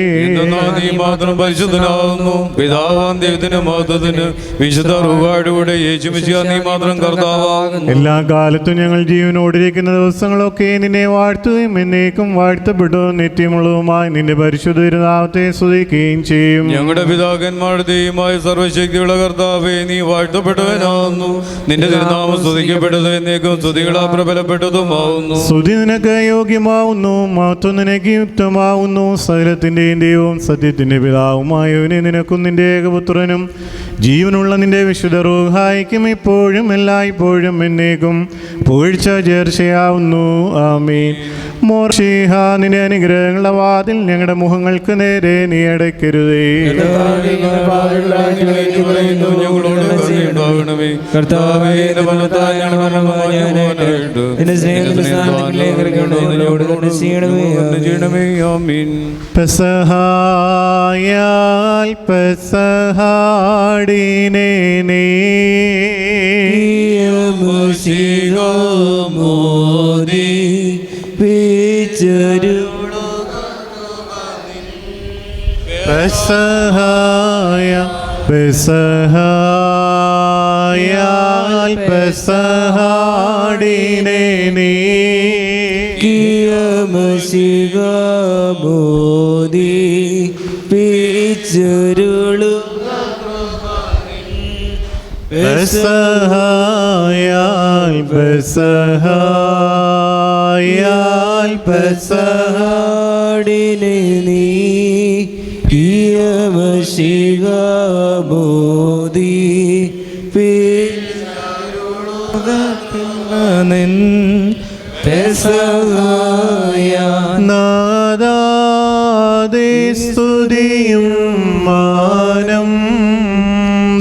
നീ മാത്രം പരിശുദ്ധനാകുന്നു. പിതാവാം ദൈവത്തിന്റെ മഹത്വത്തിന് വിശുദ്ധ റൂഹായുടെ യേശുമിശിഹാ നീ മാത്രം കർത്താവാകുന്നു. എല്ലാ കാലത്തും ഞങ്ങൾ ജീവനോടിരിക്കുന്ന ദിവസങ്ങളൊക്കെ നിന്നെ വാഴ്ത്തുകയും എന്നേക്കും വാഴ്ത്തപ്പെട്ടു നിത്യമുള്ളതുമായി നിന്റെ പരിശുദ്ധ നാമത്തെ സ്തുതിക്കുകയും ചെയ്യും. ഞങ്ങളുടെ പിതാക്കന്മാരുടെ ദൈവമായ സർവശക്തിയുള്ള കർത്താവേ, നീ വാഴ്ത്തപ്പെട്ടവനാകുന്നു. നിന്റെ തിരുനാമം സ്തുതിക്കപ്പെട്ടത് എന്നേക്കും സ്തുതികളാ പ്രബലപ്പെട്ടതുമാവുന്നു. സ്തുതി നിനക്ക് യോഗ്യമാവുന്നു, മഹത്വം നിനക്ക് യുക്തമാവുന്നു. സകലത്തിന്റെയും ദൈവവും സത്യത്തിന്റെ പിതാവുമായവനെ നിനക്കും നിന്റെ ഏകപുത്രനും ജീവനുള്ള നിന്റെ വിശുദ്ധ റൂഹായിക്കും ഇപ്പോഴും എല്ലായ്പ്പോഴും എന്നേക്കും പുകഴ്ച ചേർച്ചയാവുന്നു. ആമീൻ. മോർഷിഹ, നിന്റെ അനുഗ്രഹങ്ങളുടെ വാതിൽ ഞങ്ങളുടെ മുഖങ്ങൾക്ക് നേരെ നീ അടയ്ക്കരുതേ. പെസഹായാൽ പെസഹാടിനെ നീ മോദി പിച്ചൊരു പെസഹായാൽ പെസഹാടിനെ നീ കിയമശിക മോദി പിച്ചൊരുളു പെസഹായാൽ പെസഹായാൽ പെസഹാടിനെ നീ കിയമശിക മോദി പിൻ പെസഹായ നാദാദേ സ്തുതിയും മാനം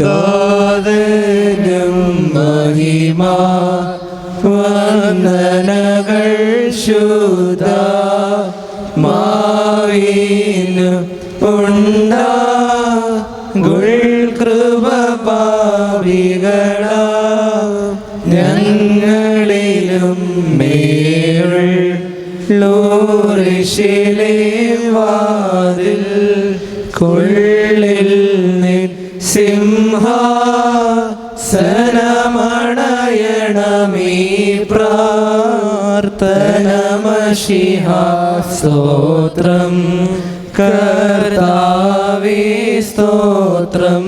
ദാദനം മഹിമാ വന്ദനകൾ ശുദ്ധ മാവിന് ഉണ്ടാ കൃപ പാപികള ഞങ്ങളിലും മേറിഷിലെ വാതിൽ കൊള്ളിൽ നിൻ സിംഹാസനമണയണമീ പ്രാർത്ഥനമശിഹ സ്തോത്രം കർത്താവേ സ്തോത്രം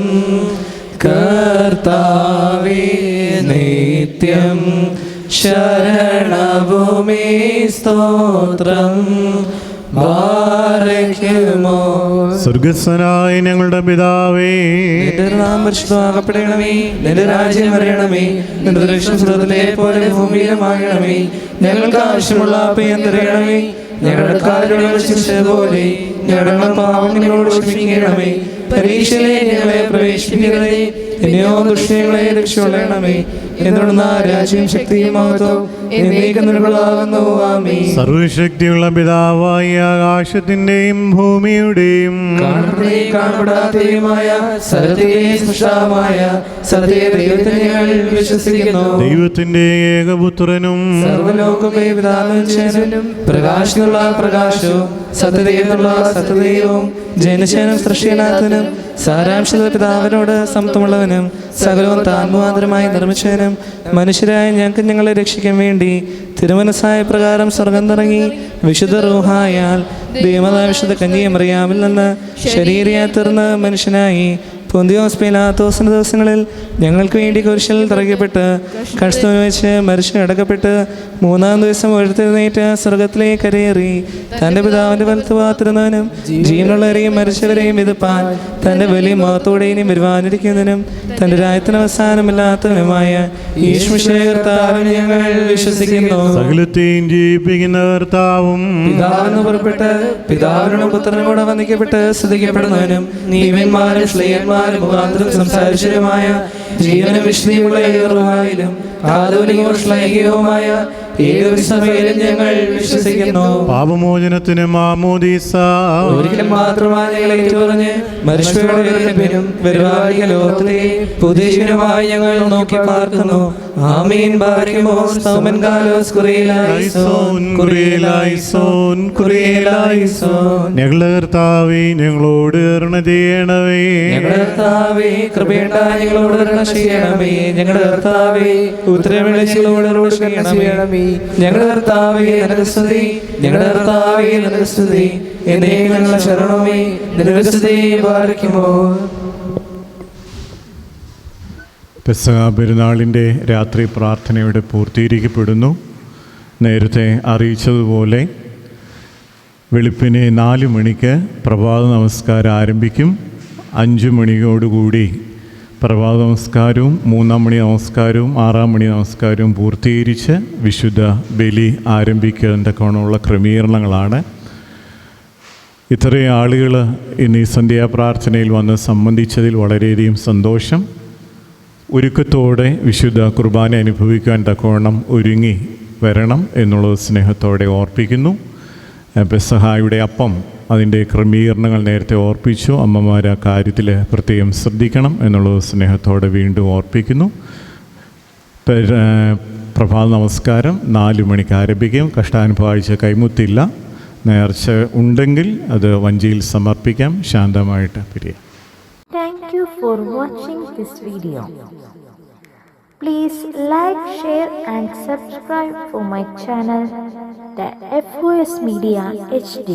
കർത്താവേ നിത്യം ശരണഭൂമി സ്തോത്രം ബാരക്കുമോ. സ്വർഗസ്വനായ ഞങ്ങളുടെ പിതാവേ, നിന്റെ നാമം പരിശുദ്ധമാകപ്പെടണമേ. നിന്റെ രാജ്യം വരണമേ. നിന്റെ ദൃഷ്ടി സ്വർഗ്ഗത്തിലെ പോലെ ഭൂമിയിലുമാകണമേ. ഞങ്ങൾക്ക് ആവശ്യമുള്ള അഭയം തരണമേ. ഞങ്ങളുടെ കാരുണ്യം പോലെ ഞങ്ങളുടെ പാവങ്ങളോട് ക്ഷമിക്കണമേ. പരീക്ഷയിലെ ഞങ്ങളെ പ്രവേശിപ്പിക്കരുതേ, എന്നെയോ ദുഷ്ടങ്ങളെ രക്ഷപ്പെടണമേ. എന്നുള്ള രാജ്യം ശക്തിയും മഹത്വവും എന്നേക്കും നിനക്കുള്ളതാകുന്നു. ആമേൻ. സർവശക്തിയുള്ള പിതാവായ ആകാശത്തിന്റെയും ഭൂമിയുടെയും കാണപ്പെടാത്തതുമായ സത്യത്തെയും സൃഷ്ടാവുമായ സത്യദൈവത്തെ ഞങ്ങൾ വിശ്വസിക്കുന്നു. ദൈവത്തിന്റെ ഏകപുത്രനും സർവ്വലോകമേ പിതാവിനും ജനനും പ്രകാശമുള്ള പ്രകാശവും സത്യദൈവമുള്ള സത്യദൈവവും ജനശനും സൃഷ്ടിനാഥനും സാരാംശത പിതാവിനോട് സമത്വമുള്ളവനും സകലവും താൻ മുഖാന്തരമായി നിർമ്മിച്ചവനും മനുഷ്യരായ ഞങ്ങൾക്ക് ഞങ്ങളെ രക്ഷിക്കാൻ വേണ്ടി തിരുമനസ്സായ പ്രകാരം സ്വർഗം തിറങ്ങി വിശുദ്ധ റൂഹായാൽ ദൈവമായ വിശുദ്ധ കന്യകമറിയാമിൽ നിന്ന് ശരീരയായി തീർന്ന് മനുഷ്യനായി പൊന്തിയോസ് പീലാത്തോസിന്റെ ദിവസങ്ങളിൽ ഞങ്ങൾക്ക് വേണ്ടി കുരിശിൽ തറയ്ക്കപ്പെട്ട് കഷ്ടം വെച്ച് മരിച്ചു അടക്കപ്പെട്ട് മൂന്നാം ദിവസം ഉയർത്തെഴുന്നേറ്റ് സ്വർഗത്തിലേക്ക് കരയേറി തൻ്റെ പിതാവിൻ്റെ വലത്ത് പാത്തിരുന്നവനും ജീവനുള്ളവരെയും മരിച്ചവരെയും വിധിപ്പാൻ തൻ്റെ വലിയ മഹത്തോടെയും വരുവാനിരിക്കുന്നതിനും തൻ്റെ രാജ്യത്തിന് അവസാനമില്ലാത്തവനുമായ ഈശ്വരത്താവിനെ ഞങ്ങൾ വിശ്വസിക്കുന്നു. സകലത്തെയും ജീവിപ്പിക്കുന്ന കർത്താവും പിതാവെന്ന് പുറപ്പെട്ട് പിതാവിനോടും പുത്രനും കൂടെ വന്ദിക്കപ്പെട്ട് സ്തുതിക്കപ്പെടുന്നവനും നീവന്മാരും ശ്ലീയന്മാരും മുഖാന്തരം സംസാരിച്ചതുമായ ജീവനും വിശുദ്ധിയുള്ള ഏറുവായിലും ആധുനികവും ശ്ലൈഹികവുമായ ഏകസഭയിലും ഞങ്ങൾ വിശ്വസിക്കുന്നു. പാപമോചനത്തിന് മാമോദീസ ഒരിക്കലും മാത്രമായി ഞങ്ങൾ ഏറ്റുപറഞ്ഞ് മനുഷ്യരും വരുവാനിക ലോകത്തിലെ പുതിയനുമായി ഞങ്ങൾ നോക്കി പാർക്കുന്നു. ആമീൻ. ബാരക്കുമോ. സ്തോമൻ കാലോസ് കുറിയലായിസോൻ കുറിയലായിസോൻ കുറിയലായിസോൻ. ഞങ്ങളുടെ കർത്താവേ, ഞങ്ങളോട് കരുണ ചെയ്യണമേ. ഞങ്ങളുടെ കർത്താവേ, കൃപയുണ്ടായി ഞങ്ങളോട് കരുണ ചെയ്യണമേ. ഞങ്ങളുടെ കർത്താവേ, ഉത്തരവിളി ഞങ്ങളോട് കരുണ ചെയ്യണമേ. ഞങ്ങളുടെ കർത്താവേ, നിനക്ക് സ്തുതി. ഞങ്ങളുടെ കർത്താവേ, നിനക്ക് സ്തുതി. എന്നേക്കും ഞങ്ങളുടെ ശരണമേ, നിനക്ക് സ്തുതി. ബാരക്കുമോ. പെസഹ പെരുന്നാളിൻ്റെ രാത്രി പ്രാർത്ഥനയുടെ പൂർത്തീകരിക്കപ്പെടുന്നു. നേരത്തെ അറിയിച്ചതുപോലെ വെളുപ്പിനെ 4 മണിക്ക് പ്രഭാത നമസ്കാരം ആരംഭിക്കും. 5 മണിയോടുകൂടി പ്രഭാത നമസ്കാരവും 3-ാം മണി നമസ്കാരവും 6-ാം മണി നമസ്കാരവും പൂർത്തീകരിച്ച് വിശുദ്ധ ബലി ആരംഭിക്കുന്നതിൻ്റെ കോണമുള്ള ക്രമീകരണങ്ങളാണ്. ഇത്രയും ആളുകൾ ഇന്ന് ഈ സന്ധ്യാപ്രാർത്ഥനയിൽ വന്ന് സംബന്ധിച്ചതിൽ വളരെയധികം സന്തോഷം. ഒരുക്കത്തോടെ വിശുദ്ധ കുർബാന അനുഭവിക്കാൻ തക്കവണ്ണം ഒരുങ്ങി വരണം എന്നുള്ളത് സ്നേഹത്തോടെ ഓർപ്പിക്കുന്നു. പെസഹായുടെ അപ്പം അതിൻ്റെ ക്രമീകരണങ്ങൾ നേരത്തെ ഓർപ്പിച്ചു. അമ്മമാർ ആ കാര്യത്തിൽ പ്രത്യേകം ശ്രദ്ധിക്കണം എന്നുള്ളത് സ്നേഹത്തോടെ വീണ്ടും ഓർപ്പിക്കുന്നു. പ്രഭാത നമസ്കാരം 4 മണിക്ക് ആരംഭിക്കും. കഷ്ടാനുഭവ ആഴ്ച കൈമുത്തില്ല. നേർച്ച ഉണ്ടെങ്കിൽ അത് വഞ്ചിയിൽ സമർപ്പിക്കാം. ശാന്തമായിട്ട് പിരിയാം. Thank you for watching this video. Please like, share and subscribe for my channel, the FOS Media HD.